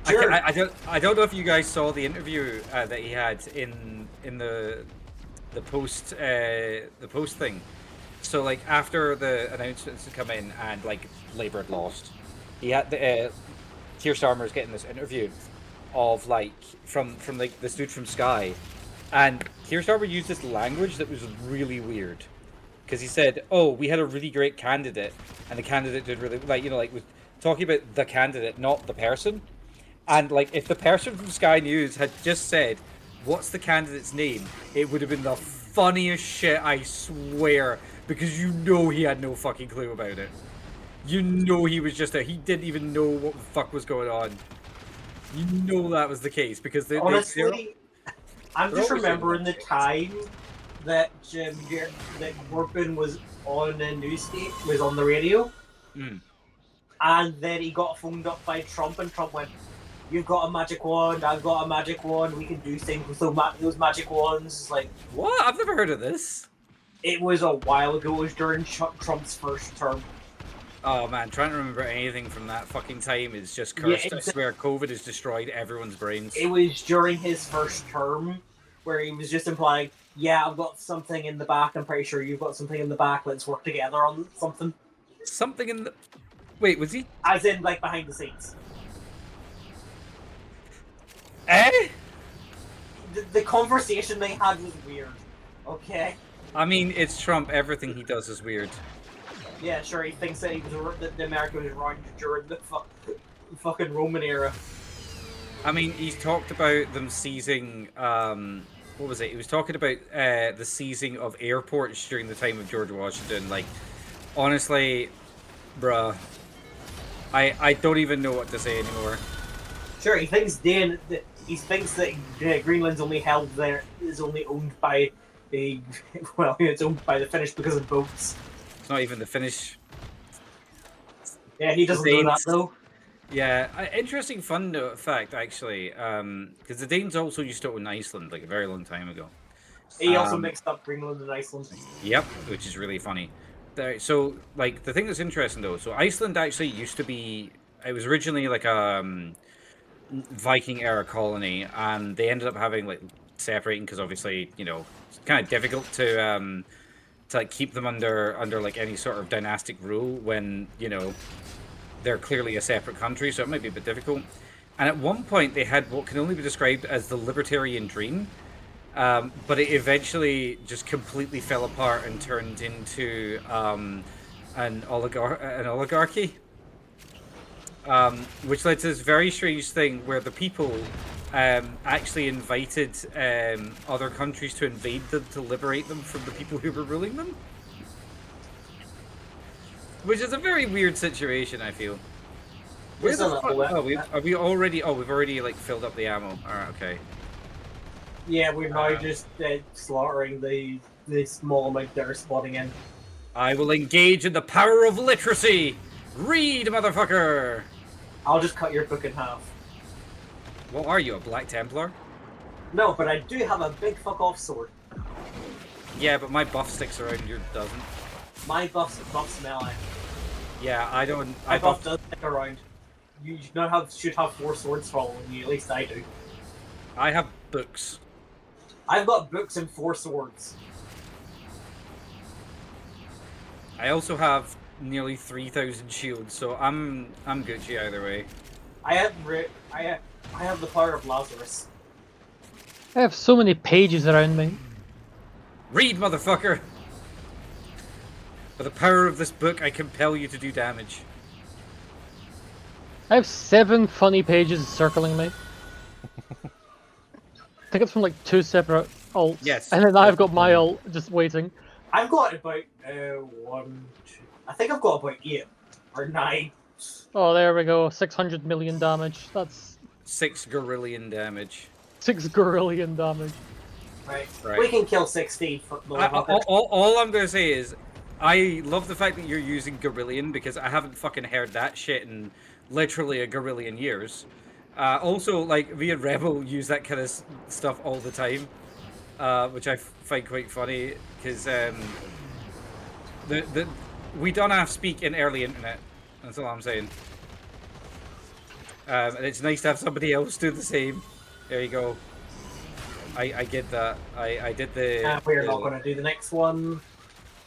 Sure. I don't know if you guys saw the interview that he had in the post thing. So like after the announcements had come in and like Labour had lost, he had the Keir Starmer's getting this interview of like from like this dude from Sky, and Keir Starmer used this language that was really weird, because he said, "Oh, we had a really great candidate, and the candidate did really like was talking about the candidate, not the person." And like if the person from Sky News had just said, "What's the candidate's name?" it would have been the funniest shit, I swear, because you know he had no fucking clue about it. You know he was just he didn't even know what the fuck was going on. You know that was the case because honestly, I'm just always remembering the saying time that that Warframe was on the was on the radio, and then he got phoned up by Trump, and Trump went, "You've got a magic wand. I've got a magic wand. We can do things with those magic wands." It's like, what? I've never heard of this. It was a while ago. It was during Trump's first term. Oh man, trying to remember anything from that fucking time is just cursed. Yeah, I swear, COVID has destroyed everyone's brains. It was during his first term where he was just implying, "Yeah, I've got something in the back. I'm pretty sure you've got something in the back. Let's work together on something." Something in the... Wait, was he? As in, like, behind the scenes. Eh? The conversation they had was weird. Okay. I mean, it's Trump. Everything he does is weird. Yeah, sure. He thinks that the America was around during the fucking Roman era. I mean, he's talked about them seizing. What was it? He was talking about the seizing of airports during the time of George Washington. Like, honestly, bruh, I don't even know what to say anymore. Sure, he thinks that Greenland's only is only owned by it's owned by the Finnish because of boats. It's not even the Finnish. Yeah, he doesn't know that though. Yeah, interesting fun fact actually, because the Danes also used to own Iceland like a very long time ago. He also mixed up Greenland and Iceland. Yep, which is really funny. So, like, the thing that's interesting though, so Iceland actually used to be, it was originally like a Viking era colony, and they ended up having like separating because obviously, you know, it's kind of difficult to like keep them under like any sort of dynastic rule when, you know, they're clearly a separate country, so it might be a bit difficult. And at one point they had what can only be described as the libertarian dream, but it eventually just completely fell apart and turned into an oligarchy, which led to this very strange thing where the people actually invited other countries to invade them to liberate them from the people who were ruling them. Which is a very weird situation, I feel. Where the fuck? Oh, we've already like filled up the ammo. Alright, okay. Yeah, we're now just slaughtering the small amount that are spawning in. I will engage in the power of literacy! Read, motherfucker! I'll just cut your book in half. What are you, a Black Templar? No, but I do have a big fuck off sword. Yeah, but my buff sticks around, yours doesn't. My buff's melee. Yeah, I don't... My buff does stick around. You should have 4 swords following you, at least I do. I have books. I've got books and 4 swords. I also have nearly 3,000 shields, so I'm Gucci either way. I have the power of Lazarus. I have so many pages around me. Read, motherfucker! By the power of this book, I compel you to do damage. I have 7 funny pages circling me. I think it's from like 2 separate alts. Yes. And then I've got my alt just waiting. I've got about 1, 2. I think I've got about 8 or 9. Oh, there we go. 600 million damage. That's 6 gorillion damage. 6 gorillion damage. Right. Right. We can kill 60 for the All I'm going to say is, I love the fact that you're using gorillion, because I haven't fucking heard that shit in literally a gorillion years. Also, like, me and Rebel use that kind of stuff all the time, which I find quite funny, because we don't have speak in early internet. That's all I'm saying. And it's nice to have somebody else do the same. There you go. I get that. I did the. We're not going to do the next one.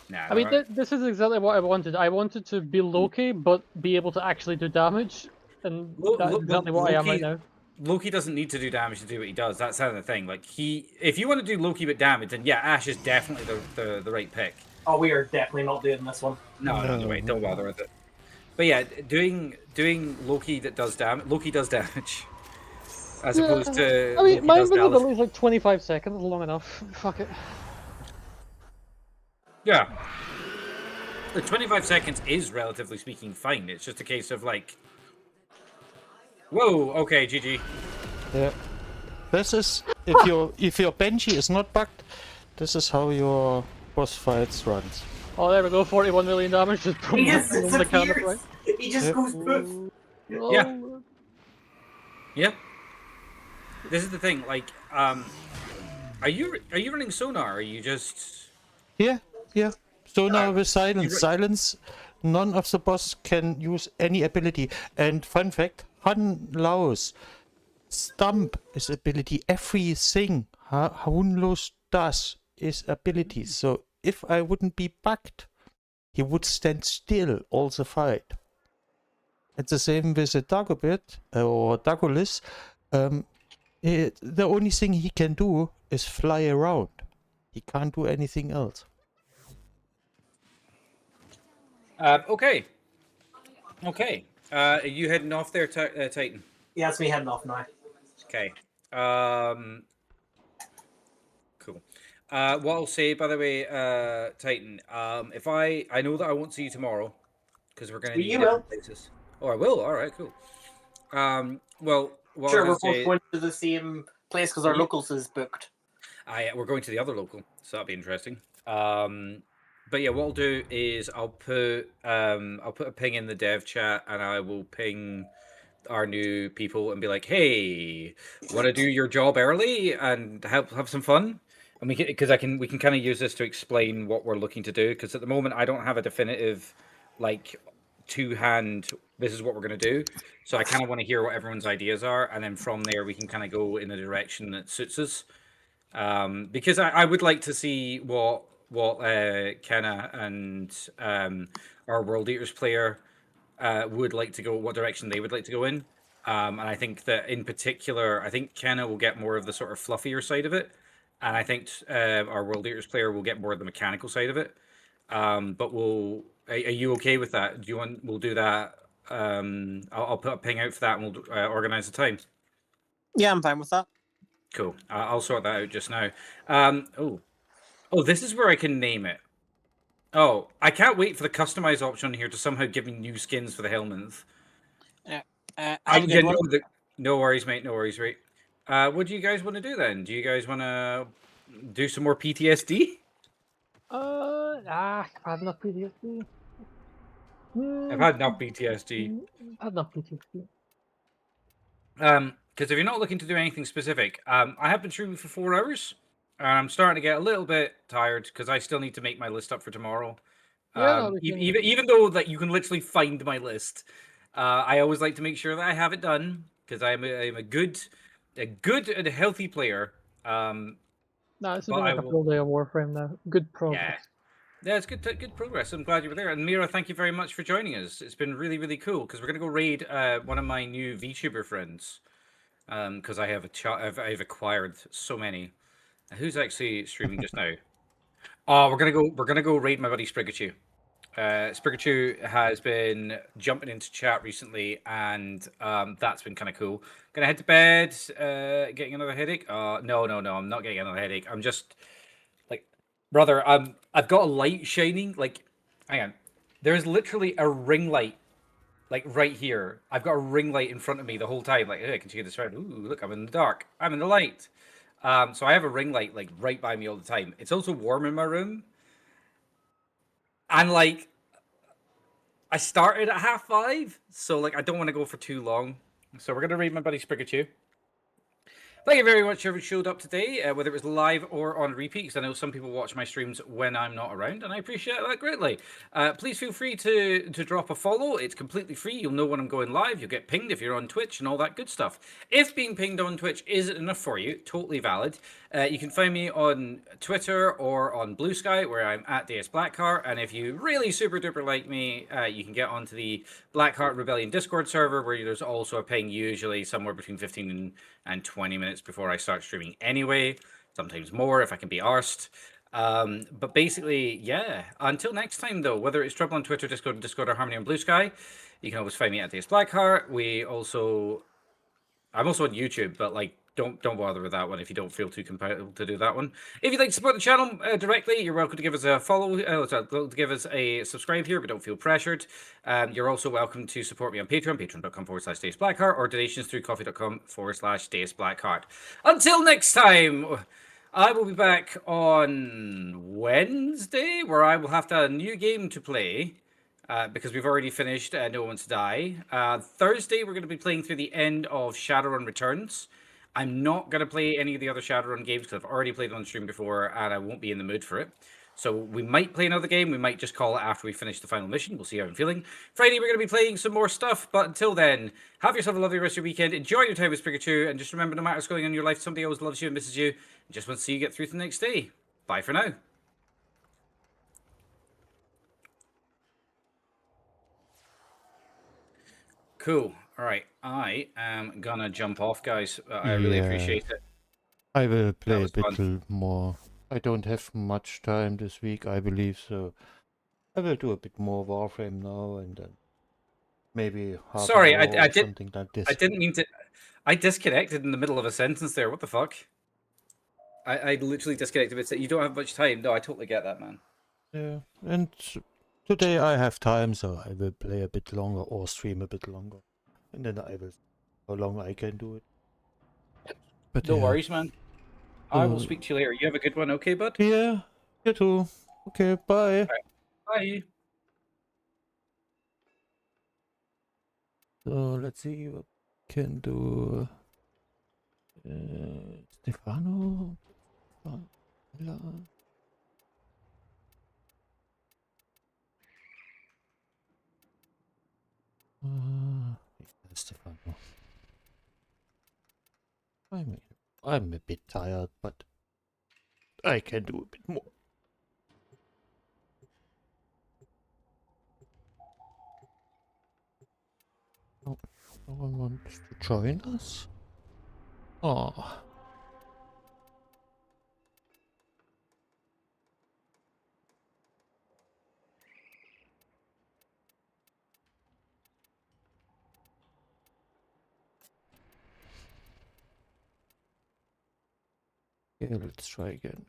Nah, I mean, alright. this is exactly what I wanted. I wanted to be Loki, but be able to actually do damage. And that's exactly what I am right now. Loki doesn't need to do damage to do what he does. That's kind of the thing. Like, if you want to do Loki with damage, then yeah, Ash is definitely the right pick. Oh, we are definitely not doing this one. No, wait, don't bother with it. But yeah, doing Loki that does damage. Loki does damage, as opposed to. I mean, Loki my does Dallas. invisibility is like 25 seconds, long enough. Fuck it. Yeah. The 25 seconds is, relatively speaking, fine. It's just a case of like. Whoa. Okay. GG. Yeah. This is if your Benji is not bugged, this is how your boss fights runs. Oh, there we go. 41 million damage just from He just the cannon, right? He just goes poof. Oh, Yeah. Yeah. This is the thing. Like, are you running sonar? Or are you just? Yeah. So now with silence, right. silence, none of the boss can use any ability. And fun fact, Han Lao's stump is ability. Everything Han Lao does is ability. So if I wouldn't be bugged, he would stand still all the fight. It's the same with the Dagobert or Dagolis. The only thing he can do is fly around. He can't do anything else. Okay. Are you heading off there, Titan? Yeah, it's me heading off now. Okay. Cool. What I'll say, by the way, Titan, if I know that I won't see you tomorrow, because we're going to need different places. Oh, I will. All right, cool. Well, what Sure, I we're was gonna both say, going to the same place because our locals is booked. we're going to the other local, so that'll be interesting. But yeah, what I'll do is I'll put a ping in the dev chat, and I will ping our new people and be like, "Hey, want to do your job early and have some fun?" And we can kind of use this to explain what we're looking to do, because at the moment I don't have a definitive, like, two-hand. This is what we're gonna do. So I kind of want to hear what everyone's ideas are, and then from there we can kind of go in a direction that suits us. Because I would like to see what Kenna and our World Eaters player would like to go, what direction they would like to go in. And I think that in particular, I think Kenna will get more of the sort of fluffier side of it, and I think our World Eaters player will get more of the mechanical side of it. But are you okay with that? Do you want? We'll do that. I'll put a ping out for that, and we'll organize the time. Yeah, I'm fine with that. Cool. I'll sort that out just now. Oh, this is where I can name it. Oh, I can't wait for the customize option here to somehow give me new skins for the Helmans. No worries, mate. No worries, right? What do you guys want to do then? Do you guys want to do some more PTSD? I've had enough PTSD. I've had enough PTSD. I've had enough PTSD. Because if you're not looking to do anything specific, I have been streaming for 4 hours. And I'm starting to get a little bit tired because I still need to make my list up for tomorrow. Even though that you can literally find my list, I always like to make sure that I have it done because I'm a good and healthy player. It's been like a full day of Warframe now. Good progress. Yeah, it's good progress. I'm glad you were there. And Mira, thank you very much for joining us. It's been really, really cool because we're gonna go raid one of my new VTuber friends. because I have I've acquired so many. Who's actually streaming just now? Oh, we're gonna go raid my buddy Sprigachu. Sprigachu has been jumping into chat recently, and that's been kind of cool. Gonna head to bed. Getting another headache? No, I'm not getting another headache. I'm just like, brother, I've got a light shining. Like, hang on, there's literally a ring light, like right here. I've got a ring light in front of me the whole time. Like, hey, I can see this around. Ooh, look, I'm in the dark. I'm in the light. So I have a ring light like right by me all the time. It's also warm in my room, and like I started at 5:30, so like I don't want to go for too long. So we're gonna read my buddy Sprigachu. Thank you very much whoever showed up today, whether it was live or on repeat, because I know some people watch my streams when I'm not around, and I appreciate that greatly. Please feel free to drop a follow. It's completely free. You'll know when I'm going live. You'll get pinged if you're on Twitch and all that good stuff. If being pinged on Twitch isn't enough for you, totally valid. You can find me on Twitter or on Blue Sky, where I'm at DS Blackheart. And if you really super duper like me, you can get onto the Blackheart Rebellion Discord server, where there's also a ping usually somewhere between 15 and 20 minutes before I start streaming anyway, sometimes more if I can be arsed. But basically, yeah. Until next time, though, whether it's Trouble on Twitter, Discord, or Harmony on Blue Sky, you can always find me at DS Blackheart. I'm also on YouTube, but like, don't bother with that one if you don't feel too compelled to do that one. If you'd like to support the channel directly, you're welcome to give us a follow, to give us a subscribe here, but don't feel pressured. You're also welcome to support me on Patreon, patreon.com/DaceBlackheart, or donations through coffee.com/DaceBlackheart. Until next time, I will be back on Wednesday, where I will have a new game to play. Because we've already finished No One Wants to Die. Thursday, we're going to be playing through the end of Shadowrun Returns. I'm not going to play any of the other Shadowrun games because I've already played on stream before and I won't be in the mood for it. So we might play another game. We might just call it after we finish the final mission. We'll see how I'm feeling. Friday, we're going to be playing some more stuff. But until then, have yourself a lovely rest of your weekend. Enjoy your time with Pikachu. And just remember, no matter what's going on in your life, somebody always loves you and misses you. And just wants to see you get through to the next day. Bye for now. Cool. All right. I am gonna jump off, guys. I really appreciate it. I will play a bit fun. more. I don't have much time this week, I believe, so I will do a bit more Warframe now and then maybe half Sorry, an hour I or something like this. I didn't mean to. I disconnected in the middle of a sentence there. What the fuck? I literally disconnected. But you don't have much time. No, I totally get that, man. Yeah, and today I have time, so I will play a bit longer or stream a bit longer, and then I will see how long I can do it. But No yeah. worries, man. I will speak to you later. You have a good one, okay, bud? Yeah, you too. Okay, bye. Right. Bye. So let's see what we can do. Stefano. Stefano. I'm a bit tired, but I can do a bit more. Oh, no one wants to join us? Oh. Okay, let's try again.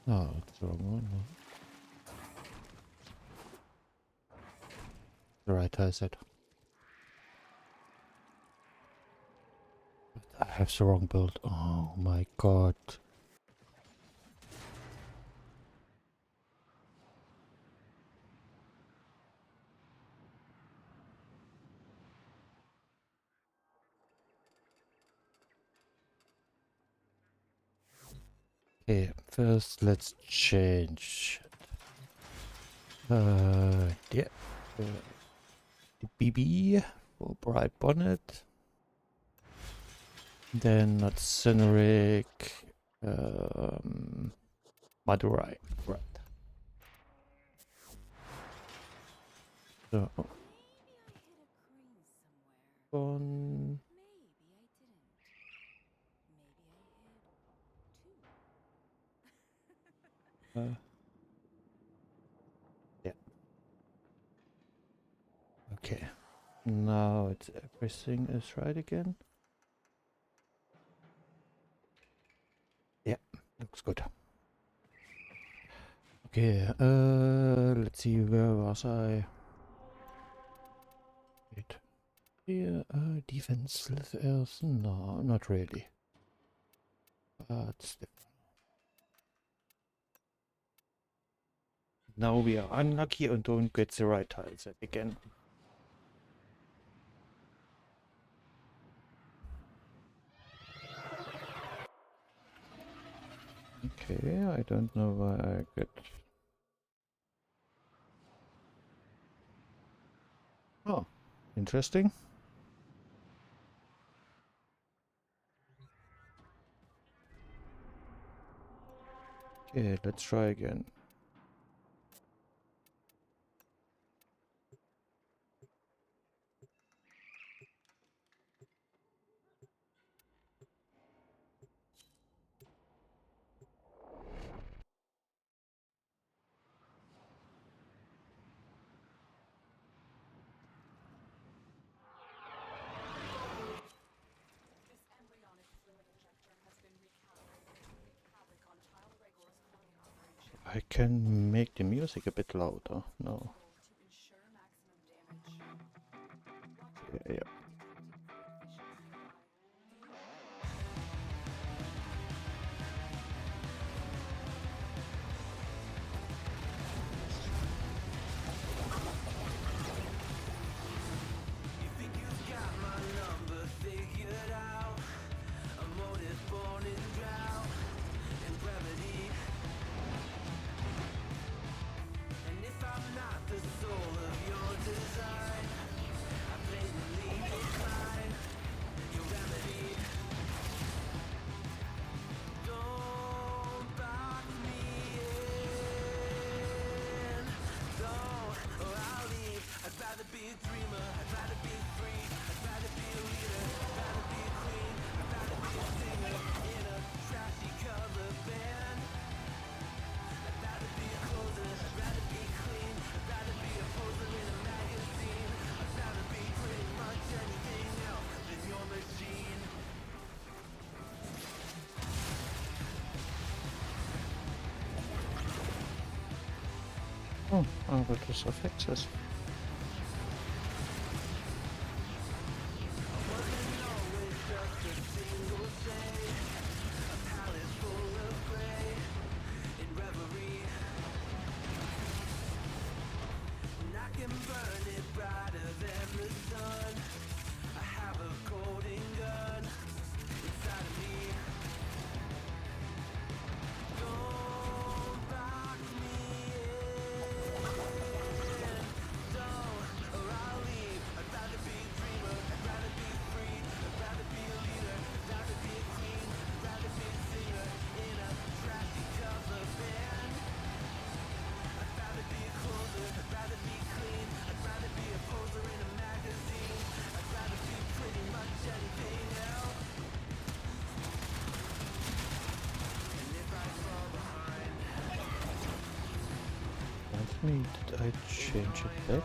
Oh, it's the wrong one. The right I said. I have the wrong build. Oh my god. Okay, first let's change. Yeah. The BB. for Bright Bonnet. Then not Ceneric, Madurai, right. So, on. Yeah. Okay. Now it's everything is right again. Yeah, looks good. Okay, let's see, where was I? Wait. Here, defensive earth? No, not really. But still. Now we are unlucky and don't get the right tile set again. Okay, I don't know why I get... Oh, interesting. Okay, let's try again. I can make the music a bit louder. No. Yeah. Oh, but this affects us. Did I change it back?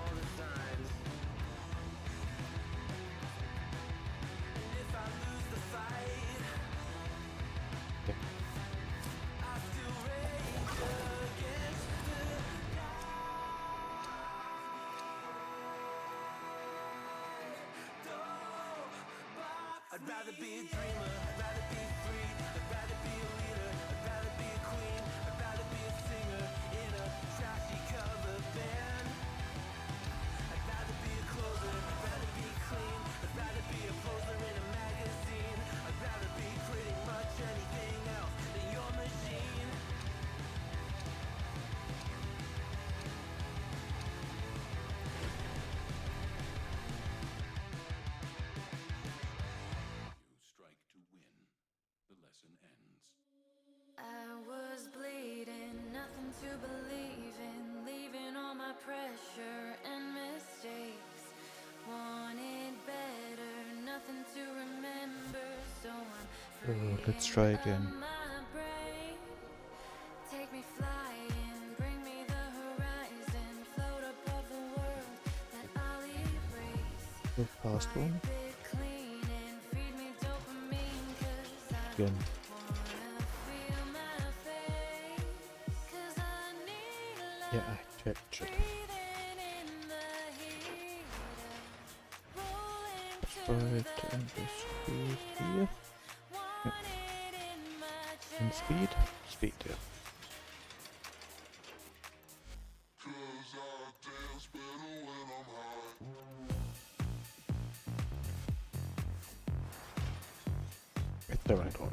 Okay. I'd rather be a dreamer, I'd rather be free, I'd rather be a leader, I'd rather be a queen, I'd rather be a singer in a trashy cover band. I'd rather be a closer, I'd rather be clean, I'd rather be a poser in a magazine, I'd rather be pretty much anything else than your machine. So let's try again. The past one. Again. Yeah, I checked it. Right, and the speed here. Yep. And speed? Speed, yeah. It's the right one.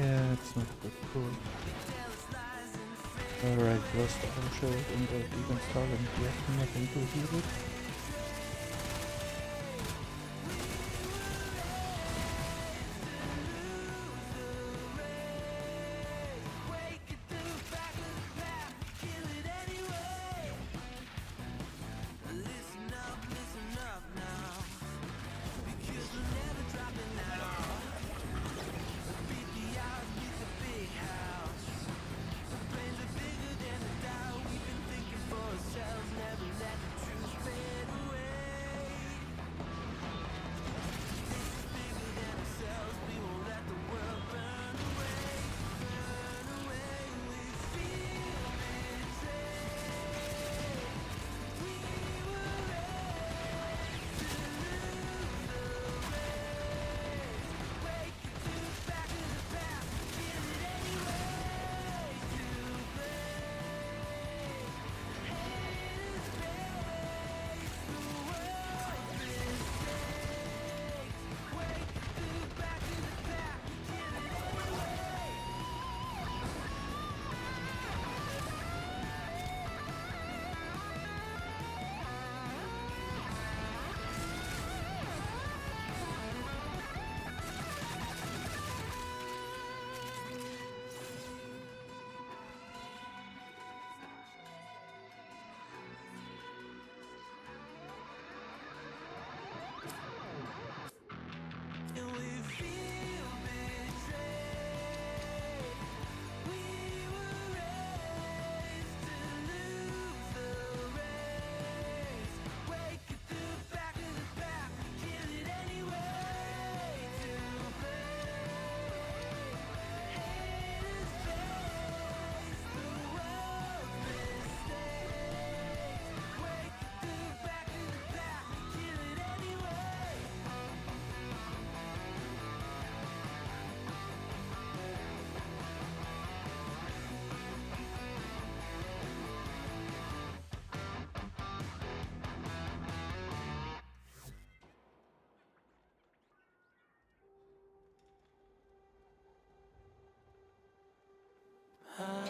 Yeah, it's not that cool. Alright, lost our shield and the even Stalin yet nothing to heal it.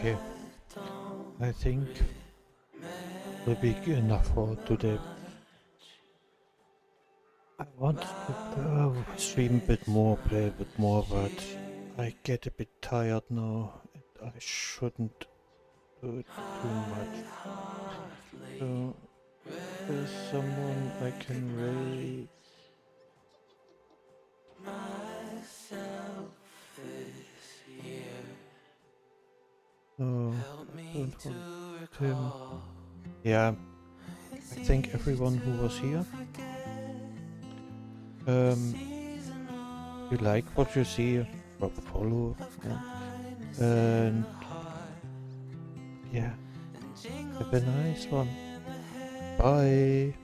Okay. I think will be enough for today. I want to stream a bit more, play a bit more, but I get a bit tired now. And I shouldn't do it too much. So, there's someone I can raid. No, don't want him. Yeah, I thank everyone who was here. You like what you see, drop a follow. Yeah. And yeah, have a nice one. Bye.